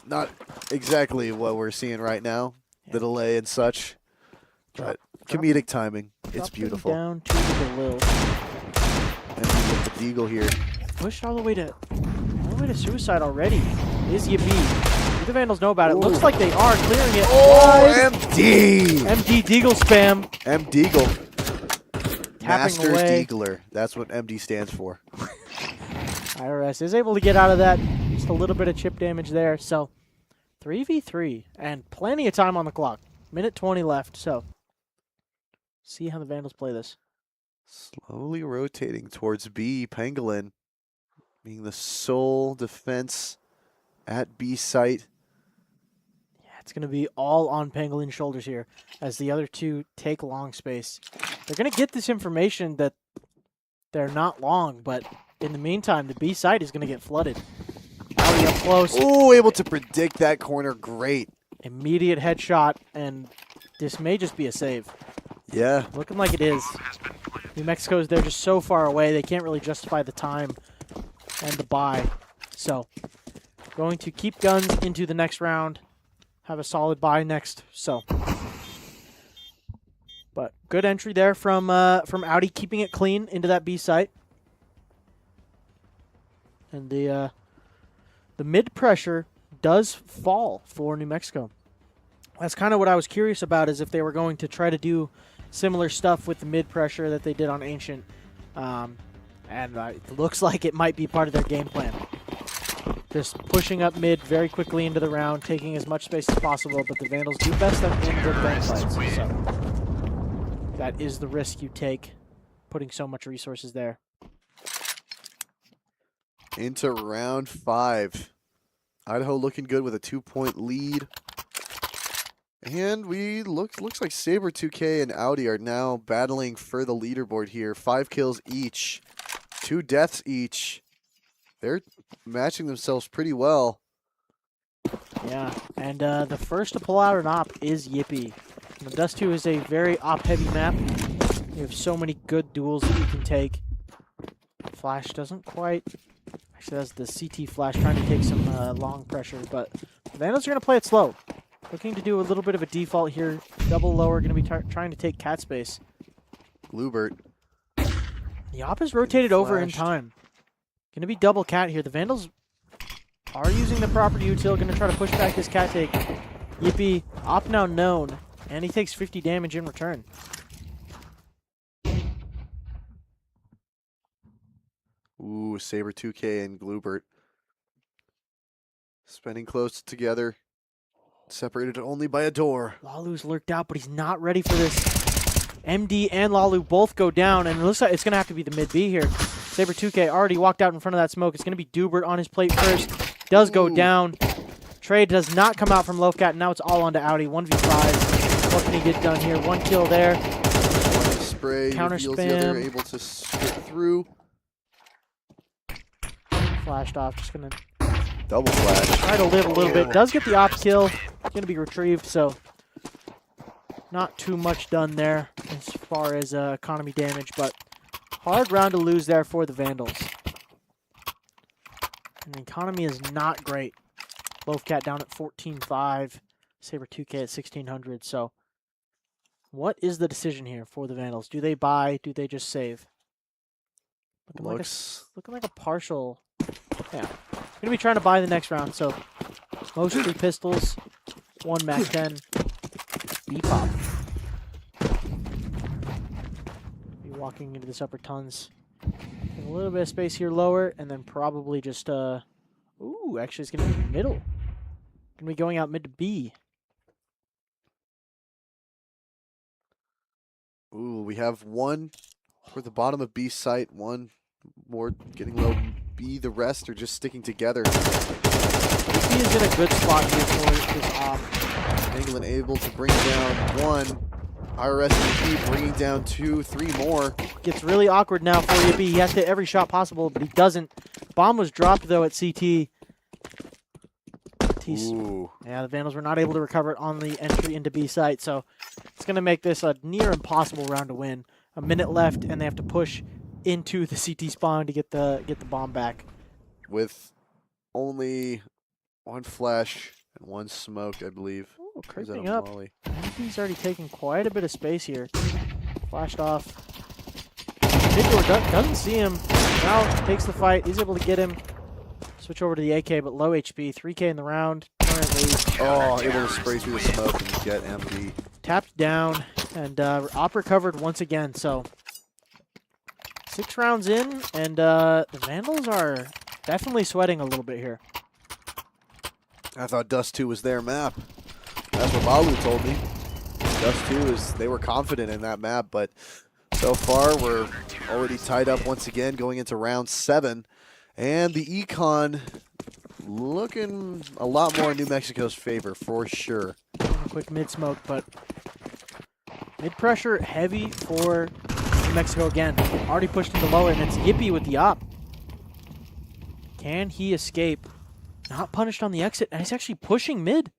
not exactly what we're seeing right now. Yeah. The delay and such. But comedic timing. It's Dropping beautiful. down to the Lil. And with the Deagle here. Pushed all the way to suicide already. Is Yippee. Do the Vandals know about it? Ooh. Looks like they are clearing it. Oh, wide. MD! MD Deagle spam. Deagle. Tapping Master away. Deagler. That's what MD stands for. IRS is able to get out of that. Just a little bit of chip damage there. So 3v3 and plenty of time on the clock. Minute 20 left. So see how the Vandals play this. Slowly rotating towards B. Pangolin being the sole defense at B site. Yeah, it's going to be all on Pangolin's shoulders here as the other two take long space. They're going to get this information that they're not long, but in the meantime, the B site is going to get flooded. Already up close. Oh, able to predict that corner. Great. Immediate headshot, and this may just be a save. Yeah. Looking like it is. New Mexico's there just so far away, they can't really justify the time and the buy. So, going to keep guns into the next round. Have a solid buy next. So, but good entry there from Audi, keeping it clean into that B site. And the mid pressure does fall for New Mexico. That's kind of what I was curious about, is if they were going to try to do similar stuff with the mid pressure that they did on Ancient. And it looks like it might be part of their game plan. Just pushing up mid very quickly into the round, taking as much space as possible, but the Vandals do best in the gunfights. So that is the risk you take, putting so much resources there. Into round 5. Idaho looking good with a 2-point lead. And looks like Saber 2K and Audi are now battling for the leaderboard here. 5 kills each, 2 deaths each. They're matching themselves pretty well. Yeah, and the first to pull out an op is Yippee. The Dust 2 is a very op-heavy map. You have so many good duels that you can take. Flash doesn't quite... Actually, that's the CT Flash trying to take some long pressure, but the Vandals are going to play it slow. Looking to do a little bit of a default here. Double lower, going to be trying to take cat space. Bluebird. The op is rotated over in time. Going to be double cat here. The Vandals are using the proper util. Going to try to push back this cat take. Yippee, op now known, and he takes 50 damage in return. Ooh, Saber 2K and Bluebird. Spending close together. Separated only by a door. Lalu's lurked out, but he's not ready for this. MD and Lalu both go down, and it looks like it's going to have to be the mid-B here. Saber 2K already walked out in front of that smoke. It's going to be Dubert on his plate first. Does go down. Trade does not come out from Loafcat, and now it's all onto Audi. 1v5. What can he get done here? 1 kill there. One spray. Counter Reveals the other, spam. able to skip through. Flashed off. Just going to Double flash. try to live a little bit. Does get the op kill. Going to be retrieved, so not too much done there as far as economy damage, but hard round to lose there for the Vandals. And the economy is not great. Loafcat down at 14.5, Saber 2K at 1600. So what is the decision here for the Vandals? Do they buy? Do they just save? Looking like a partial. Yeah. Going to be trying to buy the next round, so mostly pistols, 1 MAC-10, B-pop. Be walking into this upper tons. A little bit of space here lower, and then probably just, ooh, actually it's going to be middle. Going to be going out mid to B. Ooh, we have 1 for the bottom of B site, 1 more getting low B. The rest are just sticking together. He is in a good spot here for this op. England able to bring down 1. IRS bringing down 2, 3 more. Gets really awkward now for Yippee. He has to hit every shot possible, but he doesn't. Bomb was dropped, though, at CT. Ooh. Yeah, the Vandals were not able to recover it on the entry into B site, so It's going to make this a near impossible round to win. A minute left, and they have to push into the CT spawn to get the bomb back. With only one flash and one smoke, I believe. Ooh, Is that a creeping up. molly? He's already taken quite a bit of space here. Flashed off. Mid-door doesn't see him. Now takes the fight. He's able to get him. Switch over to the AK, but low HP. 3K in the round. Currently Oh, able to spray through the smoke and get MD. tapped down, and op recovered once again. So 6 rounds in, and the Vandals are definitely sweating a little bit here. I thought Dust 2 was their map. That's what Lalu told me. Dust 2 is, they were confident in that map, but so far we're already tied up once again going into round 7. And the Econ looking a lot more in New Mexico's favor for sure. A quick mid smoke, but mid pressure heavy for New Mexico again. Already pushed into lower, and it's Yippee with the op. Can he escape? Not punished on the exit, and he's actually pushing mid.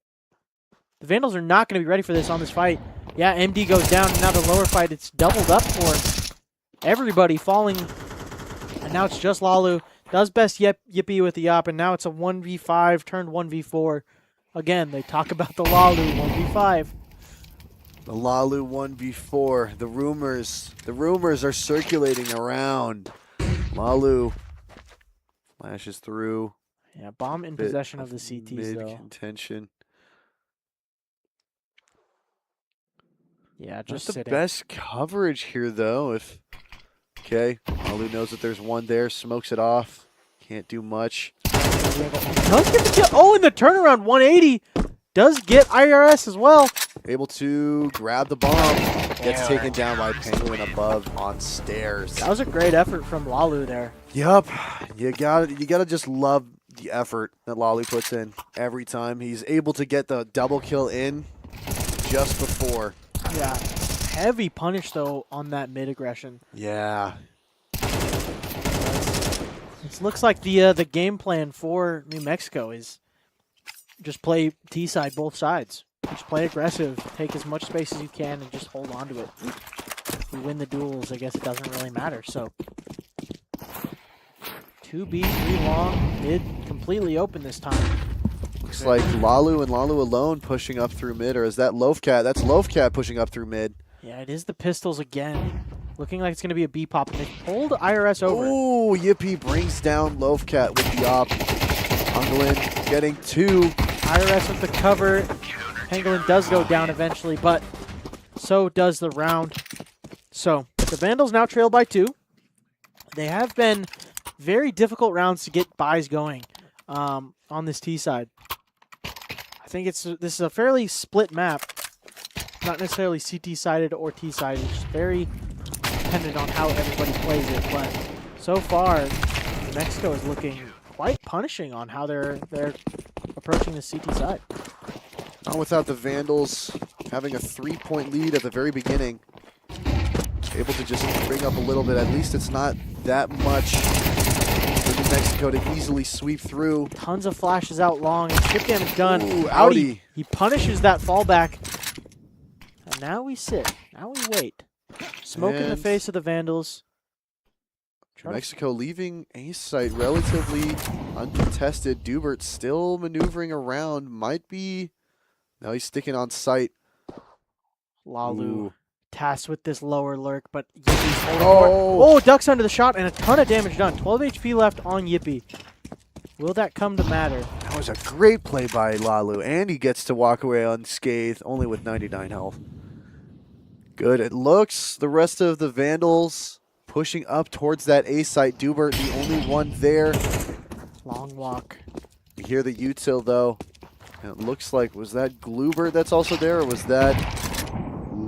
The Vandals are not going to be ready for this on this fight. Yeah, MD goes down, and now the lower fight, it's doubled up for everybody falling. And now it's just Lalu. Does best Yippee with the op, and now it's a 1v5 turned 1v4. Again, they talk about the Lalu 1v5. The Lalu 1v4. The rumors are circulating around. Lalu flashes through. Yeah, bomb in possession of the CTs, mid though. contention. Yeah, Not just the sitting. best coverage here, though. If okay, Lalu knows that there's one there, smokes it off. Can't do much. Does get the kill. Oh, and the turnaround 180 does get IRS as well. Able to grab the bomb. Gets taken down by Penguin above on stairs. That was a great effort from Lalu there. Yup. You gotta just love the effort that Lalu puts in every time. He's able to get the double kill in just before. Yeah, heavy punish though on that mid aggression. Yeah. It looks like the game plan for New Mexico is just play T side both sides. Just play aggressive, take as much space as you can, and just hold on to it. If you win the duels, I guess it doesn't really matter. So 2B, 3 long, mid completely open this time. Looks like Lalu and Lalu alone pushing up through mid, or is that Loafcat? That's Loafcat pushing up through mid. Yeah, it is the pistols again. Looking like it's going to be a B pop, and they pulled IRS over. Oh, Yippee brings down Loafcat with the op. Pangolin getting 2. IRS with the cover. Pangolin does go down eventually, but so does the round. So the Vandals now trail by 2. They have been very difficult rounds to get buys going on this T side. I think this is a fairly split map, not necessarily CT sided or T sided. It's very dependent on how everybody plays it. But so far, New Mexico is looking quite punishing on how they're approaching the CT side. Not without the Vandals having a 3-point lead at the very beginning. Able to just bring up a little bit. At least it's not that much for New Mexico to easily sweep through. Tons of flashes out long, and chip damage done. Ooh, Audi. outie. He punishes that fallback. And now we sit. Now we wait. Smoke in the And face of the Vandals. New Mexico leaving A site relatively uncontested. Dubert still maneuvering around. Might be... No, he's sticking on site. Lalu Ooh. tasked with this lower lurk, but Yippie's holding Oh. forward. Oh, ducks under the shot, and a ton of damage done. 12 HP left on Yippee. Will that come to matter? That was a great play by Lalu, and he gets to walk away unscathed, only with 99 health. Good. It looks the rest of the Vandals pushing up towards that A site. Dubert, the only one there. Long walk. You hear the util though. And it looks like, was that Gloobert that's also there, or was that... Ooh,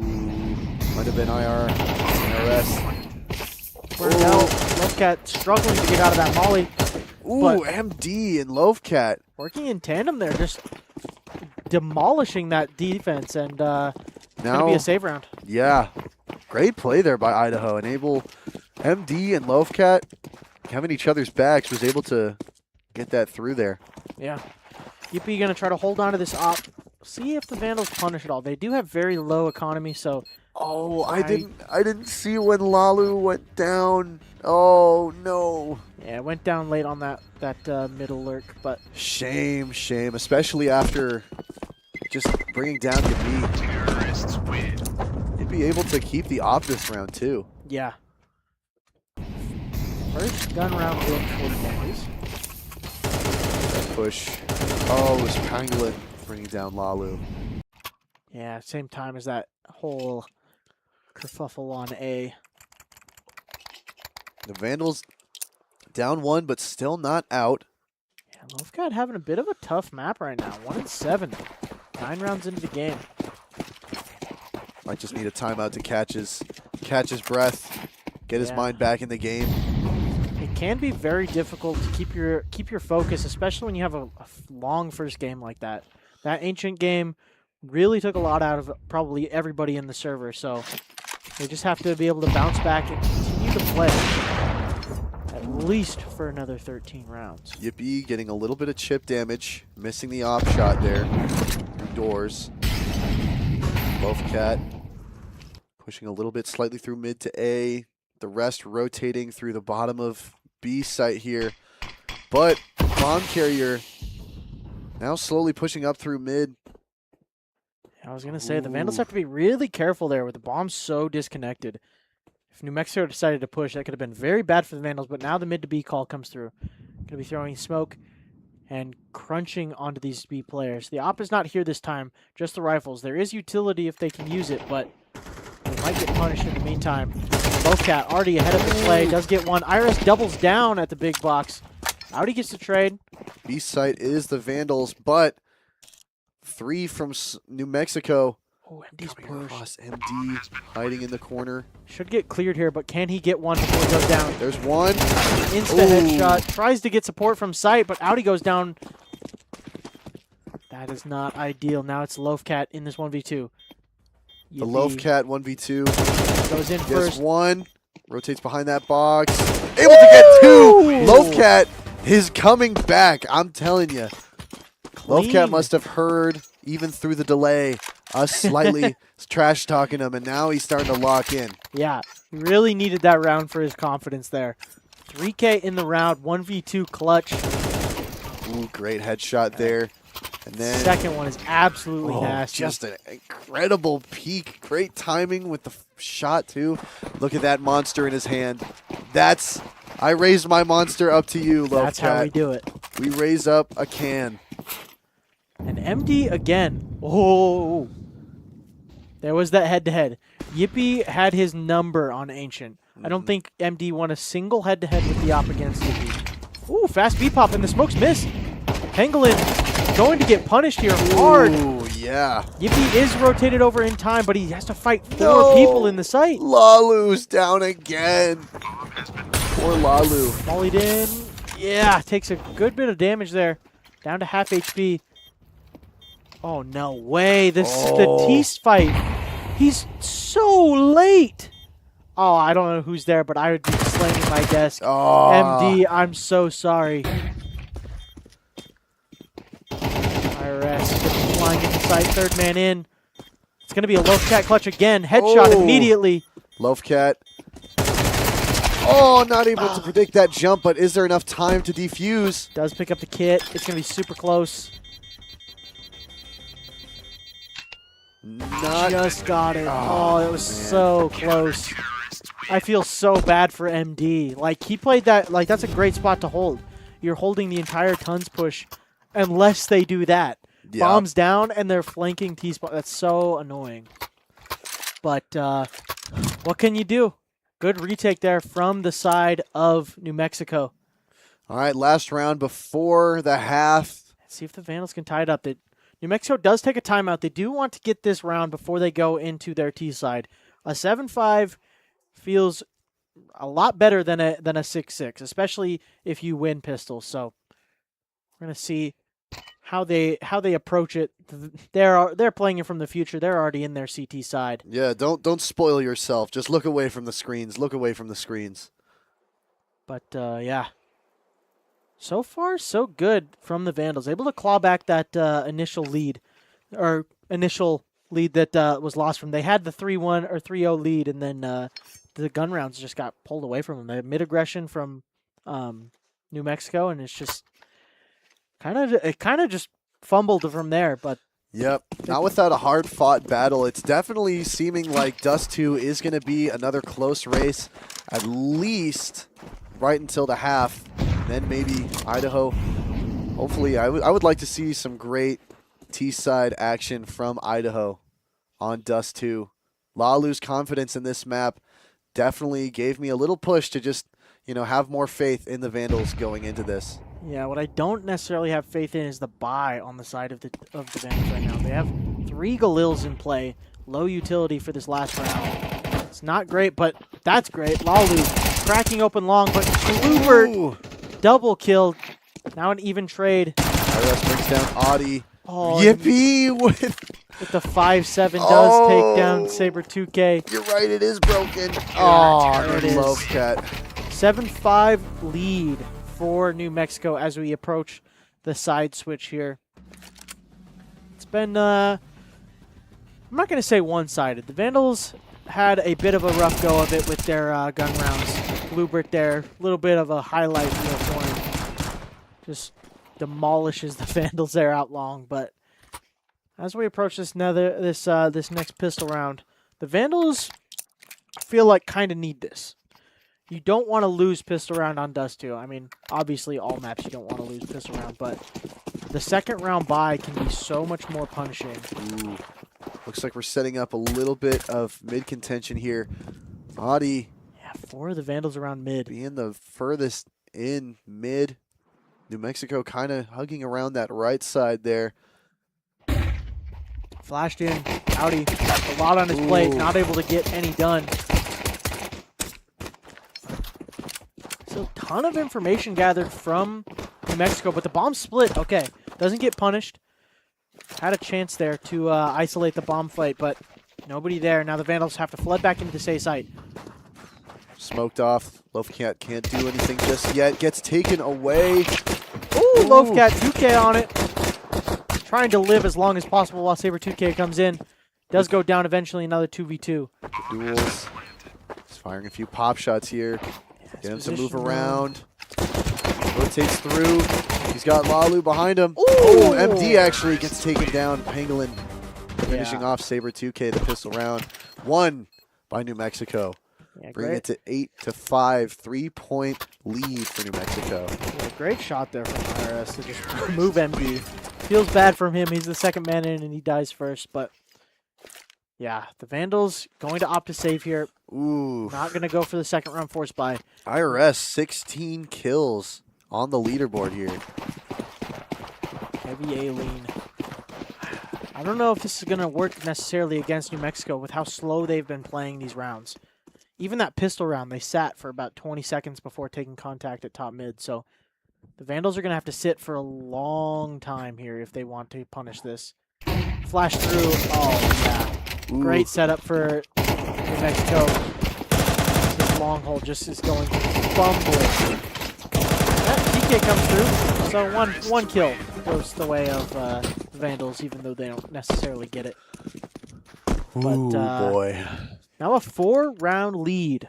might have been IRS. Burned out. Lovecat struggling to get out of that molly. Ooh, But- MD and Loafcat. Working in tandem there, just demolishing that defense, and it's going to be Now, a save round. yeah, great play there by Idaho. Enable MD and Loafcat having each other's backs, was able to get that through there. Yeah. Yippee going to try to hold on to this op. see if the Vandals punish at all. They do have very low economy, so Oh, I didn't see when Lalu went down. Oh no. yeah, it went down late on that middle lurk. But Shame, especially after just bringing down Yabi. Terrorists win. He'd be able to keep the op this round too. yeah, first gun round win for the boys. Push. Oh, it was Pangolin bringing down Lalu. Yeah, same time as that whole kerfuffle on A. The Vandals down 1, but still not out. Yeah, Lofcat having a bit of a tough map right now. 1-7, 9 rounds into the game. Might just need a timeout to catch his breath, get his Yeah. mind back in the game. It can be very difficult to keep your focus, especially when you have a long first game like that. That Ancient game really took a lot out of probably everybody in the server, so they just have to be able to bounce back and continue to play at least for another 13 rounds. Yippee getting a little bit of chip damage, missing the op shot there through doors. Lofcat pushing a little bit slightly through mid to A. The rest rotating through the bottom of B site here. But bomb carrier now slowly pushing up through mid. I was going to say, the Ooh. Vandals have to be really careful there with the bombs so disconnected. If New Mexico decided to push, that could have been very bad for the Vandals, but now the mid to B call comes through. Going to be throwing smoke and crunching onto these B players. The op is not here this time, just the rifles. There is utility if they can use it, but they might get punished in the meantime. Lofcat already ahead of the play, does get one. Iris doubles down at the big box. Audi gets the trade. B site is the Vandals, but 3 from New Mexico. Oh, MD's Coming push. across MD, hiding in the corner. Should get cleared here, but can he get one before he goes down? There's one. Insta headshot. Tries to get support from sight, but Audi goes down. That is not ideal. Now it's Lofcat in this 1v2. The Lofcat 1v2 goes in gets first. 1. Rotates behind that box. Able to get 2. Lofcat is coming back. I'm telling you. Lofcat must have heard, even through the delay, us slightly trash talking him, and now he's starting to lock in. Yeah, he really needed that round for his confidence there. 3K in the round, 1v2 clutch. Ooh, great headshot there. And then Second one is absolutely nasty. just an incredible peek. Great timing with the shot, too. Look at that monster in his hand. I raised my monster up to you, Lofcat. That's how we do it. We raise up a can. And MD again. Oh, there was that head-to-head. Yippee had his number on Ancient. I don't think MD won a single head-to-head with the op against Yippee. Ooh, fast B-pop, and the smokes miss. Pangolin going to get punished here hard. Ooh, yeah. Yippee is rotated over in time, but he has to fight 4 people in the site. Lalu's down again. Poor Lalu. Volleyed in. Yeah, takes a good bit of damage there. Down to half HP. Oh, no way. The Tease fight. He's so late. Oh, I don't know who's there, but I would be slamming my desk. Oh. MD, I'm so sorry. IRS flying in the side, third man in. It's going to be a Lofcat clutch again. Headshot immediately. Lofcat. Oh, not able to predict that jump, but is there enough time to defuse? Does pick up the kit. It's going to be super close. Just got it. Oh, it was so close. I feel so bad for MD. Like, he played that, like, that's a great spot to hold. You're holding the entire Tons push unless they do that. Yep. Bombs down and they're flanking T-spot. That's so annoying. But what can you do? Good retake there from the side of New Mexico. All right, last round before the half. Let's see if the Vandals can tie it up. New Mexico does take a timeout. They do want to get this round before they go into their T side. A 7-5 feels a lot better than a 6-6, especially if you win pistols. So we're gonna see how they approach it. They're playing it from the future. They're already in their CT side. Yeah, don't spoil yourself. Just look away from the screens. Look away from the screens. But yeah. So far, so good from the Vandals. Able to claw back that initial lead. or initial lead that was lost from. They had the 3-1 or 3-0 lead, and then the gun rounds just got pulled away from them. They had mid-aggression from New Mexico, and it's just kind of just fumbled from there. But Yep, not without a hard-fought battle. It's definitely seeming like Dust 2 is going to be another close race, at least right until the half. Then maybe Idaho. Hopefully, I would like to see some great T-side action from Idaho on Dust 2. Lalu's confidence in this map definitely gave me a little push to just, have more faith in the Vandals going into this. yeah, what I don't necessarily have faith in is the buy on the side of the Vandals right now. They have 3 Galils in play, low utility for this last round. It's not great, but that's great. Lalu cracking open long, but Schubert double kill. Now an even trade. IRS brings down Audi. Oh, Yippee! With the 5-7 does take down Saber 2K. You're right, it is broken. Oh, there it is. Love Cat. 7-5 lead for New Mexico as we approach the side switch here. It's been, I'm not going to say one-sided. The Vandals had a bit of a rough go of it with their gun rounds. Bluebird there, a little bit of a highlight reel for him. Just demolishes the Vandals there out long. But as we approach this next pistol round, the Vandals feel like kind of need this. You don't want to lose pistol round on Dust 2. I mean, obviously all maps you don't want to lose pistol round, but the second round bye can be so much more punishing. Ooh. Looks like we're setting up a little bit of mid contention here. Audi. Yeah, 4 of the Vandals around mid. Being the furthest in mid. New Mexico kind of hugging around that right side there. Flashed in. Audi. A lot on his plate. Not able to get any done. So a ton of information gathered from New Mexico, but the bomb split. Okay. Doesn't get punished. Had a chance there to isolate the bomb fight, but nobody there. Now the Vandals have to flood back into the safe site. Smoked off. Lovecat can't do anything just yet. Gets taken away. Ooh, Lovecat 2K on it. Trying to live as long as possible while Saber 2K comes in. Does go down eventually, another 2v2. Duels. He's firing a few pop shots here. Get him some move around. Rotates through. He's got Lalu behind him. Oh, MD actually gets taken down. Pangolin finishing off Saber 2K, the pistol round. Won by New Mexico. Yeah, Bring it to 8-5, 3-point lead for New Mexico. Yeah, great shot there from IRS to just remove MD. Feels bad from him. He's the second man in and he dies first. But yeah, the Vandals going to opt to save here. Ooh. Not going to go for the second round force buy. IRS 16 kills on the leaderboard here. Heavy A lean. I don't know if this is going to work necessarily against New Mexico with how slow they've been playing these rounds. Even that pistol round, they sat for about 20 seconds before taking contact at top mid. So the Vandals are going to have to sit for a long time here if they want to punish this. Flash through. Oh, yeah. Ooh. Great setup for New Mexico. This long hold just is going bumbling. That TK comes through. So one kill goes the way of the Vandals, even though they don't necessarily get it. Ooh, boy. Now a 4-round lead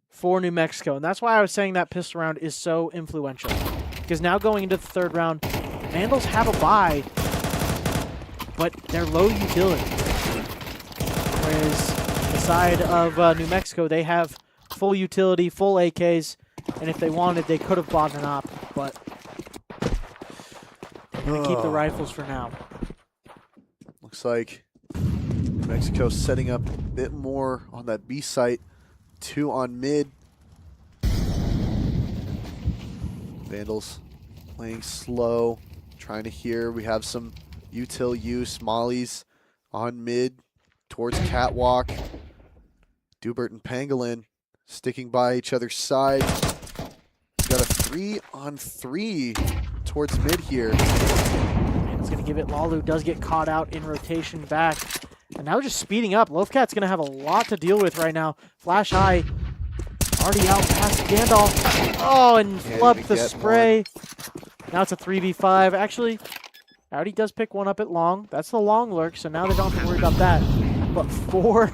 for New Mexico. And that's why I was saying that pistol round is so influential. Because now going into the third round, Vandals have a bye, but they're low utility. Whereas the side of New Mexico, they have full utility, full AKs, and if they wanted, they could have bought an op, but they're going to keep the rifles for now. Looks like Mexico setting up a bit more on that B site. 2 on mid. Vandals playing slow, trying to hear. We have some util use. Molly's on mid towards Catwalk. Dubert and Pangolin sticking by each other's side. He's got a 3-on-3 towards mid here. And it's going to give it. Lalu does get caught out in rotation back. And now just speeding up. Loafcat's going to have a lot to deal with right now. Flash high. Already out past Gandalf. Oh, and flubbed the spray. Now it's a 3v5. Actually, Audi does pick one up at long. That's the long lurk, so now they don't have to worry about that. But 4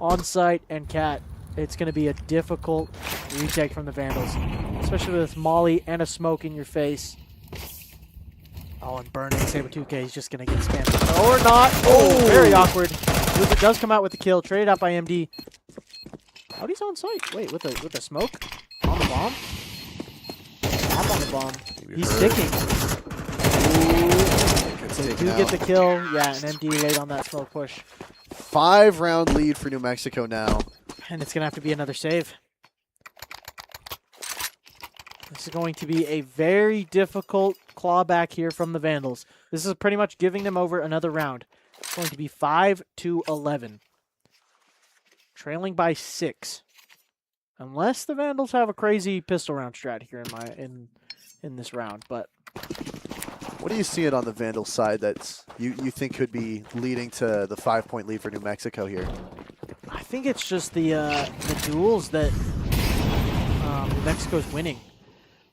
on site and Cat, it's going to be a difficult retake from the Vandals, especially with Molly and a smoke in your face. Oh, and Burning Saber 2K is just going to get spammed. Or not. Oh, very awkward. Luca does come out with the kill, traded out by MD. Audi's on site. Wait, with a smoke? On the bomb? Tap on the bomb. He's sticking. They do get the kill. Yeah, and MD late on that smoke push. 5-round lead for New Mexico now. And it's going to have to be another save. This is going to be a very difficult clawback here from the Vandals. This is pretty much giving them over another round. It's going to be 5-11. Trailing by 6. Unless the Vandals have a crazy pistol round strat here in this round. But what do you see it on the Vandal side that you think could be leading to the 5-point lead for New Mexico here? I think it's just the duels that New Mexico's winning.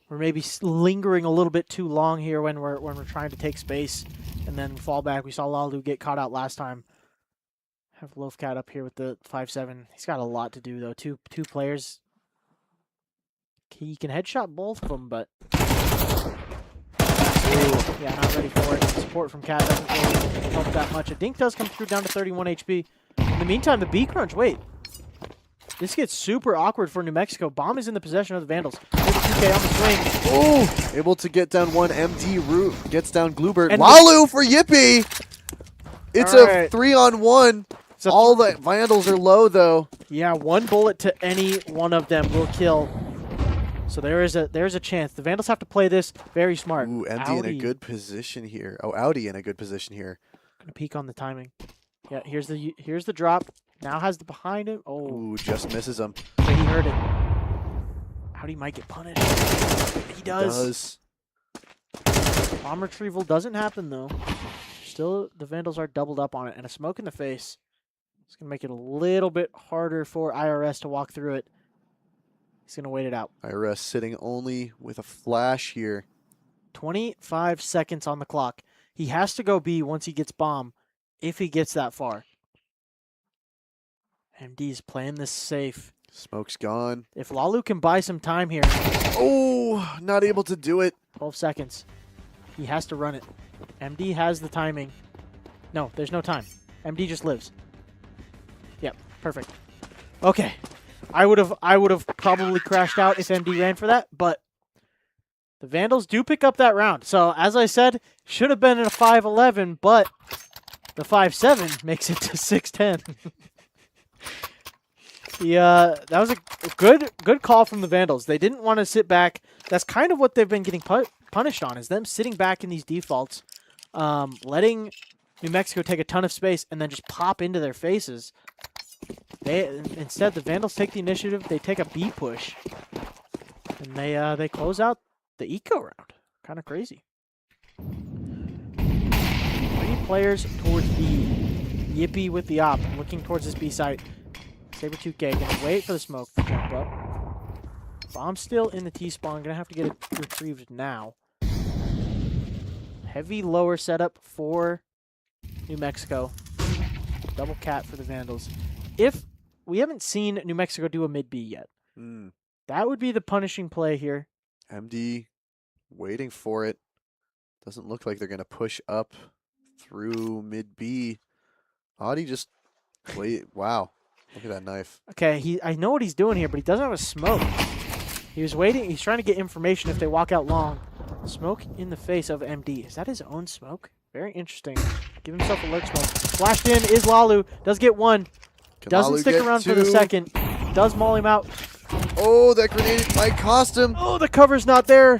We're maybe lingering a little bit too long here when we're trying to take space and then fall back. We saw Lalu get caught out last time. Have Loafcat up here with the 5-7. He's got a lot to do though. Two players. He can headshot both of them, but yeah, not ready for it. Support from Cat doesn't really help that much. A dink does come through down to 31 HP. In the meantime, the B crunch. Wait. This gets super awkward for New Mexico. Bomb is in the possession of the Vandals. 2K on the swing. Oh, able to get down one. MD Root gets down Glubert. Lalu for Yippee. It's a 3-on-1. All the Vandals are low though. Yeah, one bullet to any one of them will kill. So there's a chance. The Vandals have to play this very smart. Ooh, MD in a good position here. Oh, Audi in a good position here. Gonna peek on the timing. Yeah, here's the drop. Now has the behind him. Oh, ooh, just misses him. Okay, he heard it. Audi might get punished. He does. Bomb retrieval doesn't happen though. Still, the Vandals are doubled up on it, and a smoke in the face. It's gonna make it a little bit harder for IRS to walk through it. He's gonna wait it out. IRS sitting only with a flash here. 25 seconds on the clock. He has to go B once he gets bomb, if he gets that far. MD's playing this safe. Smoke's gone. If Lalu can buy some time here. Oh, not able to do it. 12 seconds. He has to run it. MD has the timing. No, there's no time. MD just lives. Yep, perfect. Okay. I would have probably crashed out if MD ran for that, but the Vandals do pick up that round. So, as I said, should have been in a 5-11, but the 5-7 makes it to 6-10. That was a good call from the Vandals. They didn't want to sit back. That's kind of what they've been getting punished on, is them sitting back in these defaults, letting New Mexico take a ton of space and then just pop into their faces. Instead, the Vandals take the initiative. They take a B push, and they close out the eco round. Kind of crazy. 3 players towards B. Yippee with the op, looking towards this B site. Saber 2K gonna wait for the smoke to jump up. Bomb still in the T-spawn. Gonna have to get it retrieved now. Heavy lower setup for New Mexico. Double cat for the Vandals. If we haven't seen New Mexico do a mid B yet, that would be the punishing play here. MD waiting for it. Doesn't look like they're gonna push up through mid B. Audi just wait. Wow. Look at that knife. Okay, I know what he's doing here, but he doesn't have a smoke. He was waiting. He's trying to get information if they walk out long. Smoke in the face of MD. Is that his own smoke? Very interesting. Give himself a lurk smoke. Flashed in is Lalu. Does get one. Doesn't stick around for the second. Does maul him out. Oh, that grenade might cost him. Oh, the cover's not there.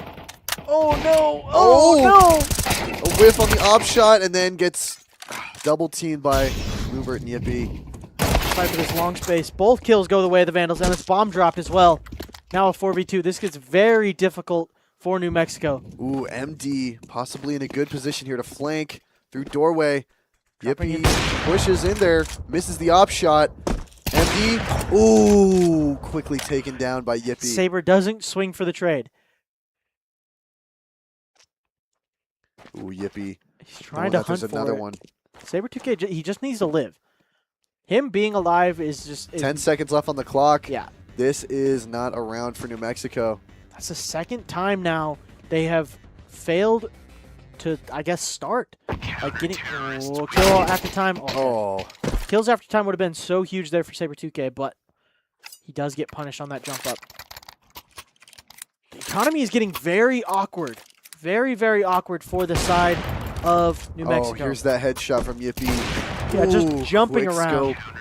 Oh, no. Oh, no. A whiff on the op shot and then gets double teamed by Lubert and Yippee. Fight for this long space. Both kills go the way of the Vandals, and this bomb dropped as well. Now a 4v2. This gets very difficult for New Mexico. Ooh, MD possibly in a good position here to flank through doorway. Yippee pushes in there, misses the op shot. MD, ooh, quickly taken down by Yippee. Saber doesn't swing for the trade. Ooh, Yippee. He's trying to that there's hunt another for it. one. Saber 2K, he just needs to live. Him being alive is just... 10 seconds left on the clock. Yeah. This is not a round for New Mexico. That's the second time now they have failed to, I guess, start. Like getting kill after time. Oh. Kills after time would have been so huge there for Saber 2K, but he does get punished on that jump up. The economy is getting very awkward. Very, very awkward for the side of New Mexico. Oh, here's that headshot from Yippee. Yeah, just jumping quick around. scope.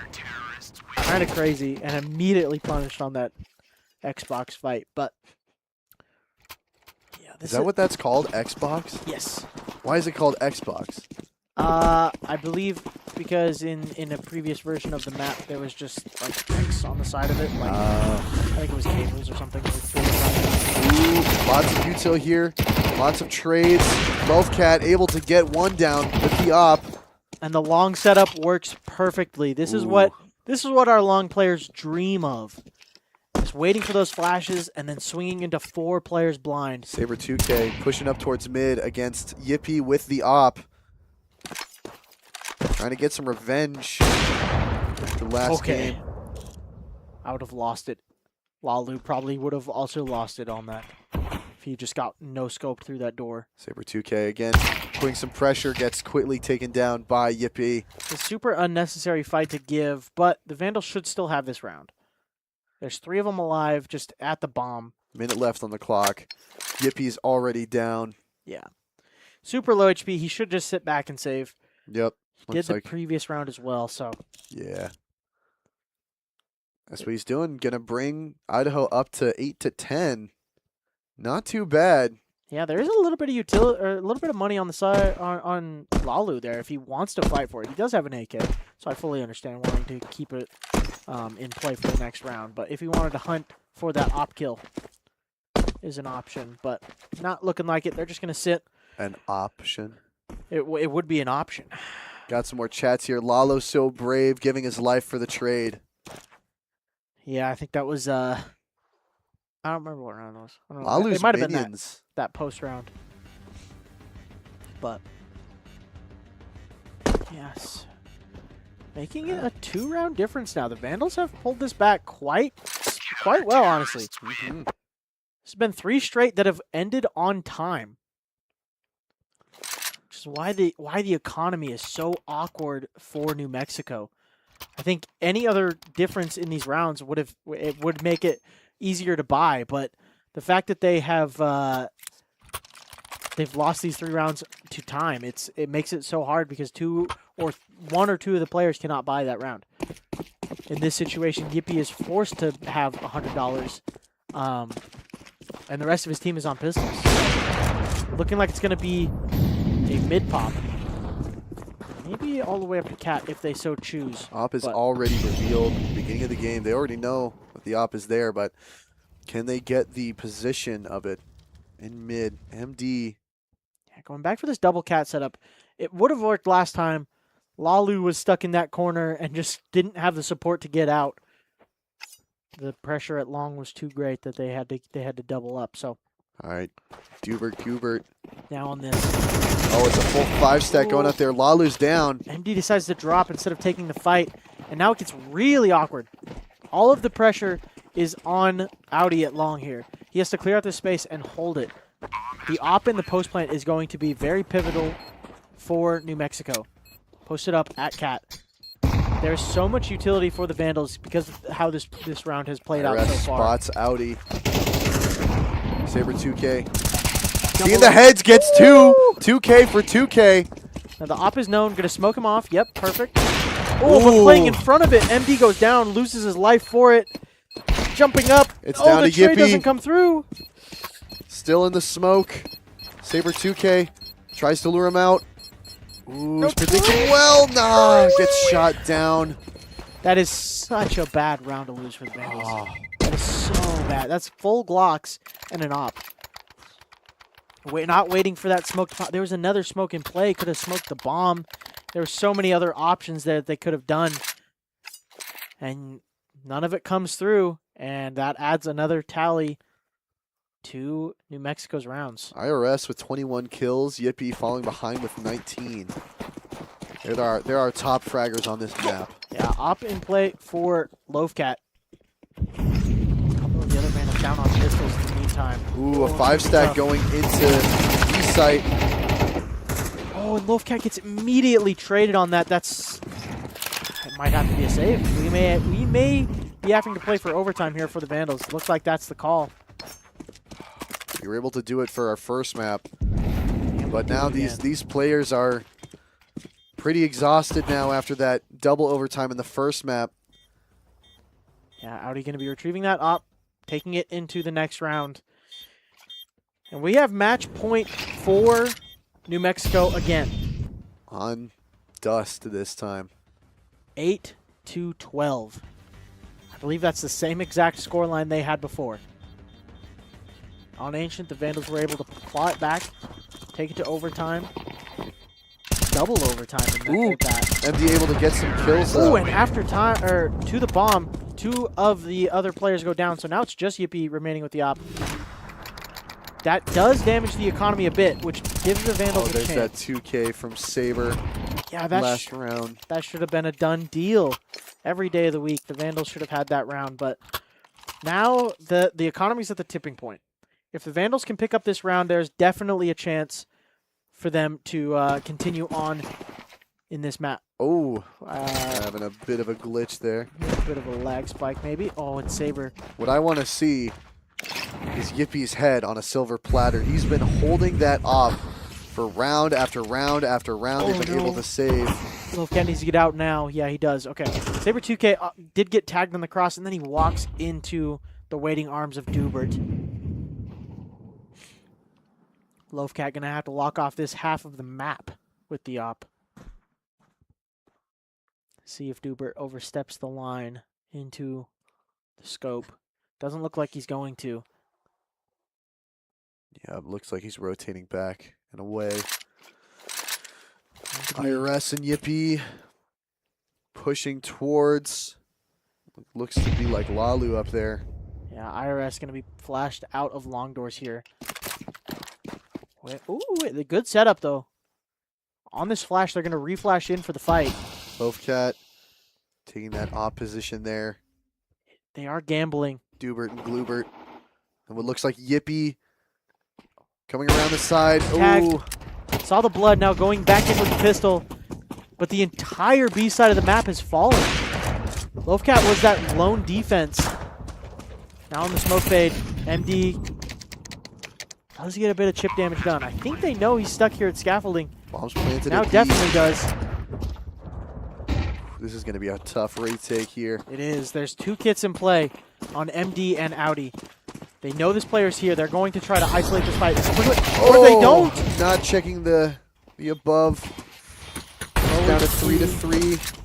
Kind of crazy, and immediately punished on that Xbox fight. But yeah, Is that what that's called? Xbox? Yes. Why is it called Xbox? I believe because in a previous version of the map there was just like X on the side of it. Like I think it was cables or something. Ooh, lots of util here. Lots of trades. Cat able to get one down with the op. And the long setup works perfectly. This is what our long players dream of. Just waiting for those flashes and then swinging into 4 players blind. Saber 2K pushing up towards mid against Yippee with the op. Trying to get some revenge after last game. I would have lost it. Lalu probably would have also lost it on that if he just got no scoped through that door. Saber 2K again putting some pressure, gets quickly taken down by Yippee. It's a super unnecessary fight to give, but the Vandals should still have this round. There's 3 of them alive just at the bomb. Minute left on the clock. Yippie's already down. Yeah. Super low HP. He should just sit back and save. Yep. He did the previous round as well, so. Yeah. That's what he's doing. Gonna bring Idaho up to 8-10. Not too bad. Yeah, there is a little bit of utility, or a little bit of money on the side on Lalu there if he wants to fight for it. He does have an AK, so I fully understand wanting to keep it in play for the next round. But if he wanted to hunt for that op kill, is an option. But not looking like it. They're just gonna sit. An option. It would be an option. Got some more chats here. Lalo so brave, giving his life for the trade. Yeah, I think that was. I don't remember what round it was. I don't know. Lalu's It might have been minions. that post round. But yes, making it a 2-round difference now. The Vandals have pulled this back quite well, honestly. Mhm. It's been 3 straight that have ended on time. Which is why the economy is so awkward for New Mexico. I think any other difference in these rounds would make it easier to buy, but the fact that they have they've lost these 3 rounds to time, it makes it so hard because 1 or 2 of the players cannot buy that round. In this situation, Yippee is forced to have $100, and the rest of his team is on pistols. Looking like it's going to be a mid pop. Maybe all the way up to Cat if they so choose. Op is already revealed. Beginning of the game, they already know that the op is there, but can they get the position of it in mid? MD. Yeah, going back for this double Cat setup, it would have worked last time. Lalu was stuck in that corner and just didn't have the support to get out. The pressure at long was too great that they had to double up. So. All right, Gubert. Now on this. Oh, it's a full 5-stack going up there. Lalu's down. MD decides to drop instead of taking the fight, and now it gets really awkward. All of the pressure is on Audi at long here. He has to clear out this space and hold it. The op in the post plant is going to be very pivotal for New Mexico. Posted up at Cat. There's so much utility for the Vandals because of how this round has played out so far. Spots Audi. Saber 2K. Seeing the heads gets 2. 2K for 2K. Now the op is known. Going to smoke him off. Yep, perfect. Oh, but playing in front of it. MD goes down, loses his life for it. Jumping up. It's down the to trade Yippee. doesn't come through. Still in the smoke. Saber 2K tries to lure him out. Ooh, he's predicting well. Nah, gets shot down. That is such a bad round to lose for the Vandals. Oh. That is so bad. That's full Glocks and an op. Not waiting for that smoke to pop. There was another smoke in play. Could have smoked the bomb. There were so many other options that they could have done. And none of it comes through. And that adds another tally to New Mexico's rounds. IRS with 21 kills. Yippee falling behind with 19. There are top fraggers on this map. Yeah, op in play for Loafcat. The other man is down on pistols in the meantime. Ooh, a 5-stack going into east site. Oh, and Loafcat gets immediately traded on that. It might have to be a save. We may be having to play for overtime here for the Vandals. Looks like that's the call. We were able to do it for our first map, but now these players are pretty exhausted now after that double overtime in the first map. Yeah, Audi going to be retrieving that op, taking it into the next round. And we have match point for New Mexico again. On dust this time. 8-12. I believe that's the same exact scoreline they had before. On Ancient, the Vandals were able to claw it back, take it to overtime. Double overtime with that. MD able to get some kills. Ooh, and after time, or to the bomb, 2 of the other players go down. So now it's just Yippee remaining with the op. That does damage the economy a bit, which gives the Vandals a there's chance. that 2K from Saber. Yeah, last round. That should have been a done deal. Every day of the week, the Vandals should have had that round. But now the economy's at the tipping point. If the Vandals can pick up this round, there's definitely a chance for them to continue on in this map. Oh, having a bit of a glitch there. A bit of a lag spike, maybe. Oh, and Saber. What I want to see is Yippie's head on a silver platter. He's been holding that op for round after round after round. They've been able to save. Loafcat needs to get out now. Yeah, he does. Okay. Saber 2K did get tagged on the cross, and then he walks into the waiting arms of Dubert. Loafcat going to have to lock off this half of the map with the op. See if Dubert oversteps the line into the scope. Doesn't look like he's going to. Yeah, it looks like he's rotating back and away. IRS and Yippee pushing towards. Looks to be like Lalu up there. Yeah, IRS going to be flashed out of long doors here. Ooh, the good setup, though. On this flash, they're going to reflash in for the fight. Loafcat taking that op position there. They are gambling. Dubert and Glubert. And what looks like Yippee coming around the side. Tagged. Ooh. Saw the blood, now going back in with the pistol. But the entire B side of the map has fallen. Loafcat was that lone defense. Now on the smoke fade, MD does get a bit of chip damage done. I think they know he's stuck here at scaffolding. Bombs planted. Now definitely does. This is going to be a tough retake here. It is. There's 2 kits in play on MD and Audi. They know this player's here. They're going to try to isolate this fight as quickly, or they don't. Not checking the above. Down to 3-3.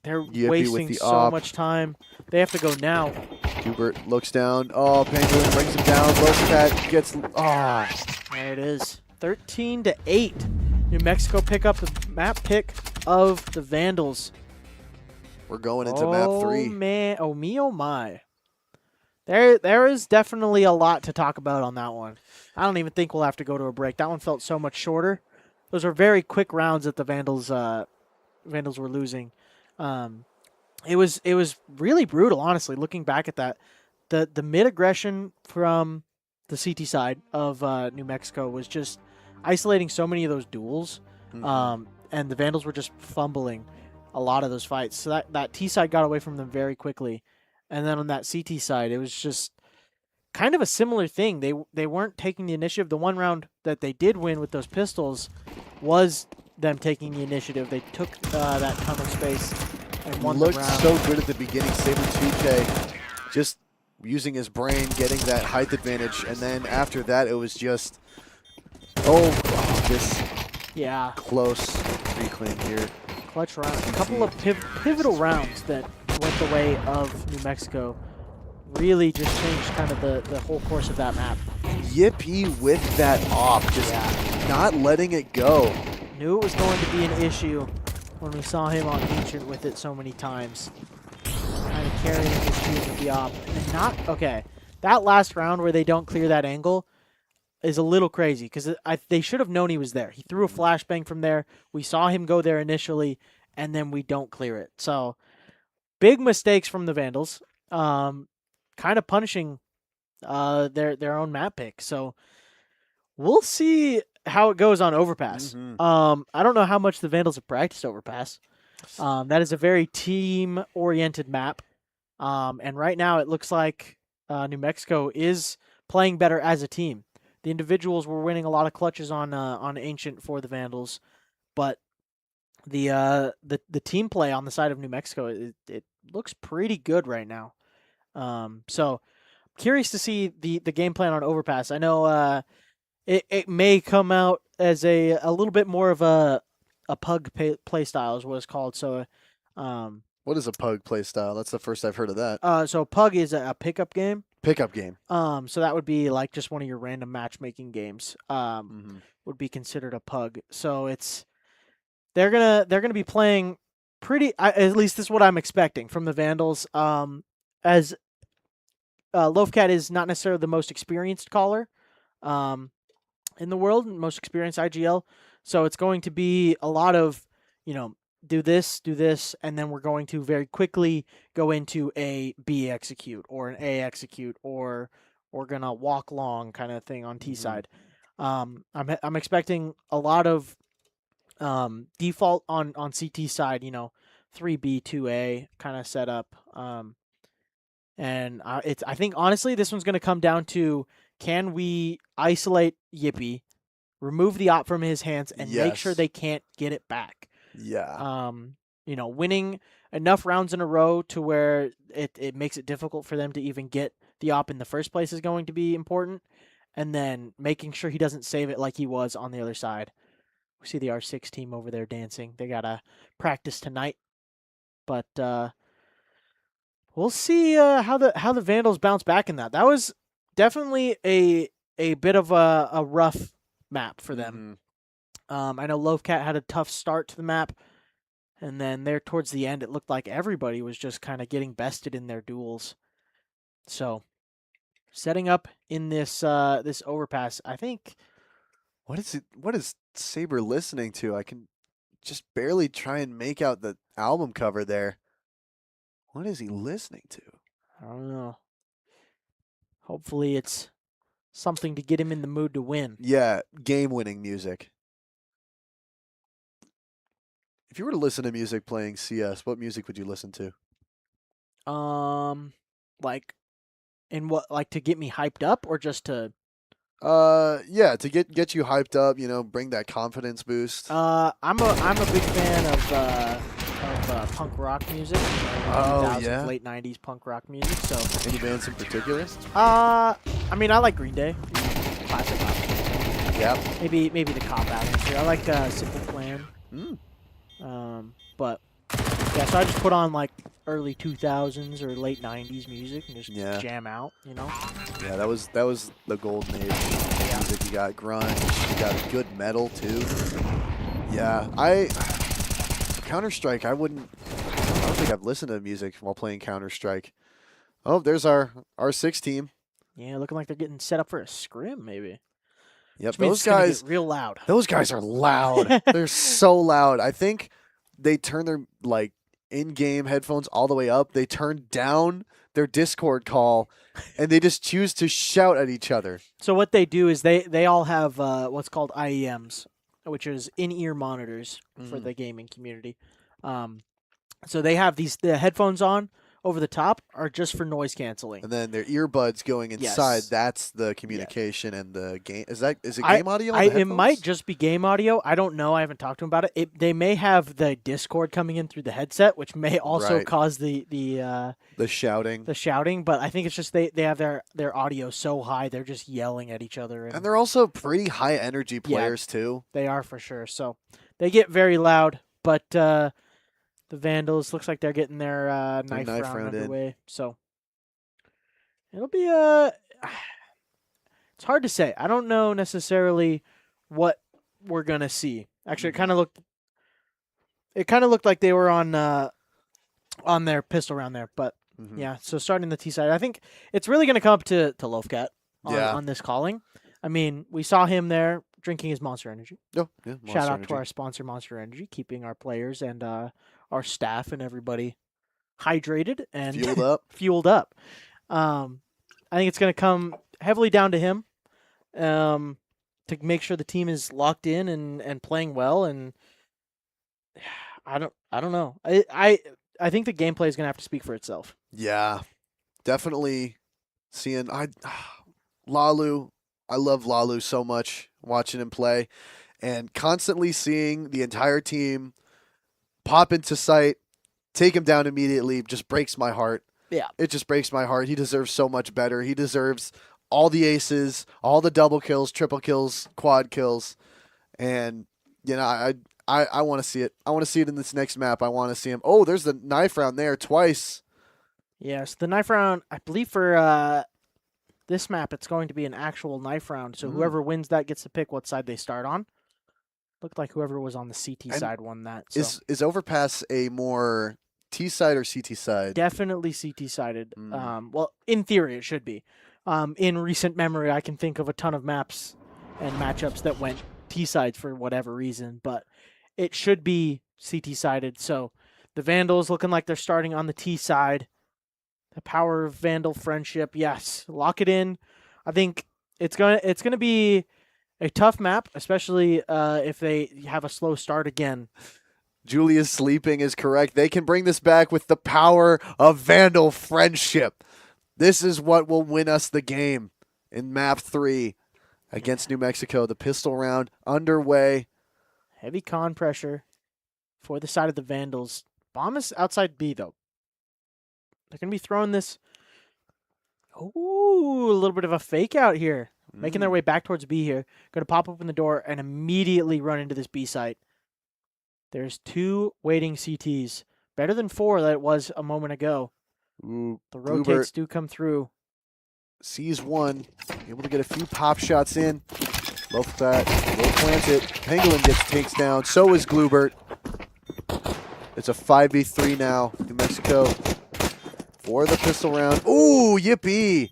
They're Yippee wasting with the so op. much time. They have to go now. Dubert looks down. Oh, Penguin brings him down. Loafcat gets. There it is. 13-8. New Mexico pick up the map pick of the Vandals. We're going into map 3. Oh man! Oh me! Oh my! There is definitely a lot to talk about on that one. I don't even think we'll have to go to a break. That one felt so much shorter. Those are very quick rounds that the Vandals were losing. It was really brutal, honestly. Looking back at that, the mid aggression from the CT side of New Mexico was just isolating so many of those duels, and the Vandals were just fumbling a lot of those fights. So that T side got away from them very quickly, and then on that CT side, it was just kind of a similar thing. They weren't taking the initiative. The one round that they did win with those pistols was them taking the initiative. They took that tunnel space and won the round. Looked so good at the beginning. Saber 2K just using his brain, getting that height advantage, and then after that, it was just this close reclaim here. Clutch round. A couple of pivotal rounds that went the way of New Mexico. Really just changed kind of the whole course of that map. Yippee with that op, just not letting it go. Knew it was going to be an issue when we saw him on Ancient with it so many times. Kind of carrying his team with the op. And not, okay, that last round where they don't clear that angle is a little crazy because they should have known he was there. He threw a flashbang from there. We saw him go there initially, and then we don't clear it. So big mistakes from the Vandals, kind of punishing their own map pick. So we'll see how it goes on Overpass. I don't know how much the Vandals have practiced Overpass. That is a very team-oriented map, and right now it looks like New Mexico is playing better as a team. The individuals were winning a lot of clutches on Ancient for the Vandals, but the team play on the side of New Mexico it looks pretty good right now. So curious to see the game plan on Overpass. I know it may come out as a little bit more of a pug play style is what it's called. So What is a pug play style? That's the first I've heard of that. so pug is a pickup game. Pickup game. So that would be like just one of your random matchmaking games. Would be considered a pug. So they're gonna be playing pretty. At least this is what I'm expecting from the Vandals. As Loafcat is not necessarily the most experienced caller, in the world, most experienced IGL. So it's going to be a lot of, do this, and then we're going to very quickly go into a B execute or an A execute, or we're gonna walk long kind of thing on T side. I'm expecting a lot of default on CT side, 3B 2A kind of setup. And I think honestly this one's gonna come down to, can we isolate Yippee, remove the op from his hands, and make sure they can't get it back. Yeah. Winning enough rounds in a row to where it makes it difficult for them to even get the op in the first place is going to be important. And then making sure he doesn't save it like he was on the other side. We see the R6 team over there dancing. They got to practice tonight. But we'll see how the Vandals bounce back in that. That was definitely a bit of a rough map for them. I know Loafcat had a tough start to the map, and then there towards the end, it looked like everybody was just kind of getting bested in their duels. So, setting up in this Overpass, I think. What is Saber listening to? I can just barely try and make out the album cover there. What is he listening to? I don't know. Hopefully, it's something to get him in the mood to win. Yeah, game-winning music. If you were to listen to music playing CS, what music would you listen to? Like, in what, like to get me hyped up, or just to? Yeah, to get you hyped up, bring that confidence boost. I'm a big fan of punk rock music. Oh, yeah? Late '90s punk rock music. So. Any bands in particular? I mean, I like Green Day. Classic rock. Yeah. Maybe the Cop albums too. I like Simple Plan. But yeah, so I just put on like early 2000s or late 90s music and just jam out, Yeah, that was the golden age of music. You got grunge, you got good metal too. Yeah, Counter-Strike, I don't think I've listened to music while playing Counter-Strike. Oh, there's our R6 team. Yeah, looking like they're getting set up for a scrim maybe. Yep, Which means those it's gonna guys get real loud. Those guys are loud. They're so loud. I think they turn their in-game headphones all the way up. They turn down their Discord call, and they just choose to shout at each other. So what they do is they all have what's called IEMs, which is in-ear monitors for the gaming community. So they have the headphones on over the top are just for noise canceling. And then their earbuds going inside, Yes. that's the communication and the game. Is it game audio on the It headphones? might just be game audio. I don't know. I haven't talked to them about it. They may have the Discord coming in through the headset, which may also Right. cause the shouting. the shouting. But I think it's just they have their audio so high, they're just yelling at each other. And they're also pretty high energy players too. They are for sure. So they get very loud, but the Vandals looks like they're getting their knife round in. underway. So it'll be it's hard to say. I don't know necessarily what we're gonna see. Actually, it kind of looked like they were on their pistol round there, but Mhm. Yeah, so starting the T side, I think it's really going to come up to Lofcat Yeah. on this calling. I mean, we saw him there drinking his Monster Energy. Oh, yeah, Shout Monster out Energy. to our sponsor, Monster Energy, keeping our players and our staff and everybody hydrated and Fueled up. fueled up. I think it's going to come heavily down to him to make sure the team is locked in and playing well. And I don't know. I think the gameplay is going to have to speak for itself. Yeah, definitely seeing Lalu. I love Lalu so much, watching him play, and constantly seeing the entire team pop into sight, take him down immediately, just breaks my heart. Yeah. It just breaks my heart. He deserves so much better. He deserves all the aces, all the double kills, triple kills, quad kills, and I want to see it. I want to see it in this next map. I want to see him. Oh, there's the knife round there twice. Yes, the knife round, I believe for this map, it's going to be an actual knife round. So whoever wins that gets to pick what side they start on. Looked like whoever was on the CT side won that. So. Is Overpass a more T side or CT side? Definitely CT sided. Well, in theory, it should be. In recent memory, I can think of a ton of maps and matchups that went T sides for whatever reason, but it should be CT sided. So the Vandals looking like they're starting on the T side. The power of Vandal friendship, yes, lock it in. I think it's gonna be a tough map, especially if they have a slow start again. Julia's sleeping is correct. They can bring this back with the power of Vandal friendship. This is what will win us the game in map 3 against New Mexico. The pistol round underway. Heavy con pressure for the side of the Vandals. Bomb is outside B though. They're going to be throwing this. Ooh, a little bit of a fake out here. Making their way back towards B here. Going to pop open the door and immediately run into this B site. There's 2 waiting CTs. Better than 4 that it was a moment ago. Ooh, The rotates do come through. sees one. Able to get a few pop shots in. Loaf that. Will plant it. Pangolin takes down. So is Glubert. It's a 5v3 now. New Mexico for the pistol round. Ooh, yippee.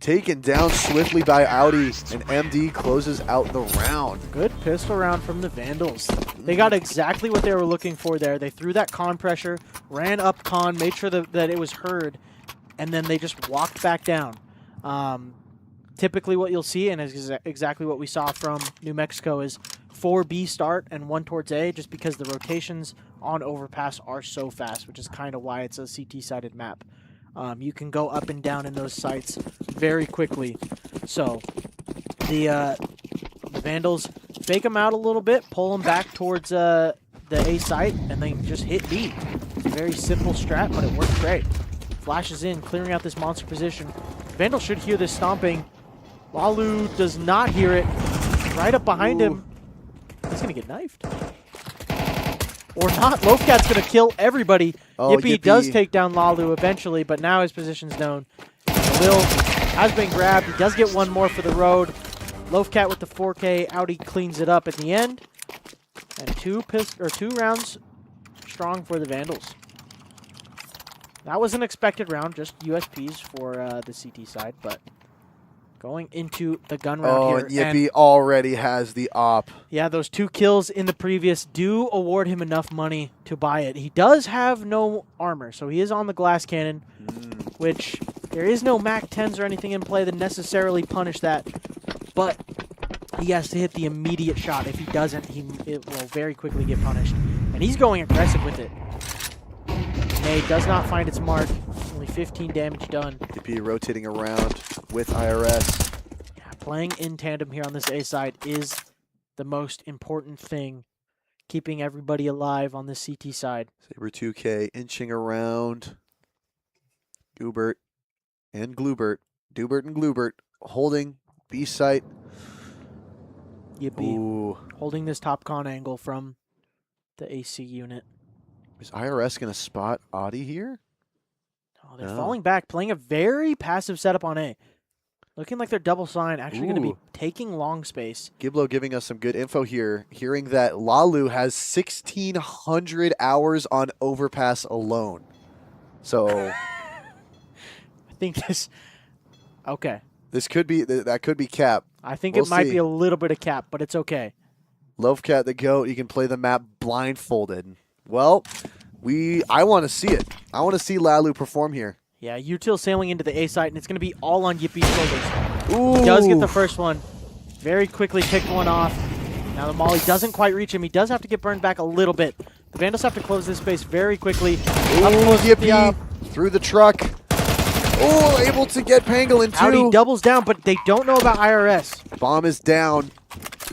Taken down swiftly by Audi, and MD closes out the round. Good pistol round from the Vandals. They got exactly what they were looking for there. They threw that con pressure, ran up con, made sure that it was heard, and then they just walked back down. Typically what you'll see, and is exactly what we saw from New Mexico, is 4 B start and 1 towards A, just because the rotations on Overpass are so fast, which is kind of why it's a CT-sided map. You can go up and down in those sites very quickly. So the Vandals fake them out a little bit, pull them back towards the A site, and then just hit B. It's a very simple strat, but it works great. Flashes in, clearing out this monster position. Vandal should hear this stomping. Lalu does not hear it. Right up behind him. He's going to get knifed. Or not. Lofcat's going to kill everybody. Oh, Yippee does take down Lalu eventually, but now his position's known. Lil has been grabbed. He does get one more for the road. Lofcat with the 4K. Audi cleans it up at the end. And 2 rounds strong for the Vandals. That was an expected round, just USPs for the CT side, but going into the gun round here. And Yippee already has the op. Yeah, those 2 kills in the previous do award him enough money to buy it. He does have no armor, so he is on the glass cannon, which there is no MAC-10s or anything in play that necessarily punish that, but he has to hit the immediate shot. If he doesn't, it will very quickly get punished. And he's going aggressive with it. Nay does not find its mark. Only 15 damage done. Yippee rotating around with IRS. Yeah, playing in tandem here on this A side is the most important thing. Keeping everybody alive on the CT side. Saber 2K inching around. Dubert and Glubert. Dubert and Glubert holding B site. Yippee. Ooh. Holding this top con angle from the AC unit. Is IRS going to spot Audi here? Oh, they're falling back, playing a very passive setup on A. Looking like they're double sign, actually going to be taking long space. Giblo giving us some good info here, hearing that Lalu has 1,600 hours on Overpass alone. So think this. Okay. This could be that could be cap. I think We'll it might see. be a little bit of cap, but it's okay. Lovecat the GOAT, you can play the map blindfolded. Well, I want to see it. I want to see Lalu perform here. Yeah, Util sailing into the A site, and it's going to be all on Yippie's shoulders. Ooh. He does get the first one. Very quickly picked one off. Now the Molly doesn't quite reach him. He does have to get burned back a little bit. The Vandals have to close this space very quickly. Up Ooh, close to the, Yippee through the truck. Oh, able to get Pangolin too. Audi doubles down, but they don't know about IRS. Bomb is down.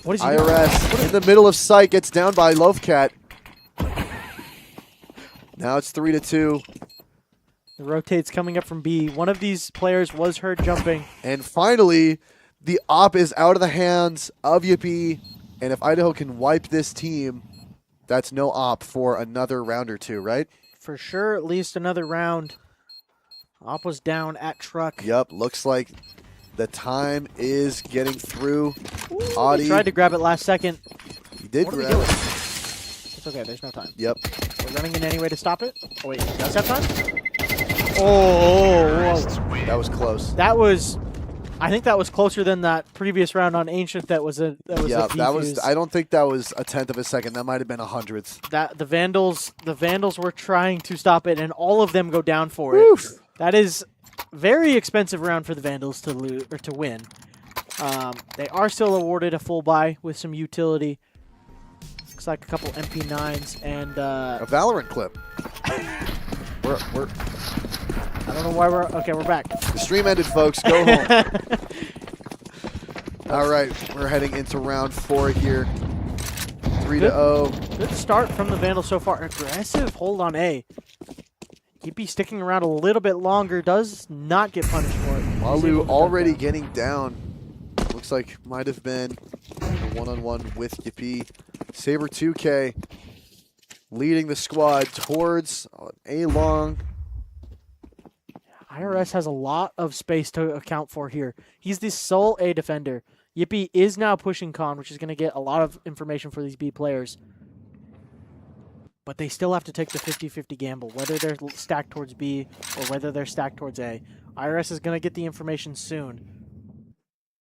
What is he doing? IRS in the middle of sight gets down by Lovecat. Now it's 3-2. The rotates coming up from B. One of these players was heard jumping. And finally, the op is out of the hands of Yippee. And if Idaho can wipe this team, that's no op for another round or two, right? For sure, at least another round. Op was down at truck. Yep, looks like the time is getting through. Ooh, Audi, he tried to grab it last second. he did What are we grab doing? it. It's okay, there's no time. Yep. We're running in any way to stop it. Oh, wait, he does have time? Oh, whoa. Terrorists win. That was close. That was, I think that was closer than that previous round on Ancient that was a Yeah, that was. defuse. I don't think that was a tenth of a second. That might have been a hundredth. That the Vandals were trying to stop it, and all of them go down for it. Woof. That is very expensive round for the Vandals to lose or to win. They are still awarded a full buy with some utility. Looks like a couple MP9s and A Valorant clip. we're I don't know why we're okay. We're back. the stream ended, folks. Go home. All right, we're heading into round 4 here. 3-0. Good start from the Vandals so far. Aggressive hold on A. Yippee sticking around a little bit longer. Does not get punished for it. He's able Malu to already jump down. getting down. Looks like might have been a one-on-one with Yippee. Saber 2K leading the squad towards A long. IRS has a lot of space to account for here. He's the sole A defender. Yippee is now pushing Con, which is going to get a lot of information for these B players. But they still have to take the 50-50 gamble, whether they're stacked towards B or whether they're stacked towards A. IRS is going to get the information soon.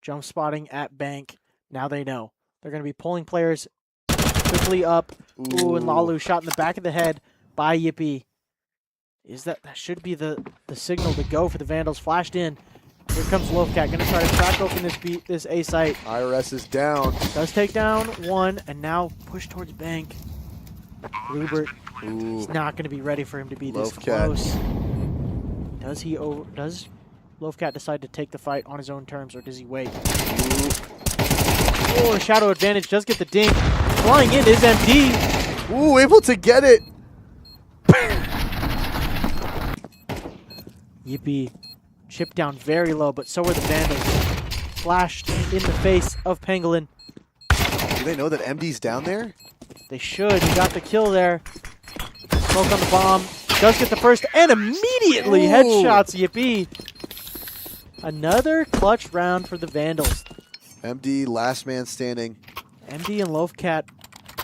Jump spotting at bank. Now they know. They're going to be pulling players quickly up. Ooh, and Lalu shot in the back of the head by Yippee. Is that should be the signal to go for the Vandals. Flashed in. Here comes Lovecat. Going to try to crack open this A site. IRS is down. Does take down one and now push towards bank. Rupert Ooh. is not going to be ready for him to be this Lovecat. close. Does Lovecat decide to take the fight on his own terms, or does he wait? Oh, shadow advantage does get the dink. Flying in is MD. Ooh, able to get it. Yippee chipped down very low, but so are the Vandals. Flashed in the face of Pangolin. Do they know that MD's down there? They should. He got the kill there. Smoke on the bomb. Does get the first and immediately Ooh. headshots Yippee. Another clutch round for the Vandals. MD, last man standing. MD and Lovecat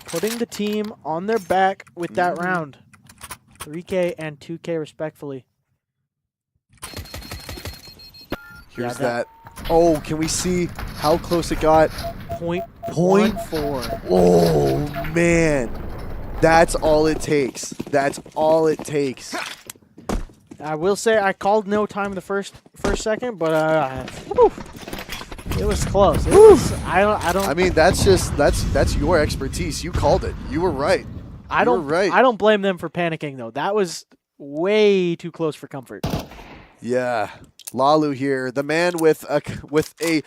putting the team on their back with that round. 3K and 2K respectfully. Here's Yeah, that. Oh, can we see how close it got? Point 0.4. Oh, man. That's all it takes. That's all it takes. I will say I called no time in the first second, but whew, it was close. It was, I don't. I mean, that's your expertise. You called it. You were right. I don't. You're right. I don't blame them for panicking though. That was way too close for comfort. Yeah. Lalu here, the man with a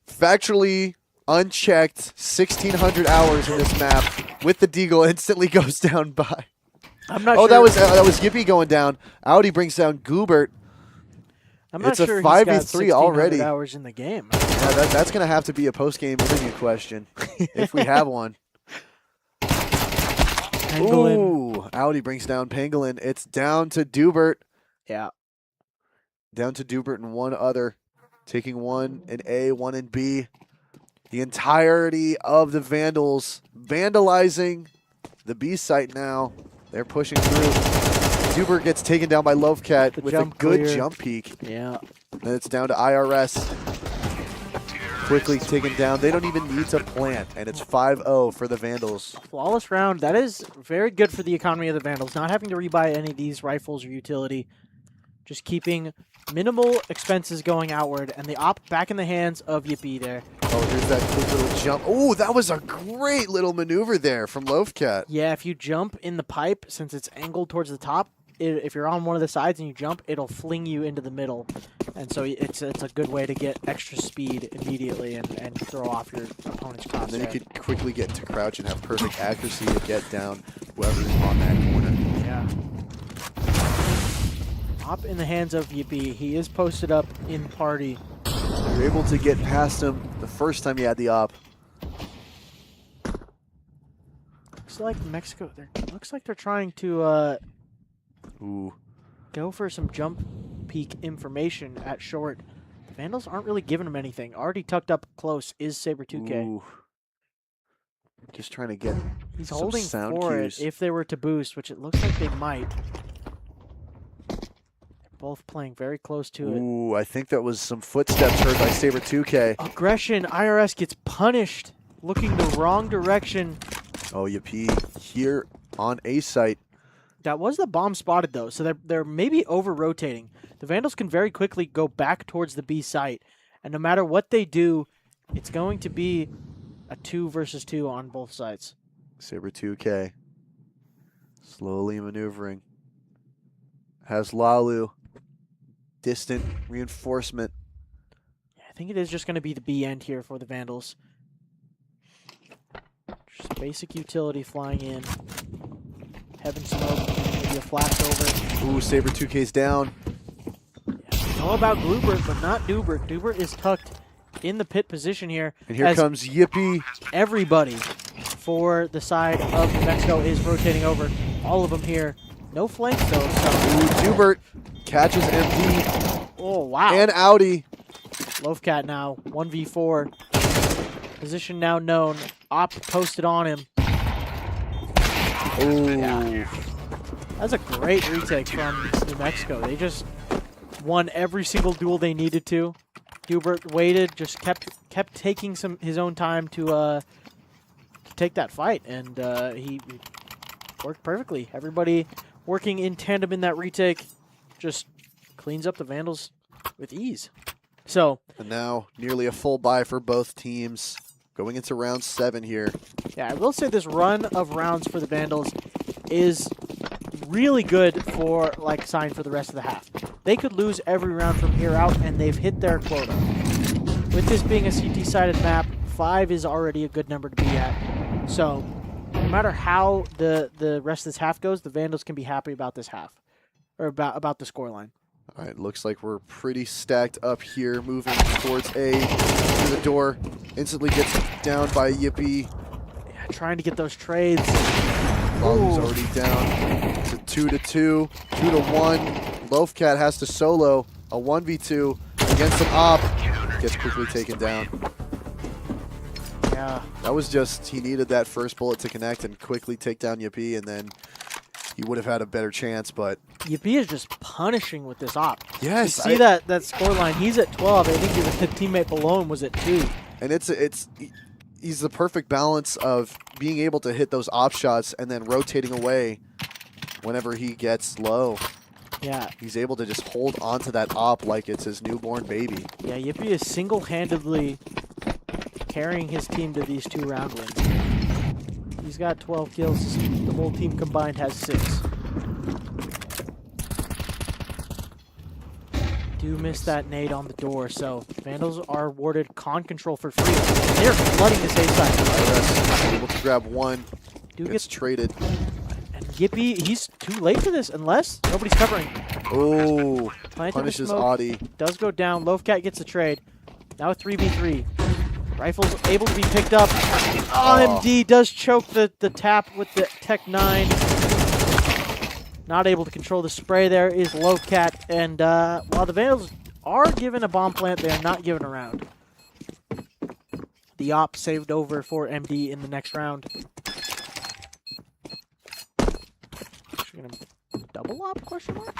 factually unchecked 1,600 hours in this map with the deagle instantly goes down by. I'm not Oh, sure. that was Yippee going down. Audi brings down Goobert. I'm not it's a sure 5v3 he's got already. 1,600 hours in the game. Yeah, that's going to have to be a post-game interview question if we have one. Pangolin. Ooh, Audi brings down Pangolin. It's down to Dubert. Yeah. Down to Dubert and one other. Taking one in A, one in B. The entirety of the Vandals vandalizing the B site now. They're pushing through. Dubert gets taken down by Lovecat The with a jump good clear. jump peek. Yeah. And it's down to IRS. Quickly taken down. They don't even need to plant, and it's 5-0 for the Vandals. Flawless round. That is very good for the economy of the Vandals. Not having to rebuy any of these rifles or utility. Just keeping minimal expenses going outward. And the op back in the hands of Yippee there. Oh, here's that quick little jump. Oh, that was a great little maneuver there from Lovecat. Yeah, if you jump in the pipe, since it's angled towards the top, if you're on one of the sides and you jump, it'll fling you into the middle. And so it's a good way to get extra speed immediately and throw off your opponent's crosshair. And then you could quickly get to crouch and have perfect accuracy to get down whoever's on that corner. Yeah. Op in the hands of Yippee. He is posted up in party. You're able to get past him the first time you had the op. Looks like Mexico. Looks like they're trying to Ooh. go for some jump peak information at short. The Vandals aren't really giving him anything. Already tucked up close is Saber 2K. Ooh. Just trying to get He's some holding sound for cues. it if they were to boost, which it looks like they might. They're both playing very close to it. Ooh, I think that was some footsteps heard by Saber 2K. Aggression. IRS gets punished. Looking the wrong direction. Oh, Yippee here on A site. That was the bomb spotted, though, so they're maybe over-rotating. The Vandals can very quickly go back towards the B site, and no matter what they do, it's going to be a 2 versus 2 on both sides. Saber 2K slowly maneuvering. Has Lalu. Distant reinforcement. Yeah, I think it is just going to be the B end here for the Vandals. Just basic utility flying in. Heaven smoke, maybe a flash over. Ooh, Saber 2K's down. Yeah, all about Glubert, but not Dubert. Dubert is tucked in the pit position here. And here as comes Yippee. everybody for the side of New Mexico is rotating over. All of them here. No flanks, though. So. Ooh, Dubert catches MD Oh, wow. and Audi. Lovecat now, 1v4. Position now known. Op posted on him. Ooh. Yeah. That's a great retake from New Mexico. They just won every single duel they needed to. Dubert waited, just kept taking his own time to take that fight, and he worked perfectly. Everybody working in tandem in that retake just cleans up the Vandals with ease. So, And now nearly a full buy for both teams. Going into round 7 here. yeah, I will say this run of rounds for the Vandals is really good for sign for the rest of the half. They could lose every round from here out, and they've hit their quota. With this being a CT-sided map, 5 is already a good number to be at. So, no matter how the rest of this half goes, the Vandals can be happy about this half, or about the scoreline. All right, looks like we're pretty stacked up here, moving towards A. Through the door, instantly gets down by Yippee. Yeah, trying to get those trades. Lalu's Ooh. already down to 2-2, 2-1. Lovecat has to solo a 1v2 against an op. Gets quickly taken down. Yeah. That was just, he needed that first bullet to connect and quickly take down Yippee, and then he would have had a better chance, but Yippee is just punishing with this op. yes, You see that scoreline? He's at 12. I think the teammate below him was at 2. and he's the perfect balance of being able to hit those op shots and then rotating away whenever he gets low. Yeah. He's able to just hold onto that op like it's his newborn baby. Yeah, Yippee is single-handedly carrying his team to these 2 round wins. He's got 12 kills. The whole team combined has 6. Do miss that nade on the door, so Vandals are awarded con control for free. They're flooding this A side. IRS able to grab one, Do gets get traded. and Yippee, he's too late for this unless nobody's covering. Oh, Planted the punishes smoke. Audi. Does go down. Lovecat gets the trade. Now a 3v3. Rifle's able to be picked up. MD does choke the tap with the Tech 9. Not able to control the spray there is Lovecat. And while the Vandals are given a bomb plant, they are not given a round. The op saved over for MD in the next round. Just going to double op question mark?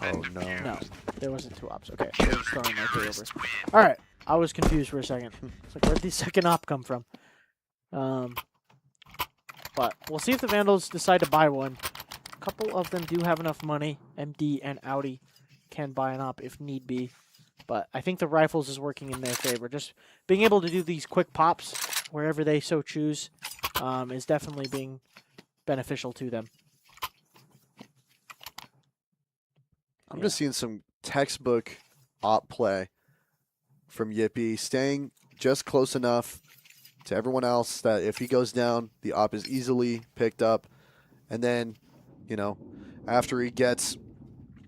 Oh no. No, there wasn't 2 ops. Okay, they were just throwing my three over. All right, I was confused for a second. It's like, where'd the second op come from? But we'll see if the Vandals decide to buy one. A couple of them do have enough money. MD and Audi can buy an op if need be. But I think the Rifles is working in their favor. Just being able to do these quick pops wherever they so choose is definitely being beneficial to them. I'm just seeing some textbook op play from Yippee, staying just close enough to everyone else that if he goes down, the op is easily picked up. And then, you know, after he gets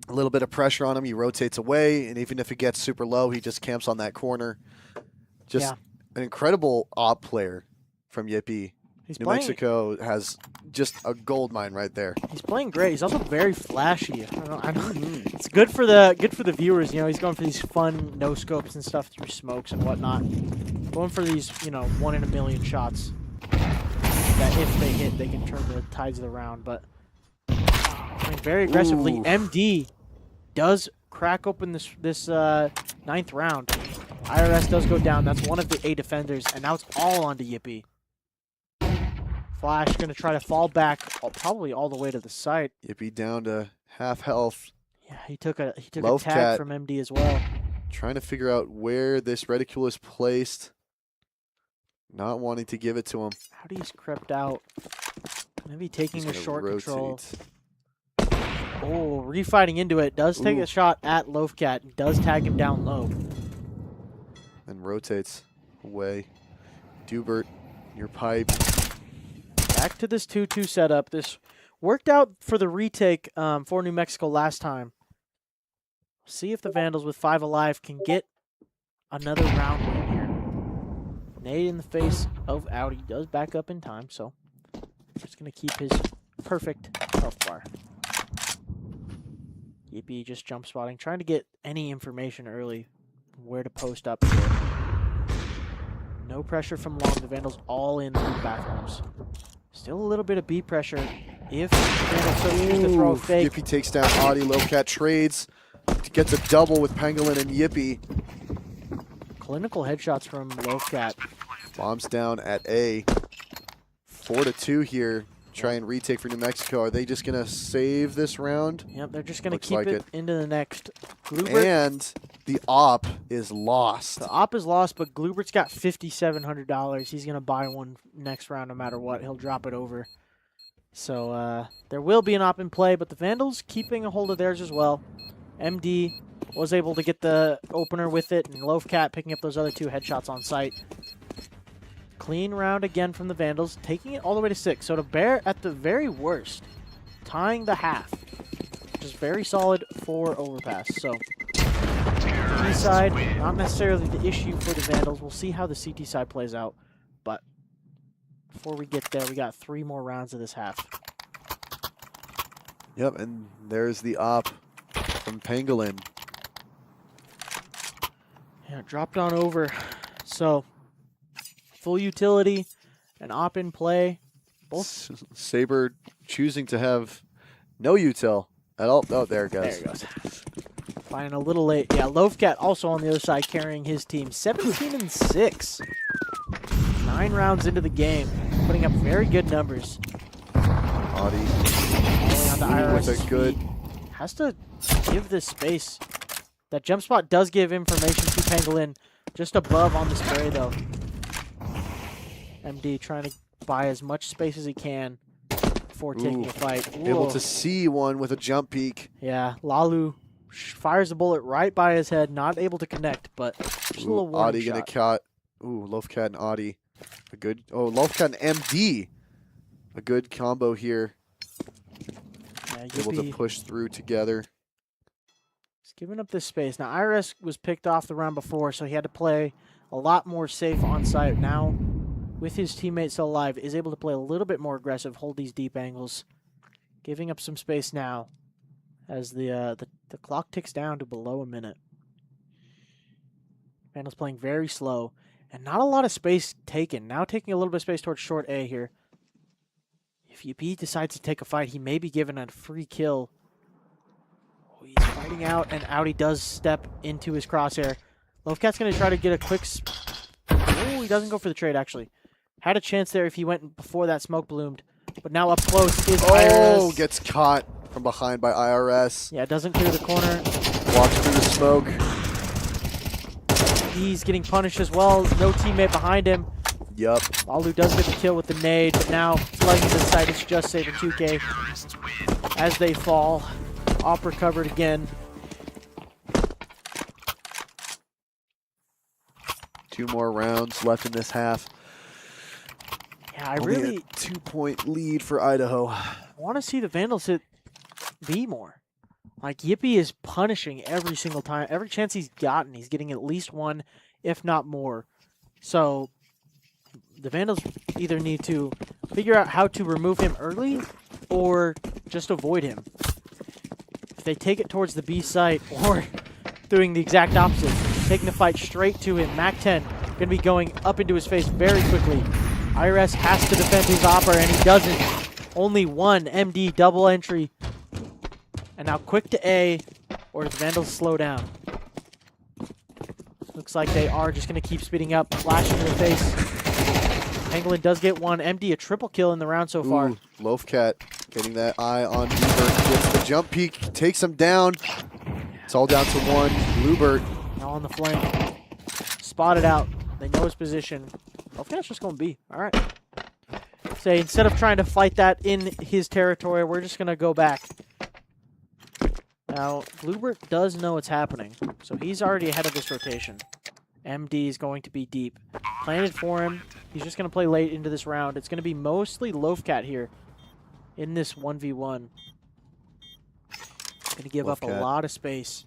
a little bit of pressure on him, he rotates away. And even if it gets super low, he just camps on that corner. Just an incredible op player from Yippee. New Mexico has just a gold mine right there. He's playing great. He's also very flashy. I don't, it's good for the viewers. You know, he's going for these fun no scopes and stuff through smokes and whatnot. Going for these, you know, 1 in a million shots that if they hit, they can turn the tides of the round. But playing very aggressively. MD does crack open this 9th round. IRS does go down. That's one of the 8 defenders, and now it's all onto Yippee. Flash going to try to fall back, probably all the way to the site. Yippee down to half health. Yeah, he took a Loaf tag Cat from MD as well. trying to figure out where this reticule is placed. Not wanting to give it to him. Howdy's crept out. Maybe taking a short control. Oh, refighting into it. Does take a shot at Loaf Cat. Does tag him down low. And rotates away. Dubert, your pipe. Back to this 2-2 setup. This worked out for the retake for New Mexico last time. See if the Vandals with 5 alive can get another round win here. Nade in the face of Audi does back up in time, so just going to keep his perfect health bar. Yippee just jump spotting, trying to get any information early where to post up here. No pressure from long. The Vandals all in the bathrooms. Still a little bit of B pressure if the Vandals so choose to throw a fake. Yippee takes down Audi. Lowcat trades. Gets a double with Pangolin and Yippee. Clinical headshots from Lowcat. Bombs down at A. 4-2 here. Try and retake for New Mexico. Are they just going to save this round? Yep, they're just going to Looks keep like it into the next. Glubert, and the op is lost. the op is lost, but Glubert's got $5,700. He's going to buy one next round no matter what. He'll drop it over. So there will be an op in play, but the Vandals keeping a hold of theirs as well. MD was able to get the opener with it, and Loaf Cat picking up those other 2 headshots on site. Clean round again from the Vandals, taking it all the way to 6. So to Bear, at the very worst, tying the half, which is very solid for overpass. So B side, not necessarily the issue for the Vandals. We'll see how the CT side plays out. But before we get there, we got 3 more rounds of this half. Yep, and there's the op from Pangolin. Yeah, dropped on over. So full utility, an op in play. Both. Saber choosing to have no util at all. Oh, there it goes. There it goes. Flying a little late. Yeah, Loaf Cat also on the other side carrying his team. 17-6. 9 rounds into the game. Putting up very good numbers. Audi On the IRS with a good. has to give this space. That jump spot does give information to Pangolin. Just above on the spray, though. MD trying to buy as much space as he can before taking a fight. Able Whoa. to see one with a jump peek. Yeah, Lalu fires a bullet right by his head, not able to connect, but just a little warning Audi gonna shot. cut. Ooh, Loaf Cat and Audi. A good. Oh, Loaf Cat and MD. A good combo here. Yeah, Able to Yippee push through together. is giving up this space. Now, Iris was picked off the round before, so he had to play a lot more safe on site. Now, with his teammate still alive, is able to play a little bit more aggressive, hold these deep angles, giving up some space now as the clock ticks down to below a minute. Vandals playing very slow, and not a lot of space taken. Now taking a little bit of space towards short A here. If Yippee decides to take a fight, he may be given a free kill Fighting out, and Audi does step into his crosshair. Lovecat's going to try to get a quick... Oh, he doesn't go for the trade, actually. Had a chance there if he went before that smoke bloomed. But now up close is Oh, IRS. gets caught from behind by IRS. Yeah, doesn't clear the corner. Walks through the smoke. He's getting punished as well. No teammate behind him. Yup. Alu does get the kill with the nade, but now flooding into the site, it's just Saber 2K as they fall. Op recovered again. 2 more rounds left in this half. Yeah, I Only really a 2-point lead for Idaho. want to see the Vandals hit B more. Like, Yippee is punishing every single time. Every chance he's gotten, he's getting at least one, if not more. So, the Vandals either need to figure out how to remove him early or just avoid him. If they take it towards the B site or doing the exact opposite, taking the fight straight to him, Mac-10 going to be going up into his face very quickly. IRS has to defend his Opper, and he doesn't. Only one MD double entry. And now quick to A, or the Vandals slow down. Looks like they are just going to keep speeding up, flashing in the face. Pangolin does get one. MD, a triple kill in the round so far. Ooh, Loafcat getting that eye on Bluebird. Gets the jump peek, takes him down. It's all down to 1. Bluebird. Now on the flank. Spotted out. They know his position. Loafcat's just going B. All right. Say, instead of trying to fight that in his territory, we're just going to go back. Now, Bluebird does know what's happening, so he's already ahead of this rotation. MD is going to be deep. Planted for him. He's just going to play late into this round. It's going to be mostly Loafcat here in this 1v1. Going to give up a Loafcat. lot of space.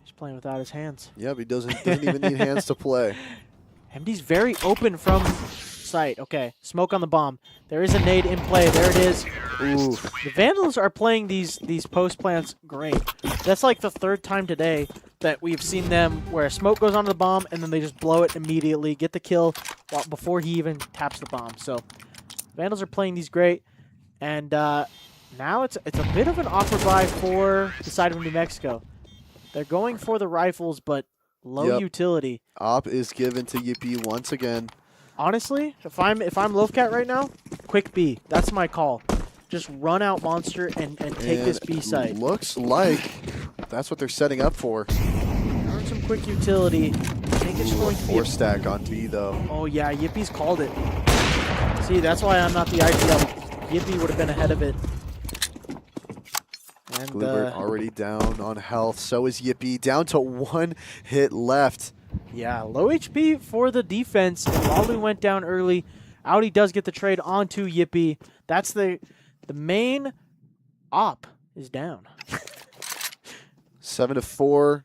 He's playing without his hands. Yep, he doesn't even need hands to play. MD's very open from sight. Okay, smoke on the bomb. There is a nade in play. There it is. Ooh. The Vandals are playing these post plants great. That's like the 3rd time today that we've seen them where a smoke goes onto the bomb and then they just blow it immediately, get the kill before he even taps the bomb. So Vandals are playing these great, and now it's a bit of an awkward buy for the side of New Mexico. They're going for the rifles, but low utility. Op is given to Yippee once again. Honestly, if I'm Loafcat right now, quick B. That's my call. Just run out Monster and take this B site. Looks like that's what they're setting up for. Earn some quick utility. I think it's going to be 4-stack on B, though. Oh, yeah, Yippie's called it. See, that's why I'm not the IPL. Yippie would have been ahead of it. And Bluebird already down on health. So is Yippee. Down to 1 hit left. yeah, low HP for the defense. Walu went down early. Audi does get the trade onto Yippee. That's the main op is down. 7-4.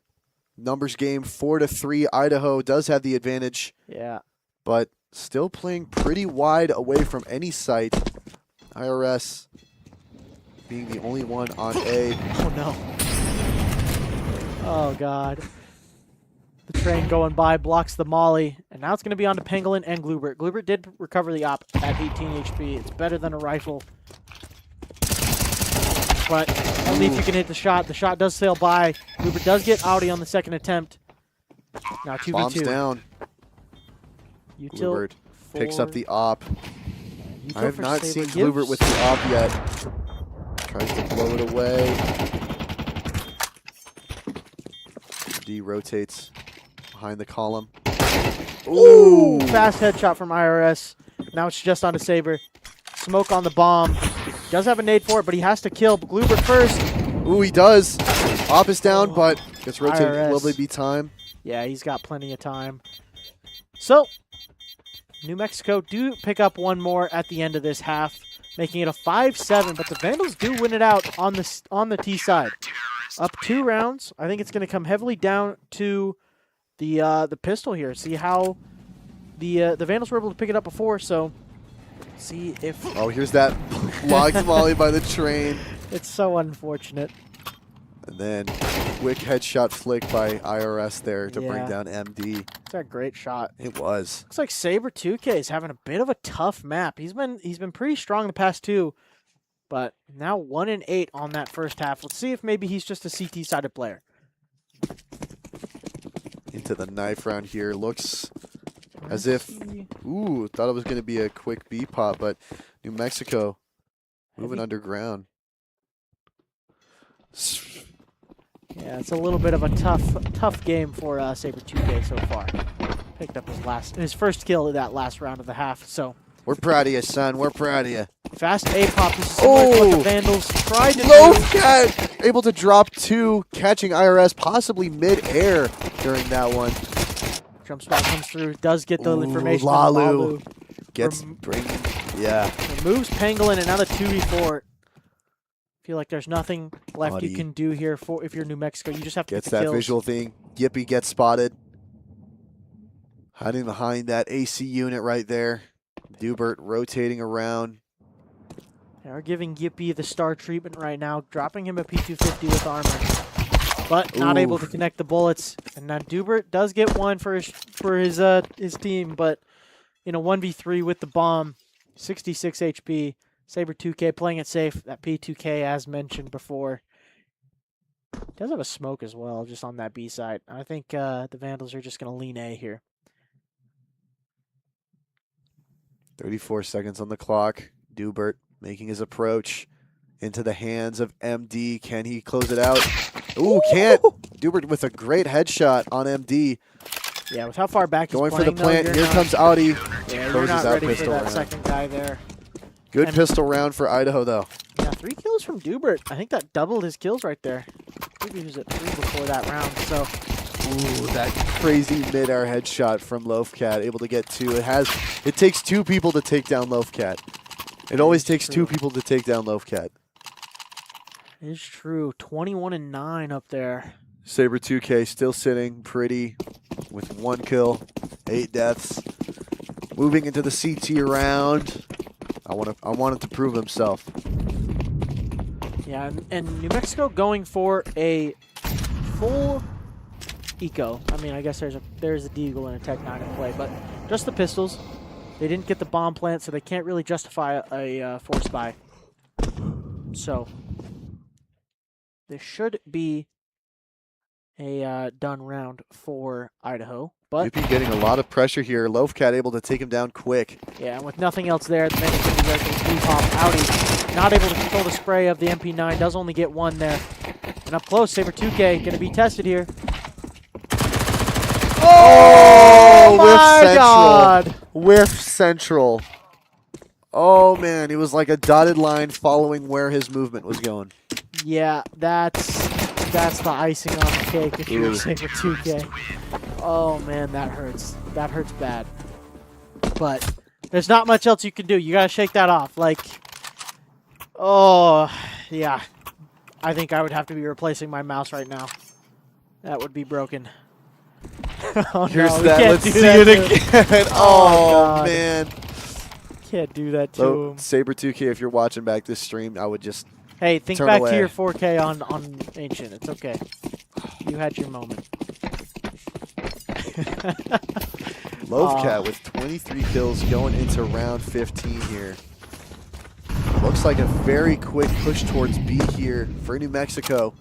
Numbers game 4-3. Idaho does have the advantage, Yeah. but still playing pretty wide away from any site. IRS being the only one on A. Oh, no. Oh, God. The train going by blocks the molly, and now it's going to be on to Pangolin and Glubert. Glubert did recover the op at 18 HP. It's better than a rifle. But only if you can hit the shot. The shot does sail by. Glubert does get Audi on the 2nd attempt. Now 2v2. Bombs down. Util Glubert picks up for- the op. Util I have for not Saber seen Glubert gives- with the op yet. Tries to blow it away. D rotates behind the column. Ooh! Fast headshot from IRS. Now it's just on to Saber. Smoke on the bomb. Does have a nade for it, but he has to kill Glubert first. Ooh, he does. Op is down, but gets rotated. IRS. Will they be time? Yeah, he's got plenty of time. So, New Mexico do pick up one more at the end of this half, making it a 5-7, but the Vandals do win it out on the T side. Up 2 rounds. I think it's going to come heavily down to the pistol here. See how the Vandals were able to pick it up before, so see if... Oh, here's that logged molly by the train. It's so unfortunate. And then quick headshot flick by IRS there to bring Yeah. down MD. It's a great shot. It was. Looks like Saber 2K is having a bit of a tough map. He's been pretty strong the past 2. But now 1 and 8 on that first half. Let's see if maybe he's just a CT-sided player. Into the knife round here. Looks as if, ooh, thought it was going to be a quick B pop, but New Mexico moving underground. Yeah, it's a little bit of a tough game for Saber 2K so far. Picked up his first kill in that last round of the half. So we're proud of you, son. We're proud of you. Fast A pop. This is similar to what the Vandals tried to do. Loafcat able to drop 2, catching IRS possibly mid-air during that one. Jump spot comes through. Does get the information. Lalu from gets yeah. Removes Pangolin, and now the 2v4. Feel like there's nothing left you can do here for if you're New Mexico. You just have to Gets get the that kills. visual thing. Yippee gets spotted. Hiding behind that AC unit right there. Dubert rotating around. They are giving Yippee the star treatment right now, dropping him a P250 with armor, but not able to connect the bullets. And now Dubert does get one for his team, but in a 1v3 with the bomb, 66 HP. Saber 2K playing it safe. That P2K, as mentioned before, does have a smoke as well, just on that B side. I think the Vandals are just going to lean A here. 34 seconds on the clock. Dubert making his approach into the hands of MD. Can he close it out? Ooh, can't. Dubert with a great headshot on MD. Yeah, with how far back he's going playing, for the plant. though, Here comes Audi. Yeah, you're Closes not out ready for pistol that round. second guy there. Good And- pistol round for Idaho, though. Yeah, 3 kills from Dubert. I think that doubled his kills right there. I think he was at 3 before that round, so... Ooh, that crazy mid-air headshot from Loafcat, able to get 2. It takes 2 people to take down Loafcat. It always takes 2 people to take down Loafcat. It's true. 21 and 9 up there. Saber 2K still sitting pretty with 1 kill, 8 deaths. Moving into the CT round. I want him to prove himself. Yeah, and New Mexico going for a full eco. I mean, I guess there's a Deagle and a Tech 9 in play, but just the pistols. They didn't get the bomb plant, so they can't really justify a force buy. So this should be a done round for Idaho. But Yuppie getting a lot of pressure here. Loafcat able to take him down quick. yeah, and with nothing else there, the Vandals going to be ready for the pop. Audi not able to control the spray of the MP9. Does only get 1 there. And up close, Saber 2K going to be tested here. Oh, my God! Whiff central. Oh man, he was like a dotted line following where his movement was going. Yeah, that's the icing on the cake if you're Saber 2K. Oh man, that hurts. That hurts bad. But there's not much else you can do. You gotta shake that off. Like, oh yeah. I think I would have to be replacing my mouse right now. That would be broken. Oh, Here's no, we that. can't Let's do see that it to him. again. Oh, Oh God. man. Can't do that to So, him. Saber 2K, if you're watching back this stream, I would just Hey, think turn back away. to your 4K on Ancient. It's okay. You had your moment. Loafcat with 23 kills going into round 15 here. Looks like a very quick push towards B here for New Mexico.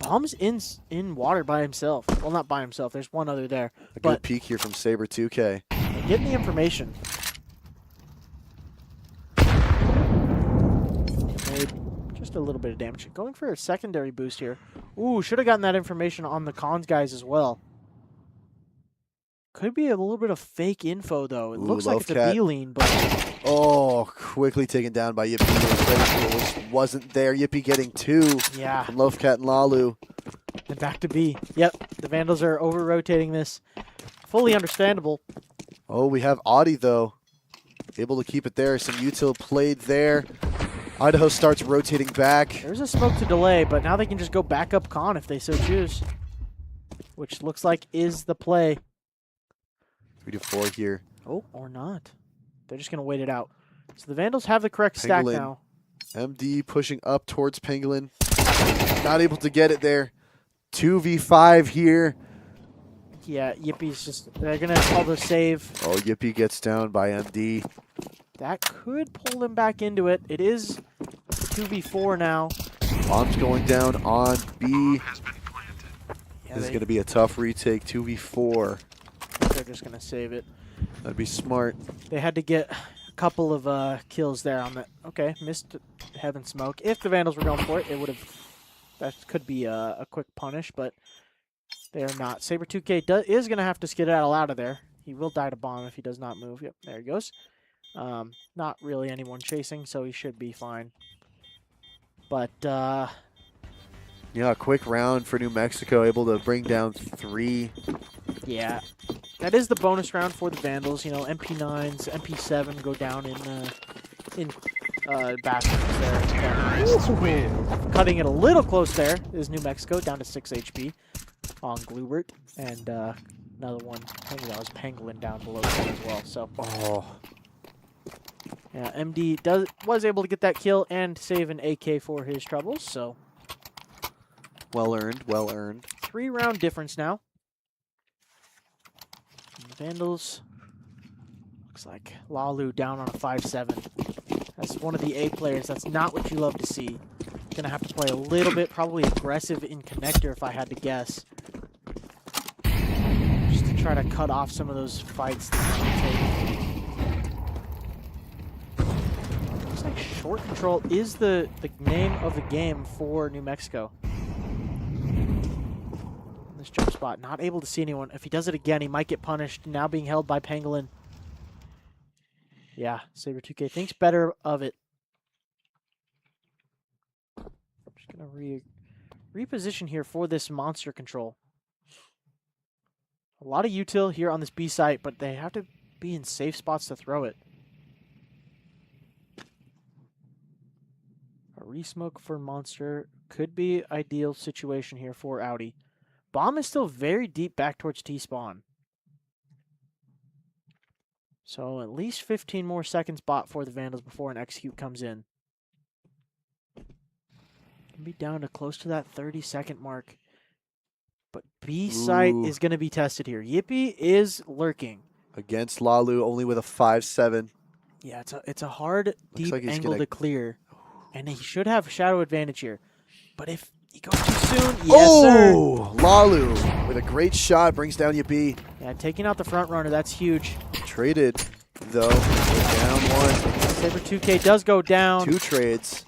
Bomb's in water by himself. Well, not by himself. There's one other there. A But good peek here from Saber 2K. getting the information. Made just a little bit of damage. Going for a secondary boost here. Ooh, should have gotten that information on the cons guys as well. Could be a little bit of fake info, though. It Ooh, looks like it's a Loafcat. B-lean, but Oh, quickly taken down by Yippee. Which wasn't there. Yippee getting 2 yeah. from Loafcat and Lalu. And back to B. Yep, the Vandals are over-rotating this. Fully understandable. Oh, we have Audi, though. Able to keep it there. Some util played there. Idaho starts rotating back. There's a smoke to delay, but now they can just go back up con if they so choose. Which looks like is the play. 3 to 4 here. Oh, or not. They're just going to wait it out. So the Vandals have the correct stack Pangolin. now. MD pushing up towards Pangolin. Not able to get it there. 2v5 here. Yeah, Yippie's just... They're going to call the save. Oh, Yippee gets down by MD. That could pull them back into it. It is 2v4 now. Bomb's going down on B. Has been planted. Yeah, This is going to be a tough retake, 2v4. they're just going to save it. That'd be smart. They had to get a couple of kills there on the. Okay, missed Heaven Smoke. If the Vandals were going for it, it would have. That could be a quick punish, but they are not. Saber 2K is going to have to skedaddle out of there. He will die to bomb if he does not move. Yep, there he goes. Not really anyone chasing, so he should be fine. But Yeah, a quick round for New Mexico, able to bring down 3. yeah, that is the bonus round for the Vandals. You know, MP9s, MP7 go down in bathrooms there. Terrorists win. Cutting it a little close there is New Mexico, down to 6 HP on Glubert. And another one, I think that was Pangolin down below that as well. So, Oh, yeah, MD was able to get that kill and save an AK for his troubles. So, well earned, well earned. 3-round difference now. And the Vandals, looks like Lalu down on a 5-7. That's one of the A players. That's not what you love to see. Gonna have to play a little bit, probably aggressive in connector if I had to guess. Just to try to cut off some of those fights that take. Looks like short control is the name of the game for New Mexico. This jump spot, not able to see anyone. If he does it again, he might get punished. Now being held by Pangolin. Yeah, Saber 2K thinks better of it. I'm just going to reposition here for this monster control. A lot of util here on this B site, but they have to be in safe spots to throw it. A resmoke for monster could be ideal situation here for Audi. Bomb is still very deep back towards T-spawn. So at least 15 more seconds bot for the Vandals before an execute comes in. Can be down to close to that 30-second mark. But B site is going to be tested here. Yippee is lurking. Against Lalu, only with a 5-7. Yeah, it's a hard, deep like he's angle gonna- to clear. And he should have shadow advantage here. But if he goes too soon, yes, sir. Oh, Lalu with a great shot brings down Yabi. Yeah, taking out the front runner, that's huge. Traded, though. We're down 1. Saber 2K does go down. 2 trades.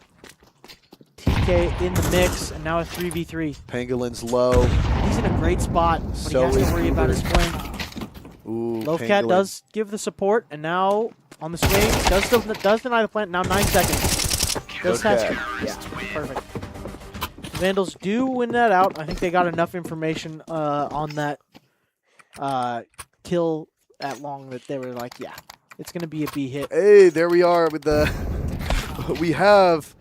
TK in the mix, and now a 3v3. Pangolin's low. He's in a great spot, but So he has is to worry about his Hoover. flank. Ooh, Lovecat Pangolin. does give the support, and now on the swing, does deny the plant. Now 9 seconds. Does have Okay. perfect. Vandals do win that out. I think they got enough information on that kill at long that they were like, yeah, it's gonna be a B hit. Hey, there we are with the. We have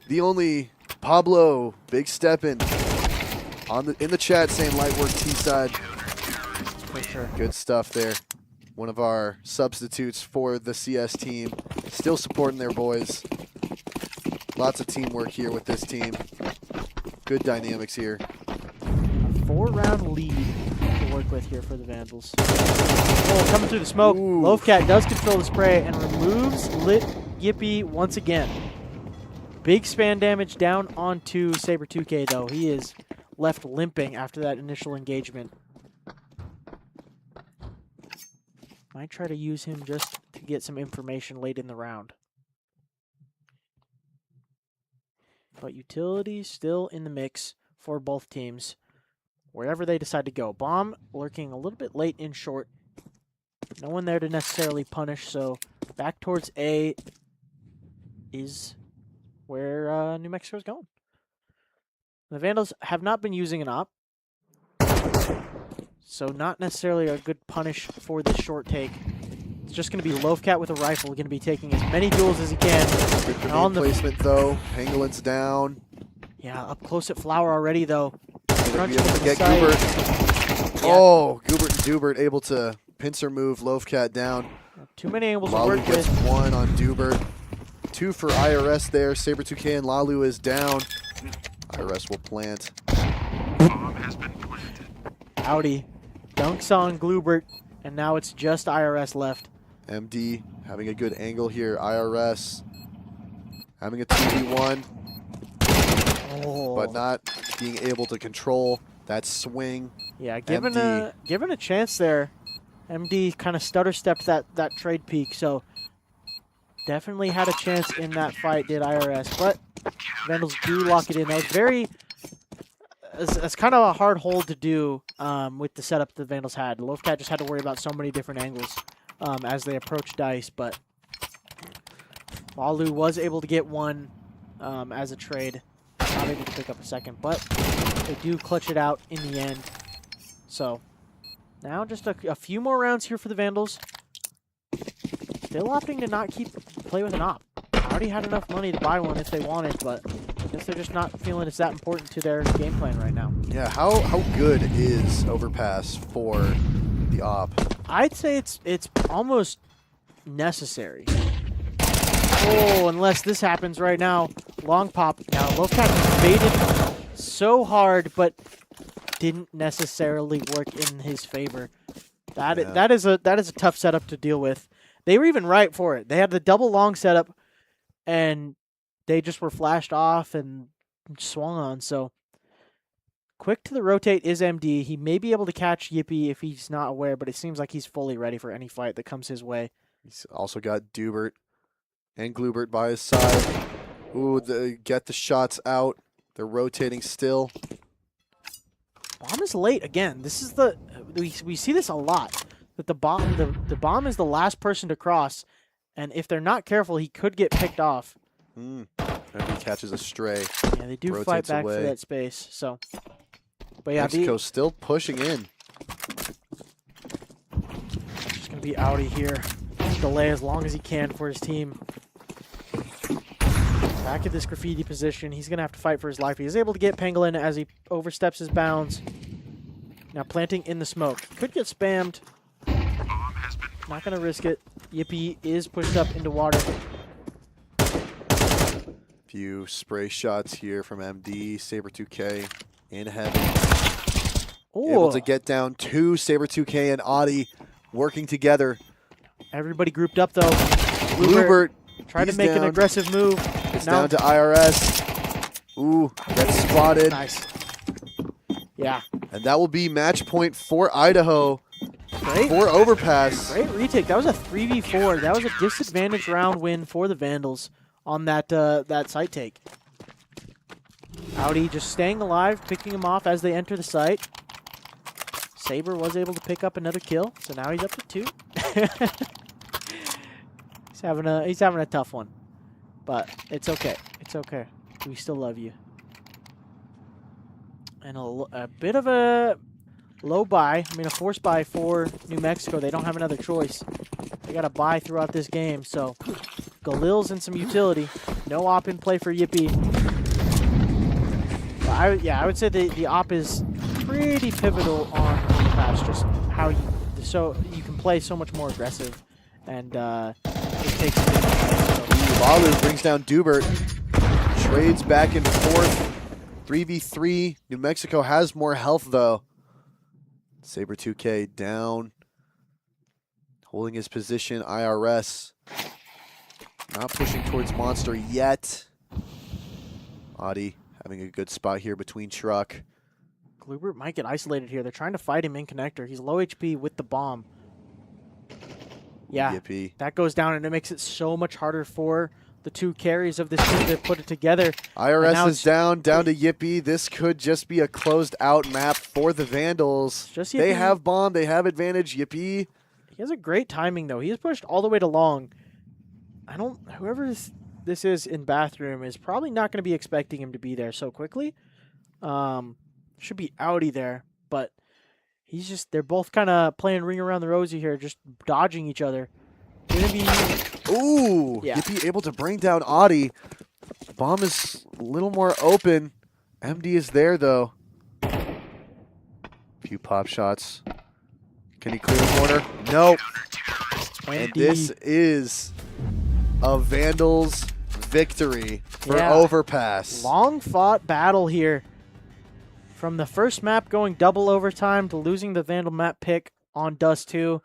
the only Pablo Big Steppin in the chat saying light work T side. For sure. Good stuff there. One of our substitutes for the CS team, still supporting their boys. Lots of teamwork here with this team. Good dynamics here. A 4-round lead to work with here for the Vandals. Oh, coming through the smoke. Ooh. Lovecat does control the spray and removes Lit Yippee once again. Big span damage down onto Saber 2K though. He is left limping after that initial engagement. Might try to use him just to get some information late in the round. But utility still in the mix for both teams, wherever they decide to go. Bomb lurking a little bit late in short. No one there to necessarily punish, so back towards A is where New Mexico's going. The Vandals have not been using an op, so not necessarily a good punish for this short take. It's just going to be Lovecat with a rifle, going to be taking as many duels as he can. Good grenade On the- placement though. Pangolin's down. Yeah, up close at Flower already, though. Gonna Crunch be able to to the get side. Goobert. Yeah. Oh, Goobert and Dubert able to pincer move Lovecat down. Too many angles to Lalu work gets with. 1 on Dubert. 2 for IRS there. Saber 2K and Lalu is down. IRS will plant. Bomb has been planted. Howdy. Dunks on Glubert, and now it's just IRS left. MD having a good angle here. IRS having a 2v1. but not being able to control that swing. Yeah, given MD. a chance there, MD kind of stutter stepped that trade peak, so definitely had a chance in that fight, did IRS, but Vandals do lock it in. That was very, it's kind of a hard hold to do with the setup the Vandals had. Loafcat just had to worry about so many different angles as they approached dice, but Walu was able to get one as a trade. Not able to pick up a second, but they do clutch it out in the end. So now just a few more rounds here for the Vandals. Still opting to not play with an op. Already had enough money to buy one if they wanted, but I guess they're just not feeling it's that important to their game plan right now. Yeah, how good is overpass for the op? I'd say it's almost necessary. Oh, unless this happens right now. Long pop. Now, Loafcat baited so hard, but didn't necessarily work in his favor. That is a tough setup to deal with. They were even right for it. They had the double long setup, and they just were flashed off and swung on. So quick to the rotate is MD. He may be able to catch Yippee if he's not aware, but it seems like he's fully ready for any fight that comes his way. He's also got Dubert and Glubert by his side. Ooh, get the shots out. They're rotating still. Bomb is late again. This is we see this a lot. That the bomb is the last person to cross, and if they're not careful, he could get picked off. And he catches a stray. Yeah, they do fight back for that space. So, but yeah, Mexico's still pushing in. Just gonna be outie here. Delay as long as he can for his team. Back at this graffiti position, he's gonna have to fight for his life. He is able to get Pangolin as he oversteps his bounds. Now planting in the smoke. Could get spammed. Not going to risk it. Yippee is pushed up into water. Few spray shots here from MD. Saber 2K in heaven. Ooh. Able to get down two. Saber 2K and Audi working together. Everybody grouped up though. Blubert tried to make an aggressive move. It's down to IRS. Ooh, that's spotted. Nice. Yeah. And that will be match point for Idaho. Great. For overpass. Great retake. That was a 3v4. That was a disadvantage round win for the Vandals on that site take. Audi just staying alive, picking him off as they enter the site. Saber was able to pick up another kill, so now he's up to 2. he's having a tough one, but it's okay. It's okay. We still love you. And a bit of a low buy. I mean, a force buy for New Mexico. They don't have another choice. They got to buy throughout this game. So, Galil's in some utility. No op in play for Yippee. But I would say the op is pretty pivotal on Overpass. Just how you can play so much more aggressive, and it takes a different play. So. Balu brings down Dubert. Trades back and forth. 3v3. New Mexico has more health though. Saber 2K down. Holding his position. IRS. Not pushing towards Monster yet. Audi having a good spot here between truck. Glubert might get isolated here. They're trying to fight him in connector. He's low HP with the bomb. Yeah, Yippee. That goes down, and it makes it so much harder for the two carries of this team to put it together. IRS is down to Yippee. This could just be a closed out map for the Vandals. Just they have bomb. They have advantage. Yippee. He has a great timing, though. He is pushed all the way to long. Whoever this is in bathroom is probably not going to be expecting him to be there so quickly. Should be outie there, but they're both kind of playing ring around the rosy here, just dodging each other. Ooh, yeah. Yippee able to bring down Audi. Bomb is a little more open. MD is there, though. Few pop shots. Can he clear the corner? Nope. And this is a Vandals victory for Overpass. Long fought battle here. From the first map going double overtime to losing the Vandal map pick on Dust 2.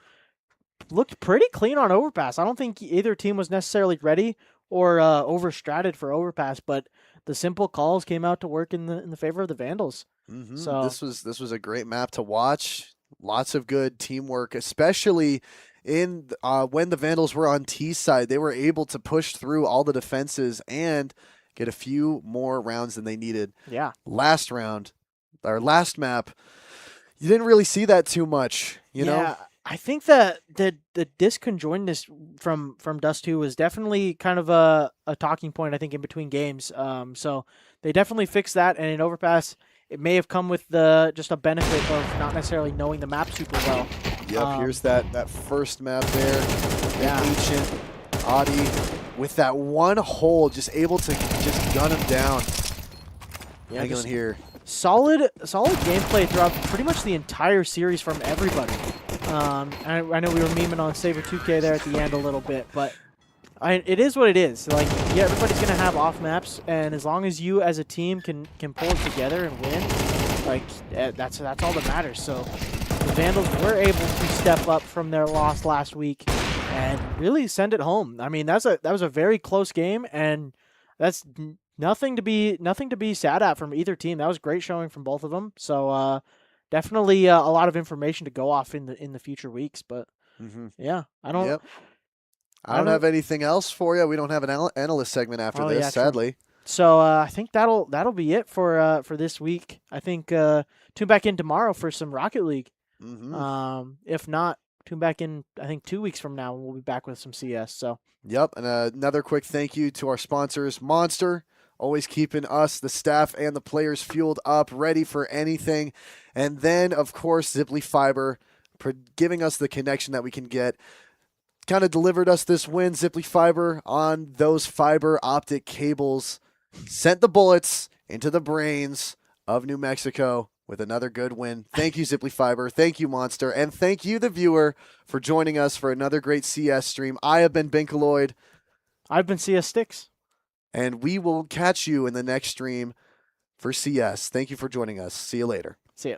Looked pretty clean on Overpass. I don't think either team was necessarily ready or overstratted for Overpass, but the simple calls came out to work in the favor of the Vandals. So This was a great map to watch. Lots of good teamwork, especially in when the Vandals were on T side. They were able to push through all the defenses and get a few more rounds than they needed. yeah, Last round, our last map, you didn't really see that too much. You know. yeah. I think that the disconjointness from Dust 2 was definitely kind of a talking point, I think, in between games. So they definitely fixed that, and in Overpass, it may have come with just a benefit of not necessarily knowing the map super well. Yep, here's that first map there. Yeah. Ancient, Audi, with that one hole, just able to just gun him down. Yeah, Hang on just here. solid gameplay throughout pretty much the entire series from everybody. I know we were memeing on Saber 2K there at the end a little bit, but it is what it is. Like, yeah, everybody's gonna have off maps, and as long as you as a team can pull it together and win, like that's all that matters. So the Vandals were able to step up from their loss last week and really send it home. I mean, that was a very close game, and that's nothing to be sad at from either team. That was great showing from both of them. So definitely a lot of information to go off in the future weeks. But yeah, I don't. Yep. I don't have anything else for you. We don't have an analyst segment after this, yeah, true. sadly. So I think that'll be it for this week. I think tune back in tomorrow for some Rocket League. If not, tune back in. I think 2 weeks from now, and we'll be back with some CS. So Yep, and another quick thank you to our sponsors, Monster, always keeping us, the staff, and the players fueled up, ready for anything. And then, of course, Ziply Fiber, giving us the connection that we can get. Kind of delivered us this win. Ziply Fiber on those fiber optic cables sent the bullets into the brains of New Mexico with another good win. Thank you, Ziply Fiber. Thank you, Monster. And thank you, the viewer, for joining us for another great CS stream. I have been Binkaloid. I've been CS Sticks. And we will catch you in the next stream for CS. Thank you for joining us. See you later. See ya.